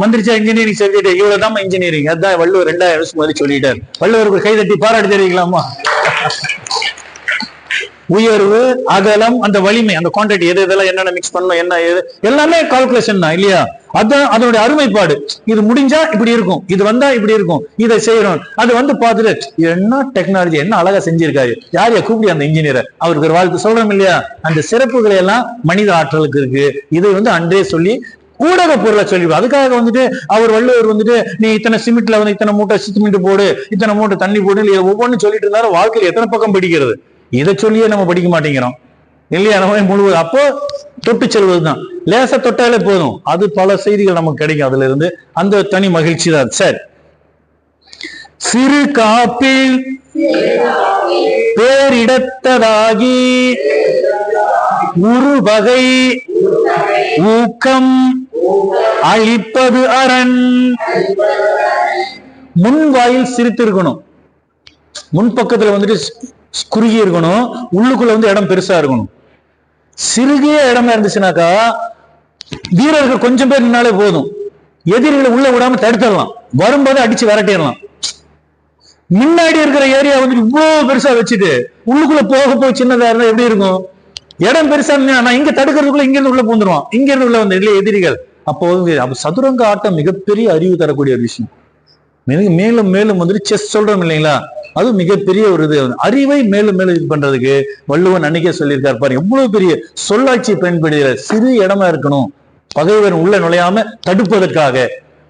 வந்துருச்சா இன்ஜினியரிங் சப்ஜெக்ட்? இவ்வளவுதான் இன்ஜினியரிங். அதான் வள்ளுவர் 2000 வருஷம் மாதிரி சொல்லிட்டார். வள்ளுவருக்கு கைதட்டி பாராட்டி தெரிவிக்கலாமா? உயர்வு அகலம் அந்த வலிமை அந்த குவான்டிட்டி எது இதெல்லாம் என்னென்ன மிக்ஸ் பண்ணணும் என்ன ஏது எல்லாமே கால்குலேஷன் தான் இல்லையா? அதான் அதனுடைய அருமைப்பாடு. இது முடிஞ்சா இப்படி இருக்கும், இது வந்தா இப்படி இருக்கும், இதை செய்யறோம். அது வந்து பார்த்துட்டு என்ன டெக்னாலஜி என்ன அழகா செஞ்சிருக்காரு, யாரையா கூப்பிடி அந்த இன்ஜினியரை, அவருக்கு ஒரு வாழ்த்து சொல்றோம் இல்லையா? அந்த சிறப்புகளை எல்லாம் மனித ஆற்றலுக்கு இருக்கு. இதை வந்து அன்றே சொல்லி ஊடக பொருளை சொல்லிடுவோம். அதுக்காக வந்துட்டு அவர் வள்ளுவர் வந்துட்டு நீ இத்தனை சிமெண்ட்ல வந்து இத்தனை மூட்டை சிமெண்ட் போடு, இத்தனை மூட்டை தண்ணி போடு, ஒவ்வொன்னு சொல்லிட்டு இருந்தாலும் வாழ்க்கையில் எத்தனை பக்கம் படிக்கிறது? இதை சொல்லியே நம்ம படிக்க மாட்டேங்கிறோம் இல்லையா? நம்ம முழுவது அப்போ தொட்டு செல்வதுதான். லேச தொட்டாலே போதும், அது பல செய்திகள் நமக்கு கிடைக்கும். அதுல இருந்து அந்த தனி மகிழ்ச்சி தான். சரி, சிறு காப்பில் பேரிடத்ததாகி ஒரு வகை ஊக்கம் அளிப்பது அரண். முன் வாயில் சிரித்திருக்கணும், முன்பக்கத்துல வந்துட்டு குறுகி இருக்கணும், உள்ளுக்குள்ள வந்து இடம் பெருசா இருக்கணும். சிறுகிய இடமா இருந்துச்சுனாக்கா வீரர்கள் கொஞ்சம் பேர் நின்னாலே போதும், எதிரிகளை உள்ள விடாம தடுத்துடலாம், வரும்போது அடிச்சு விரட்டிடலாம். முன்னாடி இருக்கிற ஏரியா வந்து இவ்வளவு பெருசா வச்சுட்டு உள்ளுக்குள்ள போக போய் சின்னதா இருந்தா எப்படி இருக்கும்? இடம் பெருசா இருந்தா இங்க தடுக்கிறதுக்குள்ள இங்க இருந்து உள்ள பூந்துருவான், இங்க இருந்து உள்ள வந்து இல்லையா எதிரிகள். அப்போ சதுரங்க ஆட்டம் மிகப்பெரிய அறிவு தரக்கூடிய ஒரு விஷயம். மேலும் மேலும் வந்துட்டு செஸ் சொல்றோம் இல்லைங்களா, அது மிகப்பெரிய ஒரு இது. அறிவை மேலும் மேலும் இது பண்றதுக்கு வள்ளுவன் அன்னைக்கே சொல்லியிருக்காரு பாரு, எவ்வளவு பெரிய சொல்லாட்சி பயன்படுகிற. சிறு இடமா இருக்கணும், பகைவர் உள்ள நுழையாம தடுப்பதற்காக.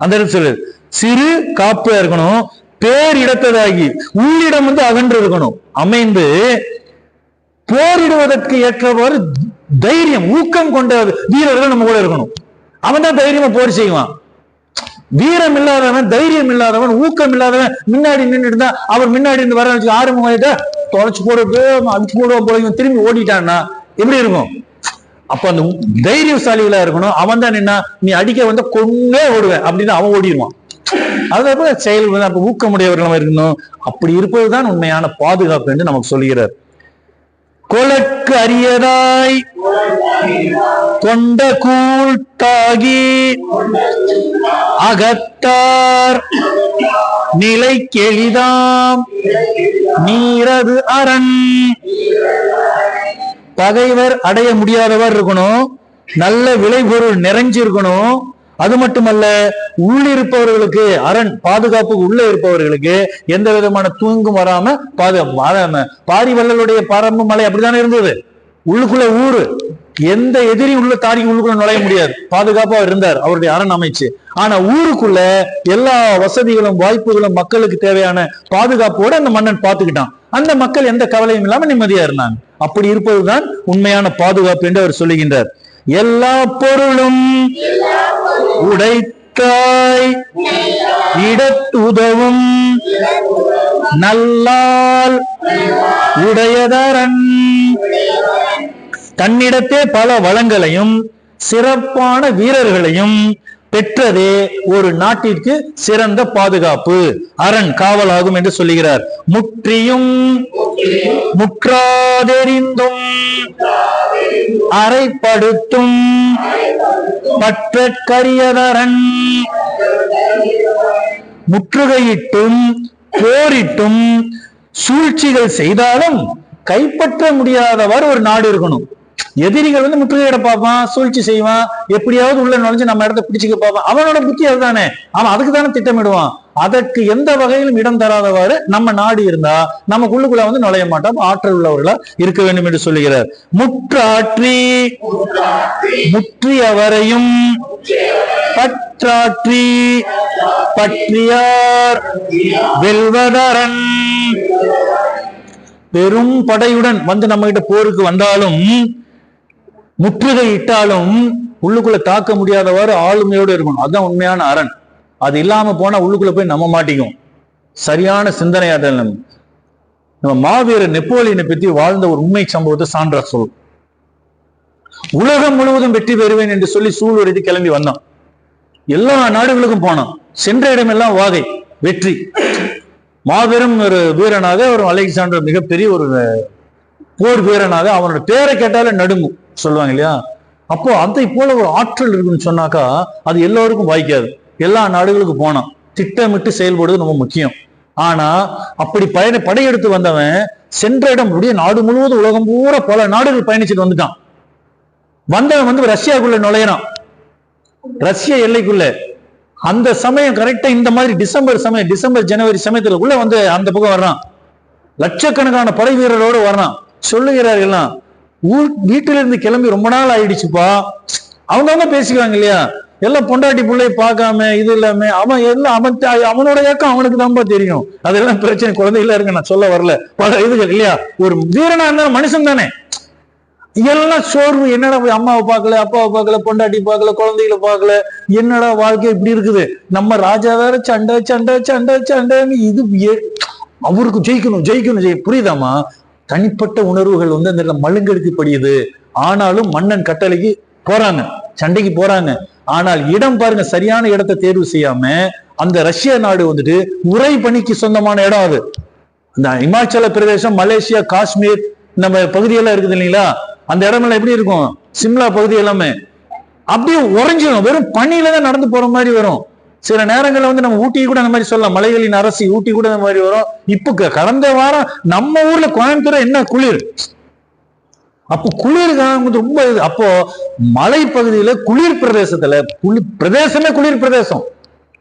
அந்த இடத்துல சொல்லு, சிறு காப்பா இருக்கணும், பேரிடத்ததாகி உள்ளிடம் வந்து அகன்று இருக்கணும், அமைந்து போரிடுவதற்கு ஏற்றவாறு தைரியம் ஊக்கம் கொண்ட வீரர்கள் நம்ம கூட இருக்கணும். அவன் தான் தைரியமா போர் செய்வான். வீரம் இல்லாதவன், தைரியம் இல்லாதவன், ஊக்கம் இல்லாதவன் முன்னாடி நின்று இருந்தா அவர் முன்னாடி இருந்து வர வச்சு ஆரம்பமாயிட்டா தொலைச்சு போடுறது அடிச்சு போடுவா போல திரும்பி ஓடிட்டான்னா எப்படி இருக்கும்? அப்ப அந்த தைரியசாலிகளா இருக்கணும். அவன் தான் நின்னா நீ அடிக்க வந்த கொன்னே ஓடுவேன் அப்படின்னு அவன் ஓடிடுவான். அதே செயல் வந்து அப்ப ஊக்கமுடையவர்களாக இருக்கணும். அப்படி இருப்பதுதான் உண்மையான பாதுகாப்பு என்று நமக்கு சொல்லுகிறார். கொலக்கு அரியதாய் கொண்ட கூழ்த்தாகி அகத்தார் நிலை கெளிதாம் நீரது அரண். பகைவர் அடைய முடியாதவர் இருக்கணும், நல்ல விளைபொருள் நிறைஞ்சிருக்கணும். அது மட்டுமல்ல, உள்ளிருப்பவர்களுக்கு அரண் பாதுகாப்பு, உள்ள இருப்பவர்களுக்கு எந்த விதமான தூங்கும் வராம பாதுகாப்பு. பாரிவள்ளலுடைய பரம்பு மலை அப்படித்தானே இருந்தது, உள்ளுக்குள்ள ஊரு, எந்த எதிரி உள்ள தாடி உள்ளுக்குள்ள நுழைய முடியாது, பாதுகாப்பா இருந்தார் அவருடைய அரண் அமைச்சு. ஆனா ஊருக்குள்ள எல்லா வசதிகளும் வாய்ப்புகளும் மக்களுக்கு தேவையான பாதுகாப்போட அந்த மன்னன் பார்த்துக்கிட்டான். அந்த மக்கள் எந்த கவலையும் இல்லாம நிம்மதியா இருந்தாங்க. அப்படி இருப்பதுதான் உண்மையான பாதுகாப்பு என்று அவர் சொல்லுகின்றார். எல்லா பொருளும் உடைத்தாய் இடத்துதவும் நல்லால் உடையதரன். தன்னிடத்தே பல வளங்களையும் சிறப்பான வீரர்களையும் பெற்றதே ஒரு நாட்டிற்கு சிறந்த பாதுகாப்பு, அரண், காவலாகும் என்று சொல்லுகிறார். முற்றியும் முற்றாதெறிந்தும் அறைப்படுத்தும் பற்றற்கரியதரன். முற்றுகையிட்டும் போரிட்டும் சூழ்ச்சிகள் செய்தாலும் கைப்பற்ற முடியாதவர் ஒரு நாடு இருக்கணும். எதிரிகள் வந்து முற்றுகையிட பார்ப்பான், சூழ்ச்சி செய்வான், எப்படியாவது உள்ள நுழைஞ்சு நம்ம இடத்த பிடிச்சிக்க பார்ப்பான். அவனோட புத்தி அதுதானே, அவன் அதுக்கு தானே திட்டமிடுவான். அதற்கு எந்த வகையிலும் இடம் தராதவாறு நம்ம நாடு இருந்தா நமக்குள்ளுக்குள்ள வந்து நுழைய மாட்டோம், ஆற்றல் உள்ளவர்களா இருக்க வேண்டும் என்று சொல்லுகிறார். முற்றாற்றி முற்றியவரையும் பற்றாற்றி பற்றியார் வெல்வதரன். பெரும் படையுடன் வந்து நம்ம கிட்ட போருக்கு வந்தாலும் முற்றுகை இட்டாலும் உள்ளுக்குள்ள தாக்க முடியாதவாறு ஆளுமையோடு இருக்கணும். அதுதான் உண்மையான அரண். அது இல்லாம போனா உள்ளுக்குள்ள போய் நம்ப மாட்டேங்கும். சரியான சிந்தனையாற்றல். நம்ம மாவீரர் நெப்போலியனை பற்றி வாழ்ந்த ஒரு உண்மை சம்பவத்தை சான்றா சொல். உலகம் முழுவதும் வெற்றி பெறுவேன் என்று சொல்லி சூளுரைத்து கிளம்பி வந்தான். எல்லா நாடுகளுக்கும் போனான். சென்ற இடமெல்லாம் வாகை வெற்றி. மாபெரும் ஒரு வீரனாக ஒரு அலெக்சாண்டர், மிகப்பெரிய ஒரு போர் வீரனாக, அவனோட பேரை கேட்டாலே நடுங்கும் சொல்லுவாங்க இல்லையா. அப்போ அதை போல ஒரு ஆற்றல் இருக்குன்னு சொன்னாக்கா அது எல்லோருக்கும் வாய்க்காது. எல்லா நாடுகளுக்கும் போனான். திட்டமிட்டு செயல்படுவது ரொம்ப முக்கியம். ஆனா அப்படி படையெடுத்து வந்தவன் சென்ற இடம் நாடு முழுவதும் உலகம் பூரா பல நாடுகள் பயணிச்சுட்டு வந்துட்டான். வந்தவன் ரஷ்யாக்குள்ள நுழையிறான். ரஷ்ய எல்லைக்குள்ள. அந்த சமயம் கரெக்டா இந்த மாதிரி டிசம்பர் ஜனவரி சமயத்துல உள்ள அந்த பக்கம் வர்றான். லட்சக்கணக்கான படை வீரரோடு வர்றான். சொல்லுகிறார்கள், வீட்டில இருந்து கிளம்பி ரொம்ப நாள் ஆயிடுச்சுப்பா. அவங்க பேசிக்குவாங்க இல்லையா, எல்லாம் பொண்டாட்டி பிள்ளை பார்க்காம இது இல்லாம அவன் எல்லாம் அவனோட ஏக்கம் அவனுக்கு தான்ப்பா தெரியும். அதெல்லாம் பிரச்சனை, குழந்தைகளா இருக்கு, நான் சொல்ல வரல. பல இதுகள் இல்லையா. ஒரு வீரனா இருந்தாலும் மனுஷன் தானே. எல்லாம் சோர்வு. என்னடா அம்மாவை பார்க்கல, அப்பாவை பார்க்கல, பொண்டாட்டி பார்க்கல, குழந்தைகளை பார்க்கல, என்னடா வாழ்க்கை இப்படி இருக்குது. நம்ம ராஜா வேற சண்டை சண்டை சண்டை சண்டைன்னு இது அவருக்கு ஜெயிக்கணும். புரியுதாமா? தனிப்பட்ட உணர்வுகள் அந்த இடத்துல மழுங்கெடுத்து படியுது. ஆனாலும் மன்னன் கட்டளைக்கு போறாங்க, சண்டைக்கு போறாங்க. ஆனால் இடம் பாருங்க, சரியான இடத்தை தேர்வு செய்யாம அந்த ரஷ்ய நாடு உரை பணிக்கு சொந்தமான இடம். அது இந்த இமாச்சல பிரதேசம், மலேசியா, காஷ்மீர் நம்ம பகுதியெல்லாம் இருக்குது இல்லைங்களா. அந்த இடமெல்லாம் எப்படி இருக்கும், சிம்லா பகுதி எல்லாமே அப்படியே உறைஞ்சிடும். வெறும் பனியில தான் நடந்து போற மாதிரி வரும். சில நேரங்கள்ல நம்ம ஊட்டி கூட அந்த மாதிரி சொல்லலாம், மலைகளின் அரசி ஊட்டி கூட அந்த மாதிரி வரும். இப்ப கடந்த வாரம் நம்ம ஊர்ல கோயம்புத்தூர் என்ன குளிர். அப்போ குளிர் ரொம்ப அப்போ மலை பகுதியில குளிர் பிரதேசத்துல பிரதேசமே குளிர் பிரதேசம்,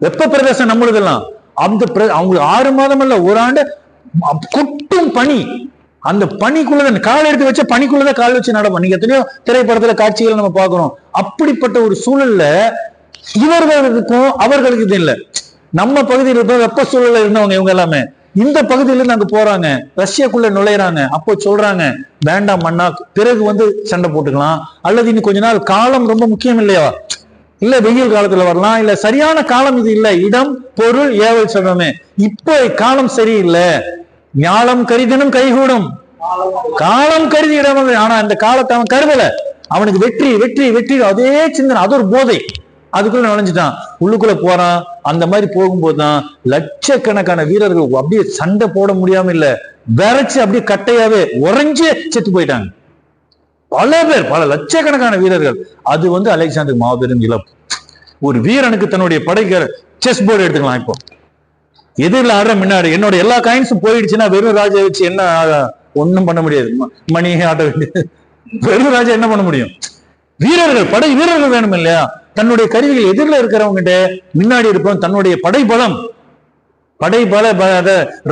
வெப்ப பிரதேசம் நம்மளுதெல்லாம். அவங்களுக்கு 6 மாதம் இல்ல, ஒரு ஆண்டு கொட்டும் பனி. அந்த பனிக்குள்ளதான் கால் எடுத்து வச்ச பனிக்குள்ளதான் கால் வச்சு நடப்போம். நீங்க எத்தனையோ திரைப்படத்துல காட்சிகள் நம்ம பார்க்கிறோம். அப்படிப்பட்ட ஒரு சூழல்ல இவர்களுக்கும் அவர்களுக்கு இது இல்லை. நம்ம பகுதியில் இருக்க வெப்ப சூழல்ல இருந்தவங்க இவங்க எல்லாமே இந்த பகுதியில இருந்து அங்க போறாங்க, ரஷ்யாக்குள்ள நுழையிறாங்க. அப்போ சொல்றாங்க, வேண்டாம் மன்னா, பிறகு சண்டை போட்டுக்கலாம், அல்லது இன்னும் கொஞ்ச நாள், காலம் ரொம்ப முக்கியம் இல்லையா, இல்ல வெயில் காலத்துல வரலாம், இல்ல சரியான காலம் இது இல்ல, இடம் பொருள் ஏவல் சொல்றமே, இப்ப காலம் சரியில்லை, ஞாலம் கருதினும் கைகூடும், காலம் கருதி இடம். ஆனா இந்த காலத்தை அவன் கருதல. அவனுக்கு வெற்றி வெற்றி வெற்றி அதே சிந்தனை, அது ஒரு போதை. அதுக்குள்ள நுழைஞ்சிட்டான், உள்ளுக்குள்ள போறான். அந்த மாதிரி போகும்போதுதான் லட்சக்கணக்கான வீரர்கள் அப்படியே சண்டை போட முடியாம இல்ல, விரைச்சு அப்படியே கட்டையாவே உறைஞ்சு செத்து போயிட்டாங்க. பல பேர், பல லட்சக்கணக்கான வீரர்கள். அது அலெக்சாண்டர் மாபெரும் இழப்பு. ஒரு வீரனுக்கு தன்னுடைய படைக்கிற செஸ் போர்டு எடுத்துக்கலாம். இப்போ எதிரில் ஆடுற முன்னாடி என்னோட எல்லா காயின்ஸும் போயிடுச்சுன்னா வெறும் ராஜா வச்சு என்ன ஒண்ணும் பண்ண முடியாது. மணி ஆட்ட வேண்டியது. வெறும் ராஜா என்ன பண்ண முடியும்? வீரர்கள், படை வீரர்கள் வேணும் இல்லையா. தன்னுடைய கருவிகள் எதிரில் இருக்கிறவங்கிட்ட முன்னாடி இருப்போம். தன்னுடைய படைபலம்,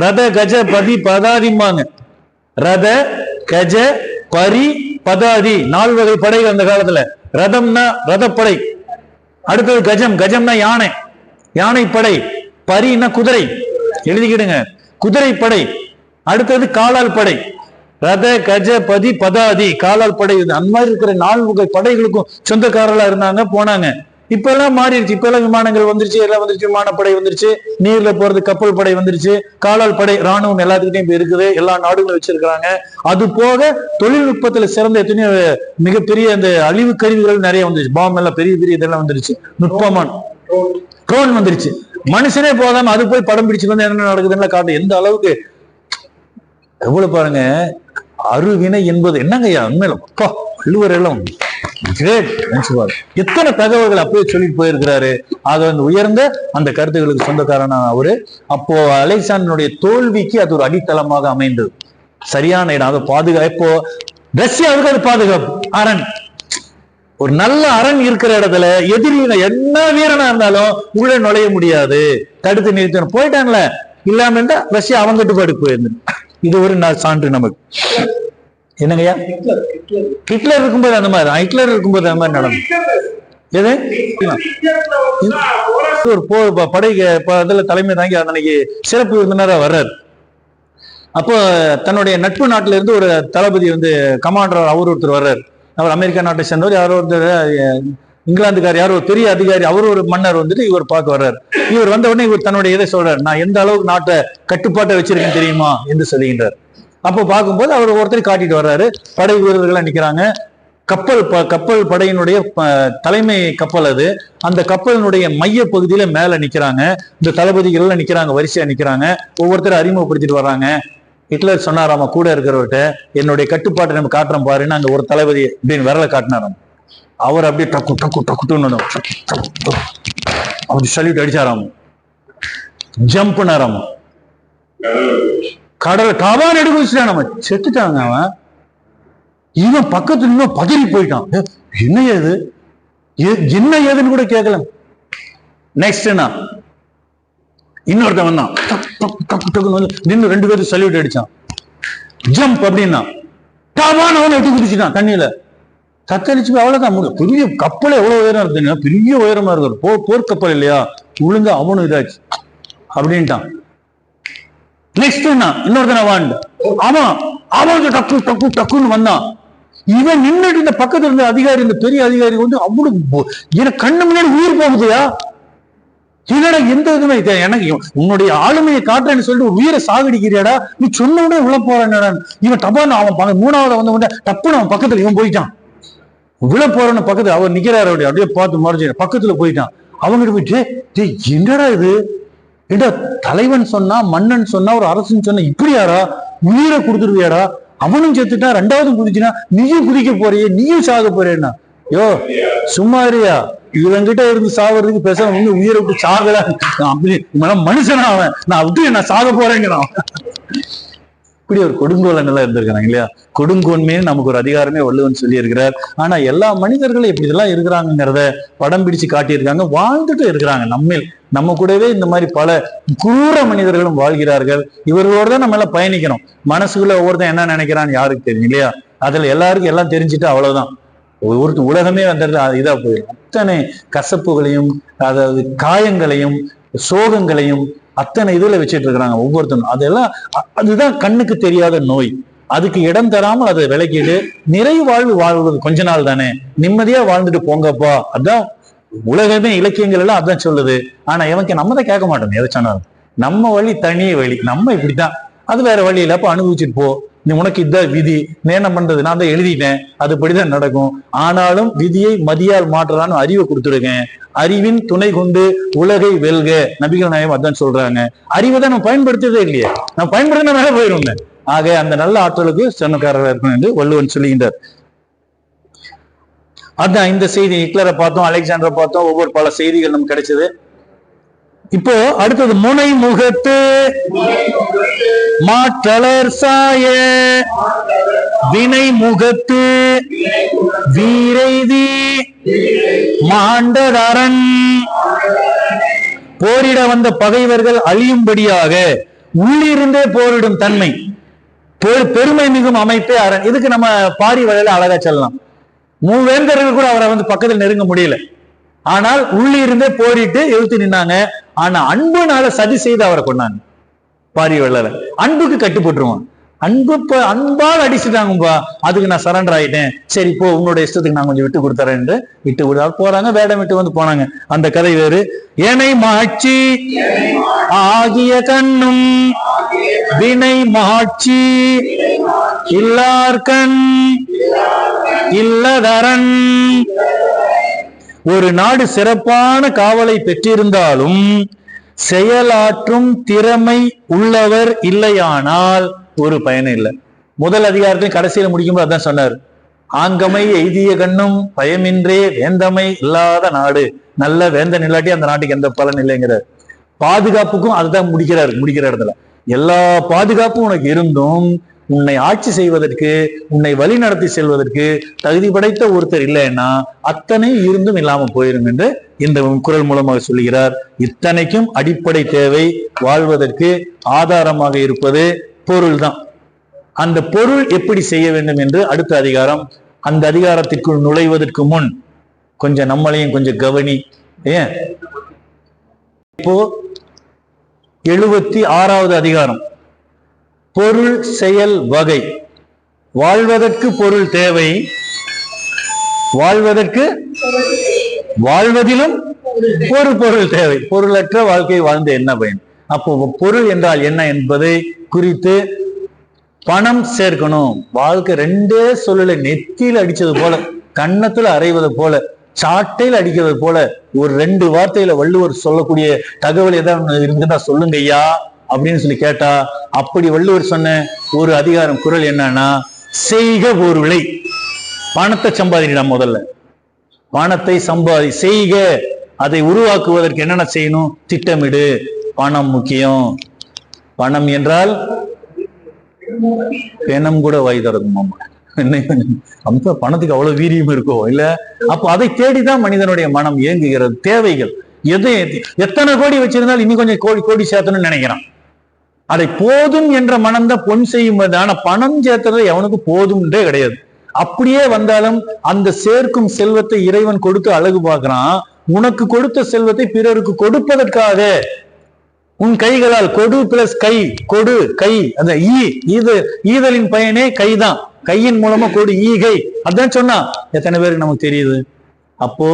ரத கஜ பதி பதாதிம்பாங்க. ரத கஜ பரி பதாதி 4 வகை படைகள் அந்த காலத்துல. ரதம்னா ரதப்படை, அடுத்தது கஜம், கஜம்னா யானை, யானைப்படை, பரின்னா குதிரை, எழுதிக்கிடுங்க, குதிரை படை, அடுத்தது காலால் படை. ரத கஜ பதி பதாதி காலால் படை. அந்த மாதிரி இருக்கிற 4 வகை படைகளுக்கும் சொந்தக்காரர்களா இருந்தாங்க, போனாங்க. இப்ப எல்லாம் மாறிடுச்சு. இப்ப எல்லாம் விமானங்கள் வந்துருச்சு, எல்லாம் வந்துருச்சு, விமானப்படை வந்துருச்சு, நீர்ல போறது கப்பல் படை வந்துருச்சு, காலால் படை ராணுவம் எல்லாத்துக்கிட்டையும் இப்ப இருக்குது, எல்லா நாடுகளும் வச்சிருக்கிறாங்க. அது போக தொழில்நுட்பத்துல சிறந்த எத்தனையோ மிகப்பெரிய அந்த அழிவு கருவிகள் நிறைய வந்துருச்சு. பாம்பு எல்லாம் பெரிய பெரிய இதெல்லாம் வந்துருச்சு, நுட்பமான ட்ரோன் வந்துருச்சு. மனுஷனே போதாம அது போய் படம் பிடிச்சு வந்து என்ன நடக்குதுன்னு காட்டும். எந்த அளவுக்கு எவ்வளவு பாருங்க. அருவினை என்பது என்னங்கய்யா, உண்மையில வள்ளுவர் எல்லாம் எத்தனை தகவல்கள் அப்பவே சொல்லிட்டு போயிருக்கிறாரு. ஆக உயர்ந்த அந்த கருத்துக்களுக்கு சொந்தக்காரனா அவரு. அப்போ அலெக்சாண்டருடைய தோல்விக்கு அது ஒரு அடித்தளமாக அமைந்தது. சரியான இடம், அதை பாதுகாப்பு. ரஷ்யாவுக்கு அது பாதுகாப்பு அரண். ஒரு நல்ல அரண் இருக்கிற இடத்துல எதிரில என்ன வீரனா இருந்தாலும் உள்ள நுழைய முடியாது, தடுத்து நிறுத்தணும். போயிட்டாங்களே, இல்லாம இருந்தா ரஷ்யா அவங்க கட்டுப்பாடு போயிருந்து. இது ஒரு நாள் சான்று நமக்கு. என்னங்கய்யா, ஹிட்லர் இருக்கும்போது அந்த மாதிரி, ஹிட்லர் இருக்கும்போது அந்த மாதிரி நடக்கும். எது ஒரு படை அதுல தலைமை தாங்கி அன்னைக்கு சிறப்பு விருந்தினரா வர்றாரு. அப்போ தன்னுடைய நட்பு நாட்டில இருந்து ஒரு தளபதி கமாண்டர் அவர் ஒருத்தர் வர்றாரு. அவர் அமெரிக்கா நாட்டை சேர்ந்தவர், யாரோ ஒரு இங்கிலாந்துக்கார், யாரோ ஒரு பெரிய அதிகாரி, அவர் ஒரு மன்னர் வந்துட்டு இவர் பார்க்க வர்றாரு. இவர் வந்த உடனே இவர் தன்னுடைய இதை சொல்றாரு, நான் எந்த அளவுக்கு நாட்டை கட்டுப்பாட்டை வச்சிருக்கேன் தெரியுமா என்று சொல்லுகின்றார். அப்போ பார்க்கும்போது அவர் ஒருத்தர் காட்டிட்டு வர்றாரு. படை வீரர்கள்லாம் நிக்கிறாங்க. கப்பல் படையினுடைய தலைமை கப்பல் அது. அந்த கப்பலினுடைய மைய பகுதியில மேல நிக்கிறாங்க. இந்த தளபதிகள் எல்லாம் நிக்கிறாங்க, வரிசையா நிக்கிறாங்க. ஒவ்வொருத்தரும் அறிமுகப்படுத்திட்டு வர்றாங்க. ஹிட்லர் சொன்னாராமா கூட இருக்கிறவர்கிட்ட, என்னுடைய கட்டுப்பாட்டை நம்ம காட்டுறோம் பாருன்னு அங்க ஒரு தளபதி அப்படின்னு விரலை காட்டினாராம். அவர் அப்படியே டக்கு டக்கு டக்குன்னு அப்படி சல்யூட் அடிச்சாராம். ஜம்ப்னாராம். கடலை டவான் எடுக்க வச்சுட்டான். நம்ம செத்துட்டாங்க. அவன் இவன் பக்கத்துல இன்னும் பதறி போயிட்டான். என்ன ஏது என்ன ஏதுன்னு கூட கேட்கல. நெக்ஸ்ட் என்ன, இன்னொருத்தன் வந்தான். நின்று 2 பேரும் சல்யூட் அடிச்சான். ஜம்ப் அப்படின்னா டவான் அவனை எட்டி குடிச்சுட்டான் தண்ணியில. தத்தளிச்சு அவ்வளவுதான். பெரிய கப்பல் எவ்வளவு உயரம் இருக்குங்க, பெரிய உயரமா இருக்கு. போர்க்கப்பல் இல்லையா, உளுந்து அவனும் இதாச்சு அப்படின்ட்டான். நெக்ஸ்ட் என்ன, இன்னொருத்தன வாண்டு அவன் டக்கு டக்கு டக்குன்னு வந்தான். இவன் நின்றுட்டு இந்த பக்கத்துல இருந்த அதிகாரி, இந்த பெரிய அதிகாரி வந்து அவ்வளவு எனக்கு கண்ணு முன்னாடி உயிர் போகுதுயா, என்னடா எந்த இதுவுமே எனக்கு உன்னுடைய ஆளுமையை காட்டுறேன்னு சொல்லிட்டு ஒரு உயிரை சாகடிக்கிறியாடா, நீ சொன்ன உடனே உள்ள போறான். இவன் டப்பான்னு அவன் 3வது வந்த உடனே டப்புன்னு அவன் பக்கத்துல இவன் போயிட்டான். விழ போறன்னு பக்கத்துல அவர் நிக்கிறாரு. அப்படியே பார்த்து மறைச்சு பக்கத்துல போயிட்டான். அவங்கிட்ட போயிட்டு, என்னடா இது, ஏடா தலைவன் சொன்னா, மன்னன் சொன்னா, ஒரு அரசுன்னு சொன்னா இப்படியாரா, உயிரை கொடுத்துருவியாடா, அவனும் செத்துட்டா, 2வது குதிச்சுனா நீயும் குதிக்க போறியே, நீயும் சாக போறேன்னா, யோ சும்மா இருயா, இவங்கிட்ட இருந்து சாவறதுக்கு பேச உயிரை விட்டு சாகல அப்படி மனுஷனா அவன், நான் விட்டு நான் சாக போறேங்கிறான். இப்படி ஒரு கொடுங்கோலன் இருந்திருக்கிறாங்க இல்லையா. கொடுங்கோன்மே நமக்கு ஒரு அதிகாரமே வள்ளுவன் சொல்லி இருக்கிறார். ஆனா எல்லா மனிதர்களும் இப்படி எல்லாம் இருக்கிறாங்கிறத படம் பிடிச்சு காட்டியிருக்காங்க. வாழ்ந்துட்டு இருக்கிறாங்க. நம்ம கூடவே இந்த மாதிரி பல குரூர மனிதர்களும் வாழ்கிறார்கள். இவர்களோட தான் நம்ம எல்லாம் பயணிக்கணும். மனசுக்குள்ள ஒவ்வொருத்தன் என்ன நினைக்கிறான்னு யாருக்கு தெரியும் இல்லையா. அதுல எல்லாருக்கும் எல்லாம் தெரிஞ்சுட்டு அவ்வளவுதான், உலகமே வந்துடுது இதா போயிடும். அத்தனை கசப்புகளையும், அதாவது காயங்களையும், சோகங்களையும் அத்தனை இதுல வச்சுட்டு இருக்கிறாங்க ஒவ்வொருத்தரும். அதெல்லாம் அதுதான் கண்ணுக்கு தெரியாத நோய். அதுக்கு இடம் தராமல் அதை விளக்கிட்டு நிறைவாழ்வு வாழ்வது கொஞ்ச நாள் தானே, நிம்மதியா வாழ்ந்துட்டு போங்கப்பா. அதான் உலகமே, இலக்கியங்கள் எல்லாம் அதான் சொல்லுது. ஆனா இவங்க நம்ம தான் கேட்க மாட்டோம். எதை சொன்னாலும் நம்ம வழி தனி வழி, நம்ம இப்படித்தான், அது வேற வழி இல்லை, அப்ப அனுபவிச்சுட்டு போ, நீ உனக்கு இதான் விதி, என்ன பண்றது, நான் தான் எழுதிட்டேன், அதுபடிதான் நடக்கும். ஆனாலும் விதியை மதியால் மாற்றலான்னு அறிவை கொடுத்துருக்கேன். அறிவின் துணை கொண்டு உலகை வெல்க, நபிகள் நாயகம் அதான் சொல்றாங்க. அறிவை தான் நம்ம பயன்படுத்ததே இல்லையே, நம்ம பயன்படுத்தினா மேலே போயிடுங்க. ஆக அந்த நல்ல ஆற்றலுக்கு சொந்தக்காரராக இருக்கணும் என்று வள்ளுவன் சொல்லுகின்றார். அதான் இந்த செய்தி. ஹிட்லரை பார்த்தோம், அலெக்சாண்டரை பார்த்தோம், ஒவ்வொரு பல செய்திகள் நமக்கு கிடைச்சது. இப்போ அடுத்தது முனை முகத்து மாற்றலர் சாய வினை முகத்து வீரைதி மாண்டதரன். போரிட வந்த பகைவர்கள் அழியும்படியாக உள்ளிருந்தே போரிடும் தன்மை, பெருமை மிகும் அமைப்பே அரண். இதுக்கு நம்ம பாரி வழியில அழகா சொல்லலாம். மூவேந்தர்கள் கூட அவரை வந்து பக்கத்தில் நெருங்க முடியல. ஆனால் உள்ளிருந்தே போரிட்டு எழுத்து நின்னாங்க. ஆனா அன்புனால சதி செய்து அவரை கொண்டாங்க. பாரி வள்ளல அன்புக்கு கட்டுப்பட்டுருவான். அன்பால் அடிச்சுட்டாங்கப்பா, அதுக்கு நான் சரண்டர் ஆயிட்டேன், சரி இப்போ உன்னோட இஷ்டத்துக்கு நான் கொஞ்சம் விட்டு கொடுத்துறேன் என்று விட்டு கொடுத்தா போறாங்க. வேடம் விட்டு வந்து போனாங்க. அந்த கதை வேறு. ஏனை மாட்சி ஆகிய கண்ணும் வினை மாட்சி இல்லார்கண் இல்லதரன். ஒரு நாடு சிறப்பான காவலை பெற்றிருந்தாலும் செயலாற்றும் திறமை உள்ளவர் இல்லையானால் ஒரு பயனும் இல்லை. முதல் அதிகாரத்தையும் கடைசியில முடிக்கும்போது அதான் சொன்னார். ஆங்கமை எய்திய கண்ணும் பயமின்றே வேந்தமை இல்லாத நாடு. நல்ல வேந்தன் இல்லாட்டி அந்த நாட்டுக்கு எந்த பலன் இல்லைங்கிறார். பாதுகாப்புக்கும் அதுதான் முடிக்கிற இடத்துல எல்லா பாதுகாப்பும் உனக்கு இருந்தும் உன்னை ஆட்சி செய்வதற்கு, உன்னை வழி நடத்தி செல்வதற்கு தகுதி படைத்த ஒருத்தர் இல்லைன்னா அத்தனை இருந்தும் இல்லாம போயிடும் என்று இந்த குறள் மூலமாக சொல்லுகிறார். இத்தனைக்கும் அடிப்படை தேவை வாழ்வதற்கு ஆதாரமாக இருப்பது பொருள் தான். அந்த பொருள் எப்படி செய்ய வேண்டும் என்று அடுத்த அதிகாரம். அந்த அதிகாரத்திற்குள் நுழைவதற்கு முன் கொஞ்சம் நம்மளையும் கொஞ்சம் கவனி. ஏன் இப்போ 76வது அதிகாரம், பொருள் செயல் வகை. வாழ்வதற்கு பொருள் தேவை, வாழ்வதற்கு வாழ்வதிலும் ஒரு பொருள் தேவை. பொருளற்ற வாழ்க்கை வாழ்ந்து என்ன பயன்? அப்போ பொருள் என்றால் என்ன என்பதை குறித்து பணம் சேர்க்கணும். வாழ்க்கை ரெண்டே சொல்லல, நெத்தியில் அடிச்சது போல, கன்னத்துல அறைவது போல, சாட்டையில் அடிக்கிறது போல ஒரு 2 வார்த்தையில வள்ளுவர் சொல்லக்கூடிய தகவல் ஏதாவது இருக்குதா சொல்லுங்க ஐயா அப்படின்னு சொல்லி கேட்டா, அப்படி வள்ளுவர் சொன்ன ஒரு அதிகாரம் குறள் என்னன்னா, செய்க பொருளை. பணத்தை சம்பாதிக்கலாம். முதல்ல பணத்தை செய்க. அதை உருவாக்குவதற்கு என்னென்ன செய்யணும்? திட்டமிடு. பணம் முக்கியம். பணம் என்றால் பெணம் கூட வாய் தரதும். அந்த பணத்துக்கு அவ்வளவு வீரியம் இருக்கோ இல்ல? அப்போ அதை தேடிதான் மனிதனுடைய மனம் இயங்குகிறது. தேவைகள் எத்தனை கோடி வச்சிருந்தாலும் இன்னும் கொஞ்சம் கோடி சேர்த்தணும்னு நினைக்கிறான். அதை போதும் என்ற மனம் தான் பொன் செய்யும். ஆனா பணம் சேர்த்தது எவனுக்கு போதும்ன்றே கிடையாது. அப்படியே வந்தாலும் அந்த சேர்க்கும் செல்வத்தை இறைவன் கொடுத்து அழகு பார்க்கிறான். உனக்கு கொடுத்த செல்வத்தை பிறருக்கு கொடுப்பதற்காக உன் கைகளால் கொடு பிளஸ் கை, கொடு கை, அந்த ஈதலின் பயனே கைதான். கையின் மூலமா கொடு, ஈகை. அதான் சொன்னா எத்தனை பேருக்கு நமக்கு தெரியுது? அப்போ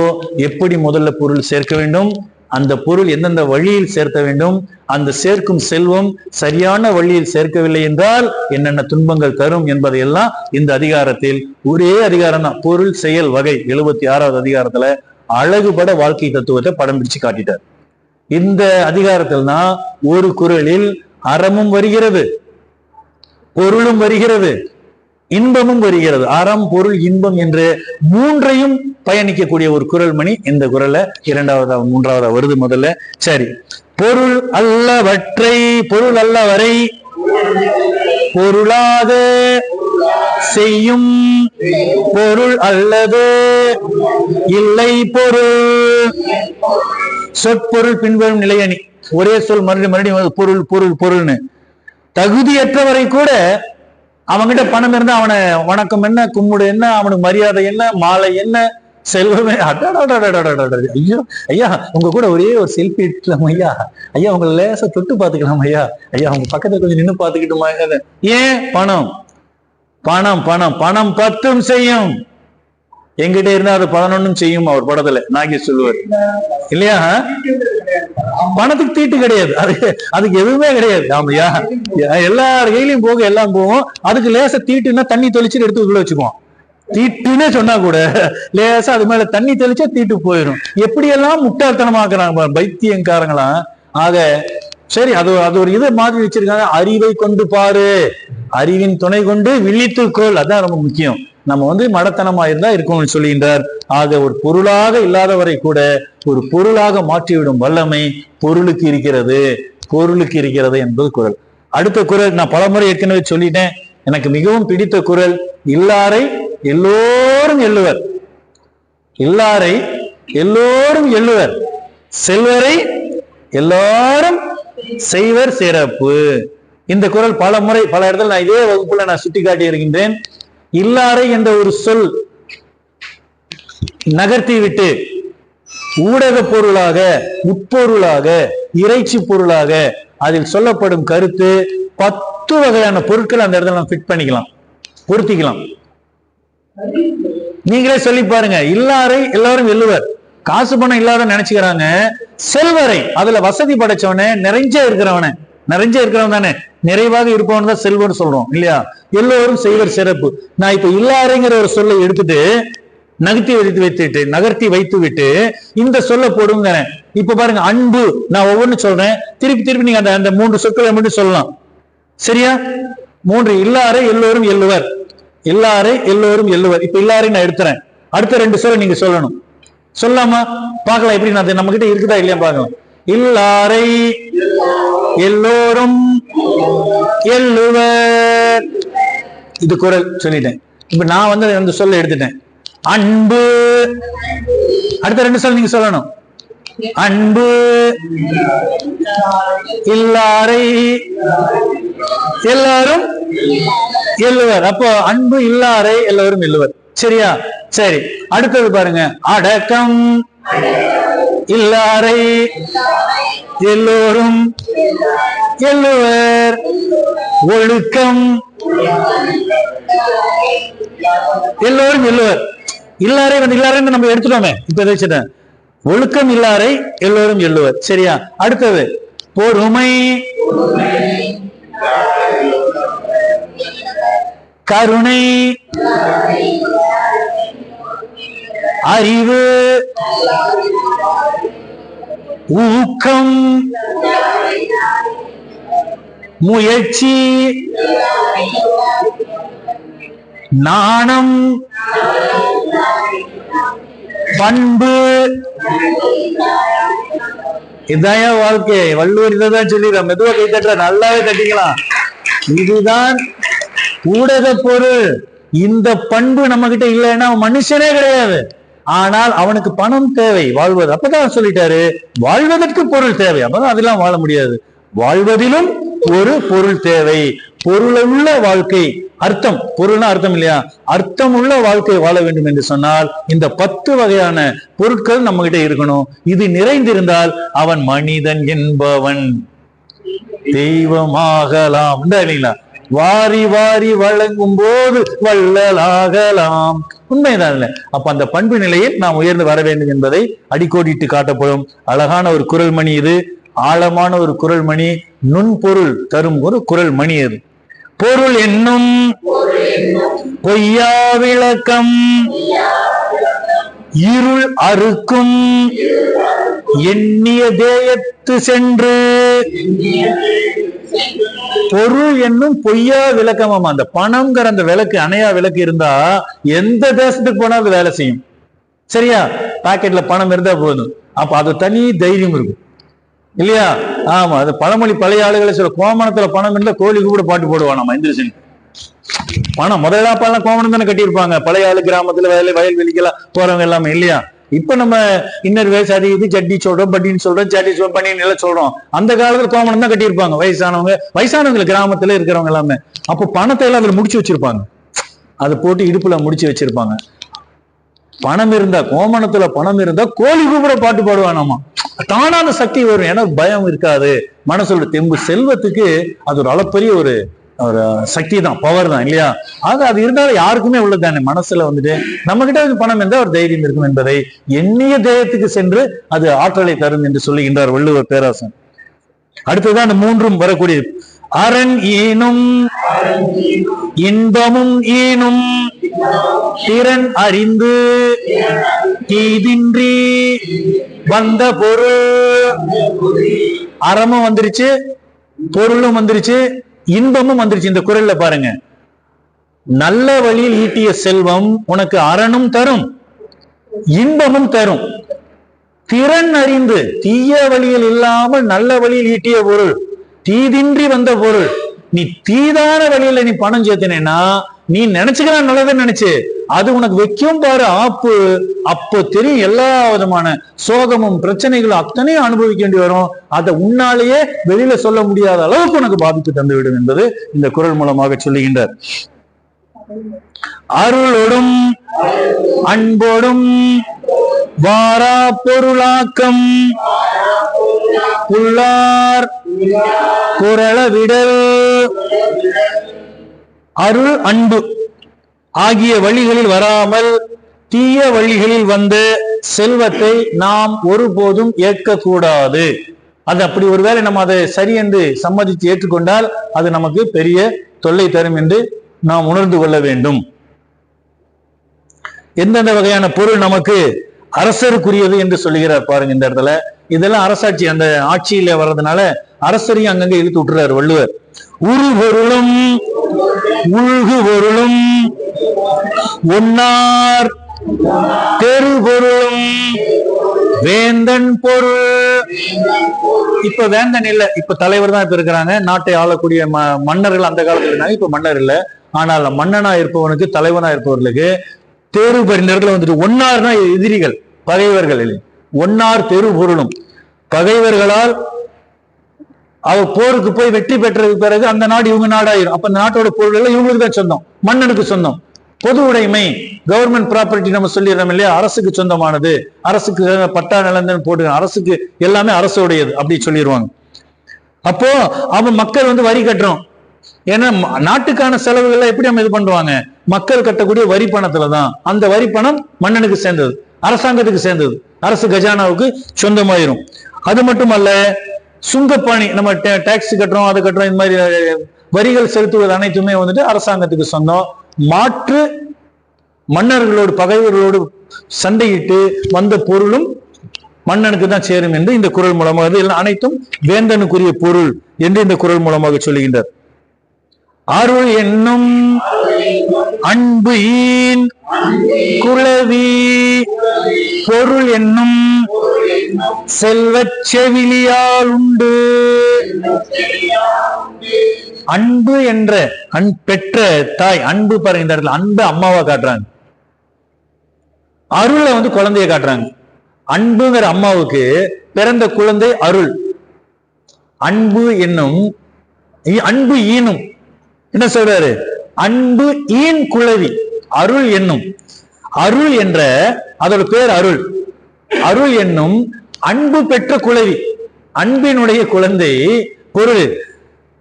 எப்படி முதல்ல பொருள் சேர்க்க வேண்டும், அந்த பொருள் எந்தெந்த வழியில் சேர்க்க வேண்டும், அந்த சேர்க்கும் செல்வம் சரியான வழியில் சேர்க்கவில்லை என்றால் என்னென்ன துன்பங்கள் தரும் என்பதையெல்லாம் இந்த அதிகாரத்தில், ஒரே அதிகாரம் தான், பொருள் செயல் வகை 76வது அதிகாரத்துல அழகுபட வாழ்க்கை தத்துவத்தை படம் பிடிச்சு காட்டிட்டார். இந்த அதிகாரத்தில் தான் ஒரு குறளில் அறமும் வருகிறது, பொருளும் வருகிறது, இன்பமும் வருகிறது. அறம், பொருள், இன்பம் என்று 3ஐயும் பயணிக்கக்கூடிய ஒரு குறள் மணி இந்த குறள்ல 2வது 3வது வருது. முதல்ல சரி, பொருள் அல்லவற்றை, பொருள் அல்லவரை பொருளாக செய்யும் பொருள் அல்லது இல்லை பொருள். சொற்பொருள் பின்வரும் நிலையணி. ஒரே சொல் மறுபடியும் பொருள் பொருள் பொருள்னு. தகுதியற்றவரை கூட அவன்கிட்ட பணம் இருந்தா அவனை வணக்கம் என்ன, கும்பிடு என்ன, அவனுக்கு மரியாதை என்ன, மாலை என்ன, செல்வமே. ஐயோ ஐயா உங்க கூட ஒரே ஒரு செல்ஃபி எடுக்கலாம் ஐயா, ஐயா உங்களை லேசா தொட்டு பாத்துக்கலாம் ஐயா, ஐயா உங்க பக்கத்துல கொஞ்சம் நின்று பாத்துக்கிட்டுமா. ஏன்? பணம் பணம் பணம் பணம் 10 செய்யும். எங்கிட்ட இருந்தா அது 11 செய்யும். அவர் படத்துல நாகேஷ் சொல்லுவார் இல்லையா? பணத்துக்கு தீட்டு கிடையாது, அதுக்கு எதுவுமே கிடையாது. ஆமையா, எல்லார் கையிலையும் போக எல்லாம் போகும். அதுக்கு லேசா தீட்டுன்னா தண்ணி தெளிச்சுட்டு எடுத்து உள்ள வச்சுக்குவோம். தீட்டுன்னு சொன்னா கூட லேசா அது மேல தண்ணி தெளிச்சா தீட்டு போயிடும். எப்படியெல்லாம் முட்டாள்தனமாக்குறாங்க பைத்தியங்காரங்களாம். ஆக சரி, அது ஒரு இதை மாதிரி வச்சிருக்காங்க. அறிவை கொண்டு பாரு, அறிவின் துணை கொண்டு விழித்துக்கொள். அதான் ரொம்ப முக்கியம். நம்ம மடத்தனமா இருந்தா இருக்கும்னு சொல்லுகின்றார். ஆக ஒரு பொருளாக இல்லாதவரை கூட ஒரு பொருளாக மாற்றிவிடும் வல்லமை பொருளுக்கு இருக்கிறது, பொருளுக்கு இருக்கிறது என்பது குறள். அடுத்த குறள் நான் பலமுறை ஏற்கனவே சொல்லிட்டேன். எனக்கு மிகவும் பிடித்த குறள், இல்லாரை எல்லோரும் எள்ளுவர், இல்லாரை எல்லோரும் எள்ளுவர், செல்வரை எல்லாரும் செய்வர் சிறப்பு. இந்த குறள் பல முறை பல இடத்துல நான் இதே வகுப்புல நான் சுட்டி காட்டி இருக்கின்றேன். இல்லாரை என்ற ஒரு சொல் நகர்த்தி விட்டு ஊடக பொருளாக, உட்பொருளாக, இறைச்சி பொருளாக அதில் சொல்லப்படும் கருத்து 10 வகையான பொருட்கள் அந்த இடத்துல நம்ம ஃபிட் பண்ணிக்கலாம், பொருத்திக்கலாம். நீங்களே சொல்லி பாருங்க. இல்லாரை எல்லாரும் எள்ளுவர், காசு பணம் இல்லாத நினைச்சுக்கிறாங்க. செல்வரை, அதுல வசதி படைச்சவனே, நிறைஞ்ச இருக்கிறவன் தானே, நிறைவாக இருப்பவன் தான் செல்வன் சொல்றோம் இல்லையா? எல்லோரும் செய்வர் சிறப்பு. நான் இப்ப இல்லாரைங்கிற ஒரு சொல்லை எடுத்துட்டு நகர்த்தி வைத்து விட்டு இந்த சொல்ல போடுங்க. இப்ப பாருங்க, அன்பு, நான் ஒவ்வொன்னு சொல்றேன், திருப்பி நீங்க அந்த 3 சொற்களை மட்டும் சொல்லலாம். சரியா? 3. இல்லாரை எல்லோரும் எள்ளுவர், இல்லாரை எல்லோரும் எள்ளுவர். இப்ப இல்லாரை நான் எடுத்துறேன். அடுத்த 2 சொல்ல நீங்க சொல்லணும். சொல்லாமா? பார்க்கலாம் எப்படி நான் நம்ம கிட்ட இருக்குதா இல்லையா பார்க்கலாம். இல்லாரை எல்லோரும் எள்ளுவர், இது குறள் சொல்லிட்டேன். இப்ப நான் அந்த சொல்ல எடுத்துட்டேன். அன்பு, அடுத்த 2 சொல் நீங்க சொல்லணும். அன்பு, இல்லாரை எல்லாரும் எள்ளுவர். அப்போ அன்பு, இல்லாரை எல்லோரும் எள்ளுவர். சரியா? சரி, அடுத்தது பாருங்க. அடக்கம், இல்லாரை எல்லோரும் எள்ளுவர். ஒழுக்கம், எல்லோரும் எள்ளுவர். இல்லாரை வந்து இல்லாரைன்னு நம்ம எடுத்துட்டோமே. இப்ப எதை ஒழுக்கம் இல்லாரை எல்லோரும் எள்ளுவர். சரியா? அடுத்தது பொறுமை, கருணை, அறிவு, ஊக்கம், முயற்சி, நாணம், பண்பு. இதான் வாழ்க்கை. வள்ளுவர் இதான் சொல்லிடுற. மெதுவா கை தட்டுற, நல்லாவே தட்டிக்கலாம். இதுதான் ஊடக பொருள். இந்த பண்பு நம்ம கிட்ட இல்லைன்னா மனுஷனே கிடையாது. ஆனால் அவனுக்கு பணம் தேவை வாழ்வது. அப்பதான் சொல்லிட்டாரு, வாழ்வதற்கு பொருள் தேவை. அப்பதான் அதெல்லாம் வாழ முடியாது. வாழ்வதிலும் ஒரு பொருள் தேவை. பொருளுள்ள வாழ்க்கை, அர்த்தம், பொருள்னா அர்த்தம் இல்லையா? அர்த்தம் உள்ள வாழ்க்கை வாழ வேண்டும் என்று சொன்னால் இந்த 10 வகையான பொருட்கள் நம்ம கிட்ட இருக்கணும். இது நிறைந்திருந்தால் அவன் மனிதன் என்பவன் தெய்வமாகலாம். இல்லைங்களா? வாரி வாரி வழங்கும் போது வள்ளலாகலாம். உண்மைதான் இல்ல? அப்ப அந்த பண்பு நிலையில் நாம் உயர்ந்து வர வேண்டும் என்பதை அடிக்கோடிட்டு காட்டப்படும் அழகான ஒரு குரல் மணி இது. ஆழமான ஒரு குரல் மணி, நுண்பொருள் தரும் ஒரு குரல் மணி அது. பொருள் என்னும் பொய்யா விளக்கம் இருள் அறுக்கும் எண்ணிய தேயத்து சென்று. பொருள் என்னும் பொய்யா விளக்கமாமா. அந்த பணம்ங்கிற அந்த விளக்கு, அணையா விளக்கு இருந்தா எந்த தேசத்துக்கு போனா அது வேலை செய்யும். சரியா? பாக்கெட்ல பணம் இருந்தா போதும். அப்ப அது தனி தைரியம் இருக்கும் இல்லையா? ஆமா, அது பழமொழி பழைய ஆளுகளை சொல்ல. கோமணத்துல பணம் இருந்தா கோழிக்கு கூட பாட்டு போடுவானாமா இந்திரசன். பணம் முதல்ல அப்பெல்லாம் கோமணம் தானே கட்டியிருப்பாங்க. பழைய ஆளு கிராமத்துல வயல்வெளிக்கெல்லாம் போறவங்க எல்லாமே இல்லையா? இப்ப நம்ம இன்னர் வயசு அதிகது ஜட்டி சொல்றோம், பட்டின்னு சொல்றோம், ஜட்டி பட்டின்னு எல்லாம் சொல்றோம். அந்த காலத்துல கோமணம் தான் கட்டியிருப்பாங்க வயசானவங்க கிராமத்துல இருக்கிறவங்க எல்லாமே. அப்போ பணத்தை எல்லாம் அதுல முடிச்சு வச்சிருப்பாங்க. அதை போட்டு இடுப்புல முடிச்சு வச்சிருப்பாங்க. பணம் இருந்தா, கோமணத்துல பணம் இருந்தா கோழி கூட பாட்டு பாடுவானாமா. தானான சக்தி வரும். ஏன்னா பயம் இருக்காது, மனசோட தெம்பு. செல்வத்துக்கு அது ஒரு அளப்பரிய ஒரு சக்தி தான், பவர் தான் இல்லையா? ஆக அது இருந்தாலும் யாருக்குமே உள்ளது தானே. மனசுல வந்துட்டு நம்ம கிட்ட பணம் இருந்தா ஒரு தைரியம் இருக்கும் என்பதை எண்ணிய தேயத்துக்கு சென்று அது ஆற்றலை தரும் என்று சொல்லுகின்றார் வள்ளுவர் பேராசன். அடுத்ததான் அந்த 3ம் வரக்கூடியது. அரண் ஈனும் இன்பமும் ஈனும் திறன் அறிந்து தீதின்றி வந்த பொருள். அறமும் வந்துருச்சு, பொருளும் வந்துருச்சு, இன்பமும் வந்துருச்சு. இந்த குரல்ல பாருங்க, நல்ல வழியில் ஈட்டிய செல்வம் உனக்கு அரணும் தரும், இன்பமும் தரும். திறன் அறிந்து, தீய வழியில் இல்லாமல் நல்ல வழியில் ஈட்டிய பொருள், தீதின்றி வந்த பொருள். நீ தீதான வழியில நீ பணம் சேர்த்தினா நீ நினைச்சுக்கலாம் நல்லதுன்னு நினைச்சு, அது உனக்கு வைக்கும் பாரு ஆப்பு. அப்போ தெரியும் எல்லா விதமான சோகமும் பிரச்சனைகளும் அத்தனையும் அனுபவிக்க வேண்டி வரும். அதை உன்னாலேயே வெளியில சொல்ல முடியாத அளவுக்கு உனக்கு பாதிப்பு தந்துவிடும் என்பது இந்த குரல் மூலமாக சொல்லுகின்றார். அருளோடும் அன்போடும் வாரா பொருளாக்கம் உள்ளார் குரல விடல். அருள் அன்பு ஆகிய வழிகளில் வராமல் தீய வழிகளில் வந்து செல்வத்தை நாம் ஒருபோதும் ஏற்கக்கூடாது. அது அப்படி ஒருவேளை நம்ம அதை சரி என்று சம்மதித்து ஏற்றுக்கொண்டால் அது நமக்கு பெரிய தொல்லை தரும் என்று நாம் உணர்ந்து கொள்ள வேண்டும். எந்தெந்த வகையான பொருள் நமக்கு அரசருக்குரியது என்று சொல்லுகிறார் பாருங்க இந்த இடத்துல. இதெல்லாம் அரசாட்சி, அந்த ஆட்சியில வர்றதுனால அரசரையும் அங்கங்க இழுத்து விட்டுறாரு வள்ளுவர். உரு பொருளும் உள்கு பொருளும் ஒன்னார் தெரு பொருளும் வேந்தன் பொருள். இப்ப வேந்தன் இல்ல, இப்ப தலைவர் தான் இப்ப இருக்கிறாங்க. நாட்டை ஆளக்கூடிய மன்னர்கள் அந்த காலத்துல இருந்தாங்க, இப்ப மன்னர் இல்ல. ஆனால் மன்னனா இருப்பவனுக்கு, தலைவனா இருப்பவர்களுக்கு தேர்வு பெறும் நேரத்துல வந்துட்டு ஒன்னார்னா எதிரிகள், பகைவர்கள். ஒன்னார் தெரு பொருளும், பகைவர்களால் அவர் போருக்கு போய் வெற்றி பெற்றதுக்கு பிறகு அந்த நாடு இவங்க நாடாயிரும். அப்ப அந்த நாட்டோட பொருள் எல்லாம் இவங்களுக்கு தான் சொந்தம், மன்னனுக்கு சொந்தம். பொது உடைமை, கவர்மெண்ட் ப்ராப்பர்ட்டி நம்ம சொல்லிடுறோம் இல்லையா, அரசுக்கு சொந்தமானது, அரசுக்கு பட்டா நிலந்தன்னு போட்டு அரசுக்கு எல்லாமே அரசுடையது அப்படி சொல்லிடுவாங்க. அப்போ அவன் மக்கள் வந்து வரி கட்டுறோம். ஏன்னா நாட்டுக்கான செலவுகளை எப்படி நம்ம இது பண்ணுவாங்க, மக்கள் கட்டக்கூடிய வரி பணத்துலதான். அந்த வரி பணம் மன்னனுக்கு சேர்ந்தது, அரசாங்கத்துக்கு சேர்ந்தது, அரசு கஜானாவுக்கு சொந்தமாயிரும். அது மட்டுமல்ல, சுங்கப்பாணி, நம்ம டாக்ஸ் கட்டுறோம், அதை கட்டுறோம், இந்த மாதிரி வரிகள் செலுத்துவது அனைத்துமே வந்துட்டு அரசாங்கத்துக்கு சொந்தம். மாற்று மன்னர்களோடு பகைவர்களோடு சண்டையிட்டு வந்த பொருளும் மன்னனுக்கு தான் சேரும் என்று இந்த குறள் மூலமாக, எல்லாம் அனைத்தும் வேந்தனுக்குரிய பொருள் என்று இந்த குறள் மூலமாக சொல்லுகின்றார். அருள் என்னும் அன்பு ஈன் குளவி, பொருள் என்னும் செல்வச் செவிலியால் உண்டு. அன்பு என்ற பெற்ற தாய், அன்பு பாருங்க, அன்பு அம்மாவா காட்டுறாங்க, அருளை வந்து குழந்தைய காட்டுறாங்க. அன்புங்கிற அம்மாவுக்கு பிறந்த குழந்தை அருள். அன்பு என்னும் அன்பு ஈனும் என்ன சொல்றாரு? அன்பு ஈன் குளவி, அருள் என்னும், அருள் என்ற அதோட பேர் அருள். அருள் என்னும் அன்பு பெற்ற குளவி, அன்பினுடைய குழந்தை பொருள்.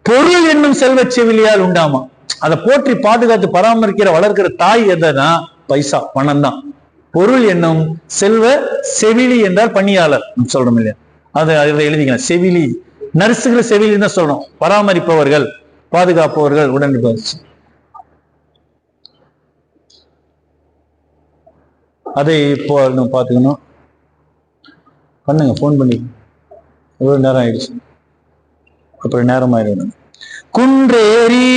பொருள் என்னும் செல்வ செவிலியால் உண்டாமா. அதை போற்றி பாதுகாத்து பராமரிக்கிற வளர்க்கிற தாய் எதனா? பைசா, பணம் தான். பொருள் என்னும் செல்வ செவிலி என்றால் பணியாளர் சொல்றோம் இல்லையா, அதை எழுதிக்கலாம். செவிலி, நர்ஸுகளை செவிலி தான் சொல்றோம், பராமரிப்பவர்கள், பாதுகாப்பவர்கள், உடன் அதை இப்போ பாத்துக்கணும். பண்ணுங்க, போன் பண்ணி, எவ்வளவு நேரம் ஆயிடுச்சு, அப்புறம் நேரம் ஆயிடும். குன்றேறி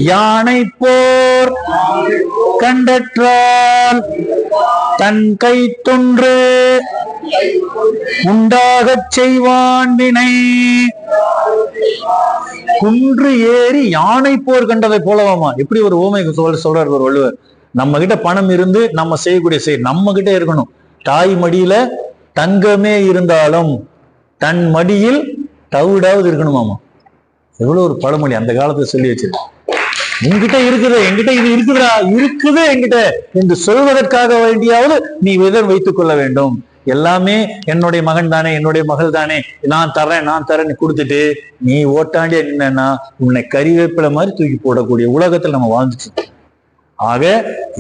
யானை போர் கண்டற்றால் தன் கை தொன்று உண்டாகச் செய்வான் வினை. குன்று ஏறி யானை போர் கண்டதை போலவாமா. எப்படி ஒரு ஓமை சொல்றாரு ஒரு வள்ளுவர். நம்ம கிட்ட பணம் இருந்து நம்ம செய்யக்கூடிய நம்ம கிட்ட இருக்கணும். தாய் மடியில தங்கமே இருந்தாலும் தன் மடியில் தவிடாவது இருக்கணுமாமா. எவ்வளவு ஒரு பழமொழி அந்த காலத்துல சொல்லி வச்சிருக்கு. உங்ககிட்ட இருக்குது, என்கிட்ட இது இருக்குதா, இருக்குது என்கிட்ட என்று சொல்வதற்காக வேண்டியாவது நீ விதம் வைத்துக் கொள்ள வேண்டும். எல்லாமே என்னுடைய மகன் தானே, என்னுடைய மகள் தானே, நான் தரேன்னு கொடுத்துட்டு நீ ஓட்டாண்டியா நின்னா உன்னை கறிவேப்பிலை மாதிரி தூக்கி போடக்கூடிய உலகத்துல நம்ம வாழ்ந்துட்டு. ஆக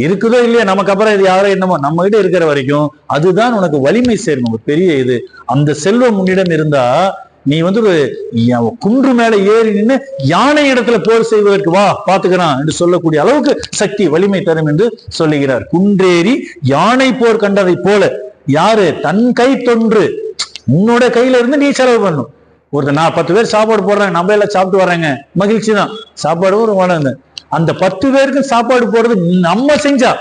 இருக்குதோ இல்லையா, நமக்கு அப்புறம் இது யாரோ என்னமோ, நம்ம கிட்ட இருக்கிற வரைக்கும் அதுதான் உனக்கு வலிமை சேரும். ஒரு பெரிய இது அந்த செல்வம் உன்னிடம் இருந்தா நீ வந்து ஒரு குன்று மேல ஏறி நின்று யானை இடத்துல போர் செய்வதற்கு வா பாத்துக்கிறான் என்று சொல்லக்கூடிய அளவுக்கு சக்தி வலிமை தரும் என்று சொல்லுகிறார். குன்றேறி யானை போர் கண்டதை போல. யாரு? தன் கை தொன்று, உன்னோட கையில இருந்து நீ செலவு பண்ணும். ஒருத்தர் நான் 10 பேர் சாப்பாடு போடுறேன், நம்ம எல்லாம் சாப்பிட்டு வர்றாங்க, மகிழ்ச்சி தான், சாப்பாடு ஒரு வளர்ந்து. அந்த 10 பேருக்கு சாப்பாடு போடுறது நம்ம செஞ்சா,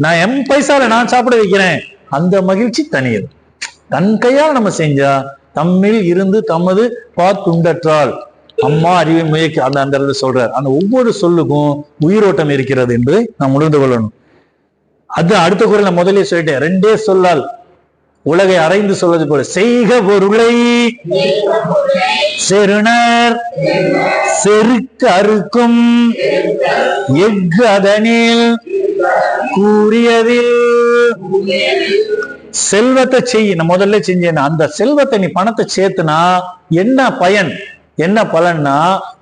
நான் என் பைசால நான் சாப்பிட வைக்கிறேன், அந்த மகிழ்ச்சி தனியது. தன் கையால் நம்ம செஞ்சா தம்மில் இருந்து தமது பார்த்துண்டற்றால் அம்மா அறிவை முயற்சி அந்த சொல்றார். அந்த ஒவ்வொரு சொல்லுக்கும் உயிரோட்டம் இருக்கிறது என்று நாம் உணர்ந்து கொள்ளணும். அது அடுத்த குறள் நான் முதலே சொல்லிட்டேன். 2 சொல்லால் உலகை அறைந்து சொல்வது போல. செய்க பொருளை செருணர் செருக்கு அறுக்கும் எஃகு அதனில் கூறியதில். செல்வத்தை செய்ய நான் முதல்ல செஞ்சேன். அந்த செல்வத்தை நீ பணத்தை சேர்த்துனா என்ன பயன், என்ன பலன்னா,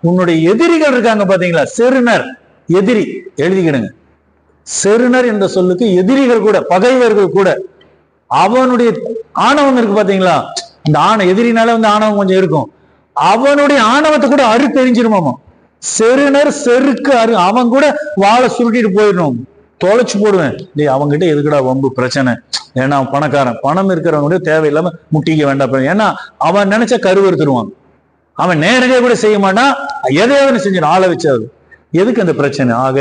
உன்னுடைய எதிரிகள் இருக்காங்க பாத்தீங்களா, செருணர் எதிரி எழுதிக்கிடுங்க. செருணர் என்ற சொல்லுக்கு எதிரிகள் கூட, பகைவர்கள் கூட. அவனுடைய ஆணவம் இருக்கு பாத்தீங்களா, இந்த எதிரினால வந்து ஆணவம் கொஞ்சம் இருக்கும். அவனுடைய ஆணவத்தை கூட தெரிஞ்சிருமாமா. செருணர் செருக்கு அவன் கூட வாழை சுருட்டிட்டு போயிடணும், தொலைச்சு போடுவேன். அவங்ககிட்ட எதுக்குடா வம்பு பிரச்சனை, ஏன்னா அவன் பணக்காரன், பணம் இருக்கிறவங்க தேவையில்லாம முட்டிக்க வேண்டாம். ஏன்னா அவன் நினைச்ச கருவறுத்துருவான், அவன் நேரடியாக கூட செய்ய மாட்டான், எதையாவது செஞ்சிடும் ஆளை வச்சாது. எதுக்கு அந்த பிரச்சனை? ஆக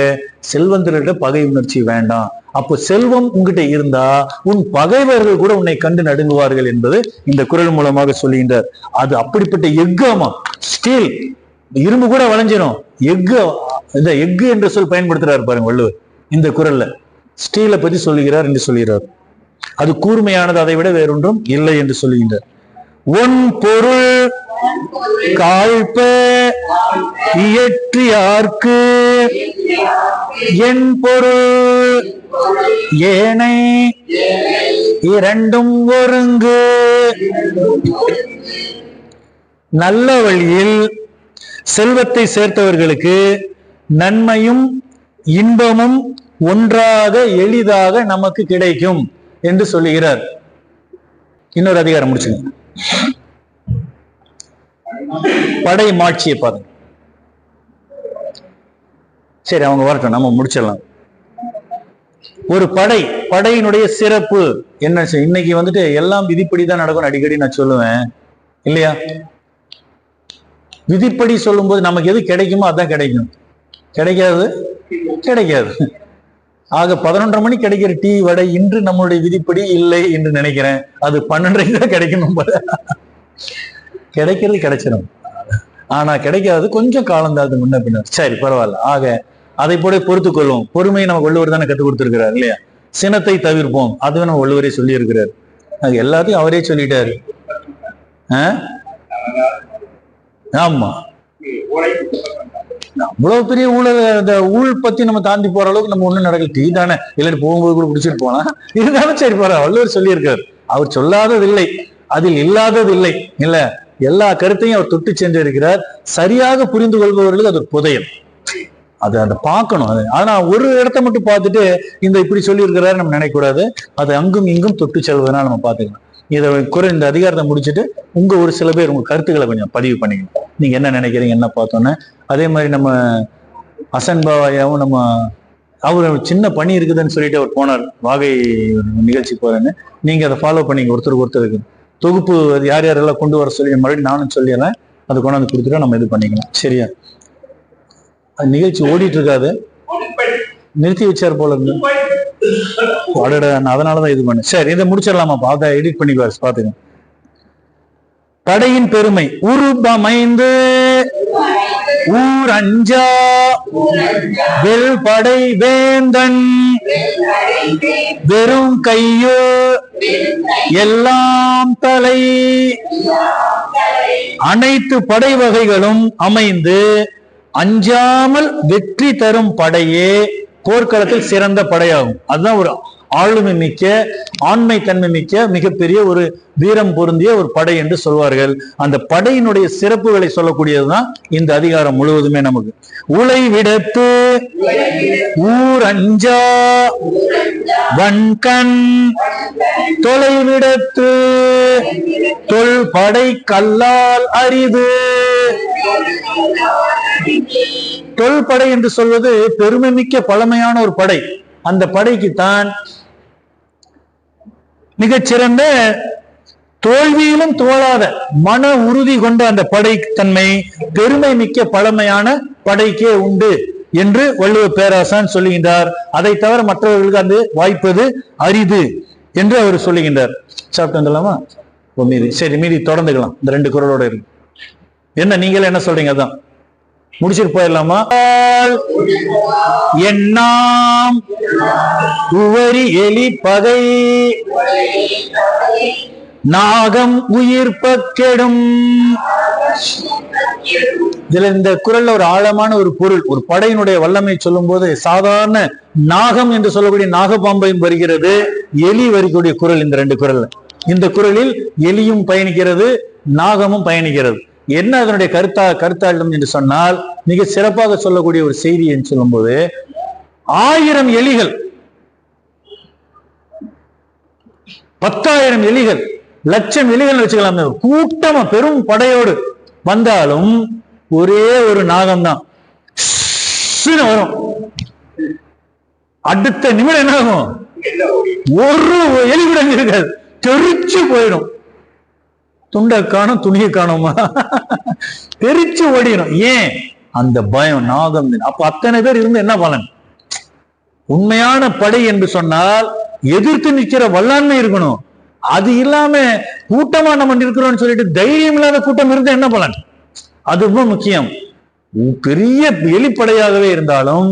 செல்வந்தர்கிட்ட பகை உணர்ச்சி வேண்டாம். அப்போ செல்வம் உங்ககிட்ட இருந்தா உன் பகைவர்கள் கூட உன்னை கண்டு நடுங்குவார்கள் என்பது இந்த குறள் மூலமாக சொல்லுகின்றார். அது அப்படிப்பட்ட எஃகாமா, ஸ்டீல், இரும்பு கூட வளைஞ்சிடும். எஃகு, இந்த எஃகு என்ற சொல் பயன்படுத்துறாரு பாருங்க வள்ளுவர் இந்த குறள்ல. ஸ்டீலை பத்தி சொல்லுகிறார் என்று சொல்கிறார். அது கூர்மையானது, அதை விட வேறொன்றும் இல்லை என்று சொல்லுகின்றார். ஒன் பொருள் காழ்ப இயற்றியார்க்கு என் பொருள் ஏனை இரண்டும் ஒருங்கு. நல்ல வழியில் செல்வத்தை சேர்த்தவர்களுக்கு நன்மையும் இன்பமும் ஒன்றாக எளிதாக நமக்கு கிடைக்கும் என்று சொல்லுகிறார். இன்னொரு அதிகாரம் முடிச்சுங்க. படை மாட்சியை பாருங்க. சரி, அவங்க வரட்டும், நம்ம முடிச்சிடலாம். ஒரு படையினுடைய சிறப்பு என்ன? இன்னைக்கு வந்துட்டு எல்லாம் விதிப்படிதான் நடக்கும் அடிக்கடி நான் சொல்லுவேன் இல்லையா? விதிப்படி சொல்லும் போது நமக்கு எது கிடைக்குமோ அதான் கிடைக்கும், கிடைக்காது. ஆக 11:30 மணிக்கு கிடைக்கிற டீ வடை இன்று நம்மளுடைய விதிப்படி இல்லை என்று நினைக்கிறேன். அது 12:30 தான் கிடைக்கணும் போல. கிடைக்கிறது கிடைச்சிடும், ஆனா கிடைக்காது கொஞ்சம் காலம் தான் முன்ன பின்னர். சரி, பரவாயில்ல. ஆக அதை போல பொறுத்துக் கொள்வோம். பொறுமையை நம்ம வள்ளுவர் தானே கற்றுக் கொடுத்திருக்கிறார் இல்லையா? சினத்தை தவிர்ப்போம், அதுவே நம்ம வள்ளுவரே சொல்லி இருக்கிறார். அது எல்லாத்தையும் அவரே சொல்லிட்டாரு. ஆமா, அவ்வளவு பெரிய ஊழல் பத்தி நம்ம தாண்டி போற அளவுக்கு நம்ம ஒண்ணும் நடக்கல. டீ தானே, இல்லாட்டி போகும்போது கூட குடிச்சிட்டு போனா இருந்தாலும் சரி போற. வள்ளுவர் சொல்லி இருக்காரு. அவர் சொல்லாதது இல்லை, அதில் இல்லாதது இல்லை இல்ல. எல்லா கருத்தையும் அவர் தொட்டு சென்றிருக்கிறார். சரியாக புரிந்து கொள்பவர்களுக்கு அது ஒரு புதையல். அது அதை பார்க்கணும். ஆனா ஒரு இடத்த மட்டும் பார்த்துட்டு இந்த இப்படி சொல்லி இருக்கிறாரு நம்ம நினைக்கக்கூடாது. அது அங்கும் இங்கும் தொட்டு செல்வதனால நம்ம பார்த்துக்கலாம். இந்த அதிகாரத்தை முடிச்சுட்டு உங்க ஒரு சில பேர் உங்க கருத்துக்களை கொஞ்சம் பதிவு பண்ணிக்கணும். நீங்க என்ன நினைக்கிறீங்க, என்ன பார்த்தோன்னு. அதே மாதிரி நம்ம அசன் பாவாயாவும் நம்ம அவர் சின்ன பணி இருக்குதுன்னு சொல்லிட்டு அவர் போனார், வாகை நிகழ்ச்சி போறேன்னு. நீங்க அதை ஃபாலோ பண்ணிங்க. ஒருத்தருக்கு தொகுப்பு அது யார் யாரெல்லாம் கொண்டு வர சொல்லி மறுபடியும் நானும் சொல்லிடுறேன். அதை கொண்டாந்து கொடுத்துட்டு நம்ம இது பண்ணிக்கலாம். சரியா? நிகழ்ச்சி ஓடிட்டு இருக்காது, நிறுத்தி வச்சார் போல இருந்து. அதனாலதான் இது பண்ணு. சரி, இதை முடிச்சிடலாமா? அதை எடிட் பண்ணிக்குவாரு, பாத்துங்க. படையின் பெருமை. உருபமைந்து ஊர் அஞ்சா வெல் படை வேந்தன் வெறும் கையோ எல்லாம் தலை. அனைத்து படை வகைகளும் அமைந்து அஞ்சாமல் வெற்றி தரும் படையே போர்க்களத்தில் சிறந்த படையாகும். அதுதான் ஒரு ஆளுமை மிக்க, ஆண்மை தன்மை மிக்க, மிகப்பெரிய ஒரு வீரம் பொருந்திய ஒரு படை என்று சொல்வார்கள். அந்த படையினுடைய சிறப்புகளை சொல்லக்கூடியதுதான் இந்த அதிகாரம் முழுவதுமே நமக்கு. உலை விடத்து ஊர் அஞ்சா வன்கண் தொலைவிடத்து தொல் படை கல்லால் அரிது. தொல்படை என்று சொல்வது பெருமை மிக்க பழமையான ஒரு படை. அந்த படைக்குத்தான் மிகச்சிறந்த தோல்வியிலும் தோழாத மன உறுதி கொண்ட அந்த படை தன்மை பெருமை மிக்க பழமையான படைக்கே உண்டு என்று வள்ளுவர் பேராசான் சொல்லுகின்றார். அதை தவிர மற்றவர்களுக்கு அந்த வாய்ப்பது அரிது என்று அவர் சொல்லுகின்றார். சாப்பிட்டு வந்துடலாமா? மீதி சரி, மீதி தொடர்ந்துக்கலாம். இந்த 2 குறளோட இருக்கு. என்ன நீங்களே என்ன சொல்றீங்க? அதான் முடிச்சிட்டு போயிடலாமா? எண்ணாம் உவரி எலி பகை நாகம் உயிர்ப்ப கெடும். இதுல இந்த குறள்ல ஒரு ஆழமான ஒரு பொருள், ஒரு படையினுடைய வல்லமை சொல்லும் போது சாதாரண நாகம் என்று சொல்லக்கூடிய நாகப்பாம்பையும் வருகிறது, எலி வரக்கூடிய குறள் இந்த 2 குறள்ல. இந்த குறளில் எலியும் பயணிக்கிறது, நாகமும் பயணிக்கிறது. என்ன அதனுடைய கருத்தாழ்த்தம் என்று சொன்னால், மிக சிறப்பாக சொல்லக்கூடிய ஒரு செய்தி என்று சொல்லும் போது, 1000 எலிகள், 10,000 எலிகள், 1,00,000 எலிகள் வச்சுக்கலாம், கூட்டமா பெரும் படையோடு வந்தாலும் ஒரே ஒரு நாகம்தான் வரும். அடுத்த நிமிடம் என்ன ஆகும்? ஒரு எலி கூட இருக்காது, தெரிச்சு போயிடும். துண்டை காணும், துணியை காணுமா, தெரிச்சு ஓடிடும். ஏன்? அந்த பயம், நாகம். அப்ப அத்தனை பேர் இருந்து என்ன பலன்? உண்மையான படை என்று சொன்னால் எதிர்த்து நிற்கிற வல்லாண்மை இருக்கணும். அது இல்லாம கூட்டமா நம்ம இருக்கிறோம்னு சொல்லிட்டு தைரியம் இல்லாத கூட்டம் இருந்தா என்ன பலன்? அது ரொம்ப முக்கியம். பெரிய எலிப்படையாகவே இருந்தாலும்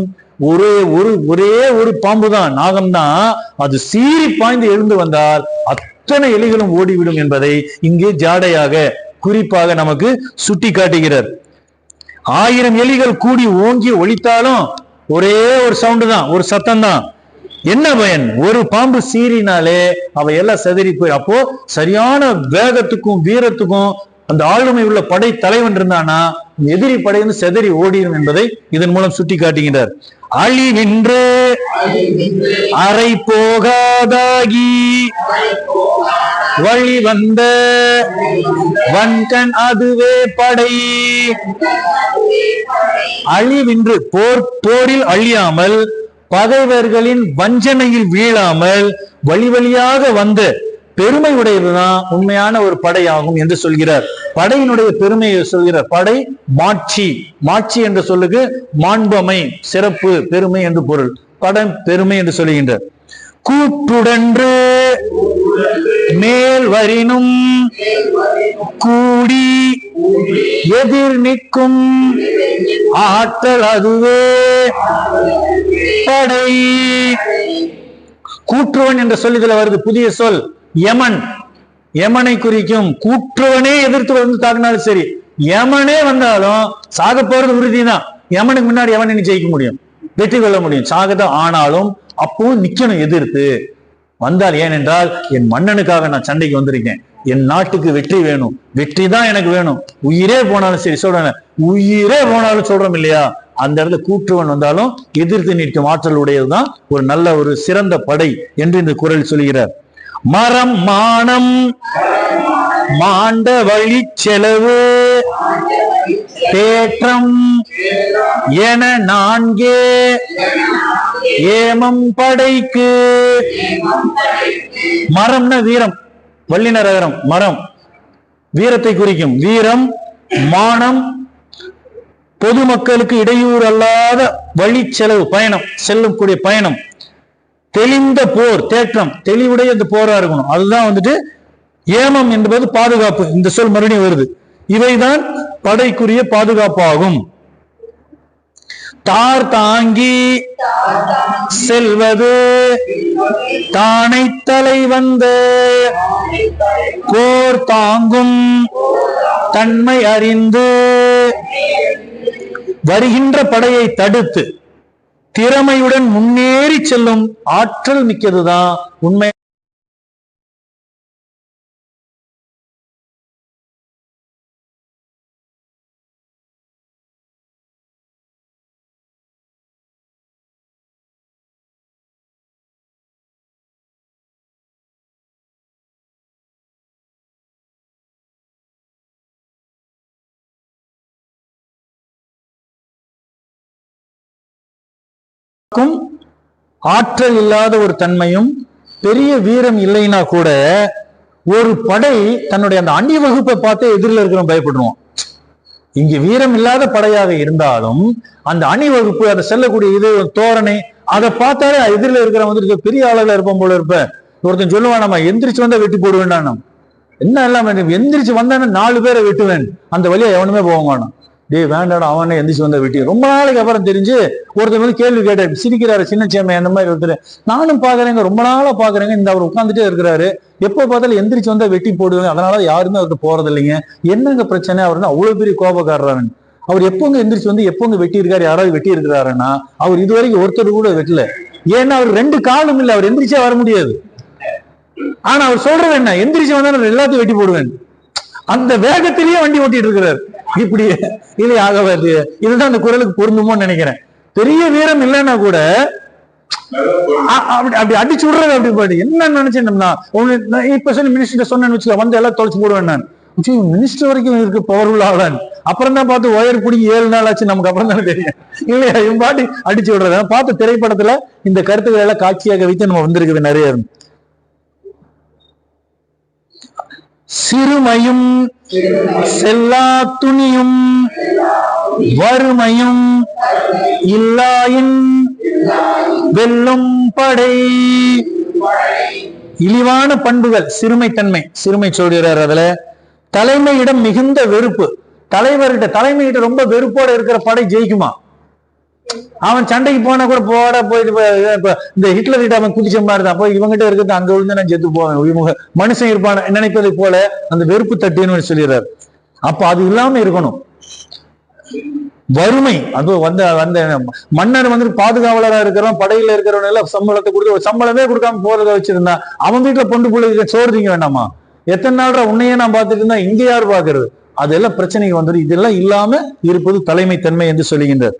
ஒரே ஒரு பாம்பு தான், நாகம் தான், அது சீறி பாய்ந்து எழுந்து வந்தால் அத்தனை எலிகளும் ஓடிவிடும் என்பதை இங்கே ஜாடையாக குறிப்பாக நமக்கு சுட்டி காட்டுகிறார். 1000 எலிகள் கூடி ஓங்கி ஒலித்தாலும் ஒரே ஒரு சவுண்டு தான், ஒரு சத்தம் தான். என்ன பயன்? ஒரு பாம்பு சீறினாலே அவை எல்லாம் செதறி போய். அப்போ சரியான வேகத்துக்கும் வீரத்துக்கும் அந்த ஆளுமை உள்ள படை தலைவன் இருந்தானா எதிரி படை வந்து செதறி ஓடிடும் என்பதை இதன் மூலம் சுட்டி காட்டுகின்றார். அழிவின்று அறை போகாதாகி வழி வந்த வன்கண் அதுவே படை. அழிவின்று போரில் அழியாமல், பகைவர்களின் வஞ்சனையில் வீழாமல் வழி வழியாக வந்த பெருமை உடையதுதான் உண்மையான ஒரு படையாகும் என்று சொல்கிறார். படையினுடைய பெருமையை சொல்கிறார். படை மாட்சி, மாட்சி என்ற சொல்லுக்கு மாண்பமை, சிறப்பு, பெருமை என்று பொருள். படை பெருமை என்று சொல்லுகின்றார். கூட்டுடன்று மேல் வரினும் கூடி எதிர் நிற்கும் ஆற்றல் அதுவே படை. கூற்றுவன் என்ற சொல் இதுல வருது, புதிய சொல். யமன், யமனை குறிக்கும். கூற்றுவனே எதிர்த்து வந்து தாக்கினாலும் சரி, யமனே வந்தாலும் சாக போறது உறுதிதான். யமனுக்கு முன்னாடி யமனை ஜெயிக்க முடியும், வெற்றி கொள்ள முடியும், சாகதான். ஆனாலும் அப்போ நிக்கணும் எதிர்த்து வந்தால். ஏனென்றால் என் மன்னனுக்காக நான் சண்டைக்கு வந்திருக்கேன், என் நாட்டுக்கு வெற்றி வேணும், வெற்றி தான் எனக்கு வேணும், உயிரே போனாலும் சரி. சொல்றேன், உயிரே போனாலும் சொல்றோம் இல்லையா, அந்த இடத்துல கூற்றுவன் வந்தாலும் எதிர்த்து நிற்கும் ஆற்றல் உடையதுதான் ஒரு நல்ல ஒரு சிறந்த படை என்று இந்த குறள் சொல்கிறார். மரம் மானம் மாண்ட வழி செலவு தேற்றம் என நான்கே ஏமம் படைக்கு. மரம்னா வீரம், வல்லினரகரம் மரம் வீரத்தை குறிக்கும். வீரம், மானம், பொதுமக்களுக்கு இடையூறு அல்லாத வழி செலவு, பயணம், செல்லும் கூடிய பயணம். தெளிந்த போர், தேற்றம், தெளிவுடைய இந்த போரா இருக்கணும், அதுதான் வந்துட்டு ஏமம் என்பது பாதுகாப்பு. இந்த சொல் மறுபடியும் வருது. இவைதான் படைக்குரிய பாதுகாப்பாகும். தார் தாங்கி செல்வது தானை தலை வந்த போர் தாங்கும் தன்மை அறிந்து வருகின்ற படையை தடுத்து திறமையுடன் முன்னேறி செல்லும் ஆற்றல் மிக்கதுதான் உண்மை. ஆற்றல் இல்லாத ஒரு தன்மையும் பெரிய வீரம் இல்லைன்னா கூட ஒரு படை தன்னுடைய அந்த அணிவகுப்பை பார்த்து எதிரில் இருக்கிறவன் பயப்படுவான். இங்க வீரம் இல்லாத படையாக இருந்தாலும் அந்த அணிவகுப்பு, அதை செல்லக்கூடிய இது தோரணை, அதை பார்த்தாலே எதிரில் இருக்கிறவன் வந்து பெரிய அளவில் இருப்போம் போல இருப்ப. ஒருத்தன் சொல்லுவான், நம்ம எந்திரிச்சு வந்தா வெட்டி போடுவேன், என்ன எல்லாம் எந்திரிச்சு வந்தானே 4 பேரை வெட்டுவேன், அந்த வழியா எவனுமே போவான். டே வேண்டாடா, அவனே எந்திரிச்சு வந்தா வெட்டி. ரொம்ப நாளைக்கு அப்புறம் தெரிஞ்சு ஒருத்தர் வந்து கேள்வி கேட்டாரு, சிரிக்கிறாரு, சின்ன சேமை அந்த மாதிரி ஒருத்தர். நானும் பாக்குறேங்க, ரொம்ப நாளா பாக்குறேங்க, இந்த அவர் உட்காந்துட்டே இருக்கிறாரு, எப்போ பார்த்தாலும் எந்திரிச்சு வந்தா வெட்டி போடுவேன், அதனால யாருமே அவர்கிட்ட போறது இல்லைங்க, என்னங்க பிரச்சனை, அவர் அவ்வளவு பெரிய கோபக்காரரான்னு. அவர் எப்போங்க எந்திரிச்சு வந்து எப்போங்க வெட்டி இருக்காரு, யாராவது வெட்டி இருக்கிறாருன்னா அவர் இதுவரைக்கும் ஒருத்தர் கூட வெட்டல. ஏன்னா அவர் 2 காலும் இல்லை, அவர் எந்திரிச்சே வர முடியாது. ஆனா அவர் சொல்றது என்ன, எந்திரிச்சு வந்தா எல்லாத்தையும் வெட்டி போடுவேன், அந்த வேகத்திலேயே வண்டி ஓட்டிட்டு இருக்கிறார். இப்படி இது ஆகாது. இதுதான் அந்த குறளுக்கு பொருந்துமோன்னு நினைக்கிறேன். பெரிய வீரம் இல்லைன்னா கூட அப்படி அடிச்சு விடுறது. அப்படி பாடு என்ன நினைச்சேன்னா, இப்ப சொல்லி மினிஸ்டர் சொன்னேன்னு வச்சுக்க, வந்து எல்லாம் தொலைச்சு போடுவேன் நான். மினிஸ்டர் வரைக்கும் இருக்கு பவர்ஃபுல் ஆகலான். அப்புறம் தான் பார்த்து ஒயர் பிடிக்கி 7 நாள் ஆச்சு, நமக்கு அப்புறம் தானே தெரியும் இல்லையா, இவன் பாட்டி அடிச்சு விடுறத பார்த்து திரைப்படத்துல இந்த கருத்துக்களை எல்லாம் காட்சியாக வைத்து நம்ம வந்திருக்குது நிறைய. சிறுமையும் செல்லா துணியும் வறுமையும் இல்லாயின் வெல்லும் படை. இழிவான பண்புகள், சிறுமைத்தன்மை, சிறுமை சொல்கிறார். அதுல தலைமையிடம் மிகுந்த வெறுப்பு, தலைமையிட்ட ரொம்ப வெறுப்போட இருக்கிற படை ஜெயிக்குமா? அவன் சண்டைக்கு போனா கூட போட போயிட்டு இந்த ஹிட்லர் கிட்ட அவன் குதிச்ச மாதிரி தான், போய் இவங்கிட்ட இருக்கிறது அங்க விழுந்து நான் செத்து போவேன், மனுஷன் இருப்பான் நினைப்பதை போல அந்த வெறுப்பு தட்டின்னு சொல்லிடுறாரு. அப்ப அது இல்லாம இருக்கணும். வறுமை, அது வந்த மன்னர் வந்து பாதுகாவலரா இருக்கிறவன், படையில இருக்கிறவன் எல்லாம் சம்பளத்தை கொடுத்து, ஒரு சம்பளமே கொடுக்காம போறத வச்சிருந்தா அவன் வீட்டுல பொண்டு பிள்ளைங்க சோறு திங்க வேண்டாமா? எத்தனை நாள் உன்னையே நான் பார்த்துட்டு இருந்தா இங்க யாரு பாக்குறது? அதெல்லாம் பிரச்சனைகள் வந்துடும். இதெல்லாம் இல்லாம இருப்பது தலைமைத்தன்மை என்று சொல்லுகின்றார்.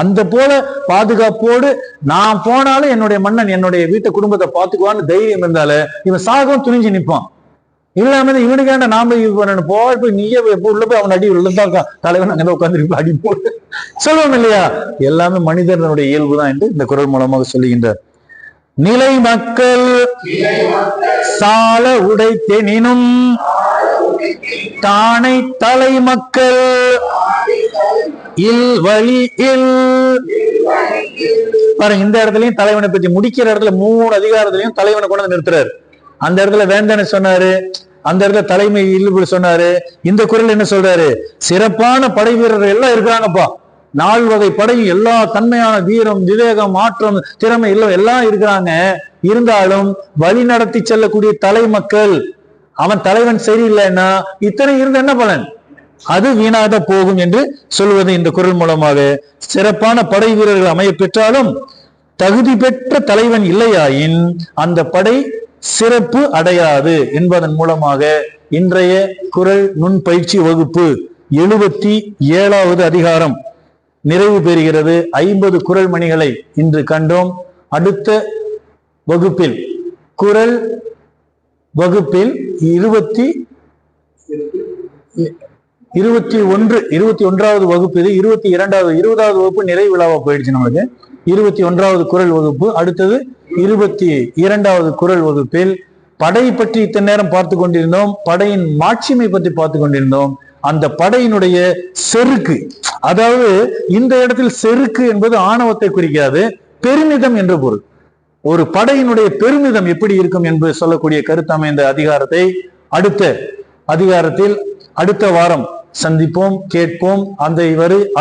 அந்த போல பாதுகாப்போடு நான் போனாலும் என்னுடைய மன்னன் என்னுடைய வீட்டை குடும்பத்தை பார்த்துக்குவான்னு தைரியம் இருந்தாலே இவன் சாகவும் துணிஞ்சு நிற்பான். இல்லாம இவனுக்காண்ட நாம இது பண்ணணும் போய் நீயே உள்ள போய் அவன் அடி உள்ளதா தலைவன் அங்கே உட்காந்துருப்பா அடி போட்டு சொல்லுவோம் இல்லையா? எல்லாமே மனிதனுடைய இயல்புதான் என்று இந்த குரல் மூலமாக சொல்லுகின்றார். நிலை மக்கள் சால உடைத்தெனினும் தானை தலை மக்கள் இல் வழி இல். பாருங்க, இந்த இடத்துலயும் தலைவனை பற்றி முடிக்கிற இடத்துல 3 அதிகாரத்திலையும் தலைவனை கொண்டு நிறுத்துறாரு. அந்த இடத்துல வேந்தனை சொன்னாரு, அந்த இடத்துல தலைமை இல்பு சொன்னாரு. இந்த குரல் என்ன சொல்றாரு? சிறப்பான படை வீரர்கள் எல்லாம் இருக்கிறாங்கப்பா, 4 வகை படையும் எல்லா தன்மையான வீரம், விவேகம், ஆற்றம், திறமை எல்லாம் இருக்கிறாங்க. இருந்தாலும் வழி நடத்தி செல்லக்கூடிய தலை மக்கள், அவன் தலைவன் சரியில்லைன்னா இத்தனை இருந்து என்ன பலன்? அது வீணாக போகும் என்று சொல்வது இந்த குரல் மூலமாக. சிறப்பான படை வீரர்கள் அமைய பெற்றாலும் தகுதி பெற்ற தலைவன் இல்லையாயின் அந்த படை சிறப்பு அடையாது என்பதன் மூலமாக இன்றைய குரல் நுண் பயிற்சி வகுப்பு 77வது அதிகாரம் நிறைவு பெறுகிறது. 50 குரல் மணிகளை இன்று கண்டோம். அடுத்த வகுப்பில் குரல் வகுப்பில் 21வது வகுப்பு, இது 20வது வகுப்பு நிறைவு விழாவா போயிடுச்சு நம்மளுக்கு. 21வது குரல் வகுப்பு, அடுத்தது 22வது குரல் வகுப்பில் படை பற்றி இத்தனை நேரம் பார்த்து கொண்டிருந்தோம். படையின் மாட்சிமை பற்றி பார்த்து கொண்டிருந்தோம். அந்த படையினுடைய செருக்கு, அதாவது இந்த இடத்தில் செருக்கு என்பது ஆணவத்தை குறிக்காது, பெருமிதம் என்ற பொருள். ஒரு படையினுடைய பெருமிதம் எப்படி இருக்கும் என்று சொல்லக்கூடிய கருத்து அமைந்த அதிகாரத்தை அடுத்த அதிகாரத்தில் அடுத்த வாரம் சந்திப்போம், கேட்போம்.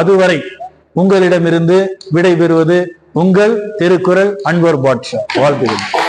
அதுவரை உங்களிடமிருந்து விடை பெறுவது உங்கள் திருக்குறள் அன்வர் பாட்ஷா. வாழ்த்துகிறேன்.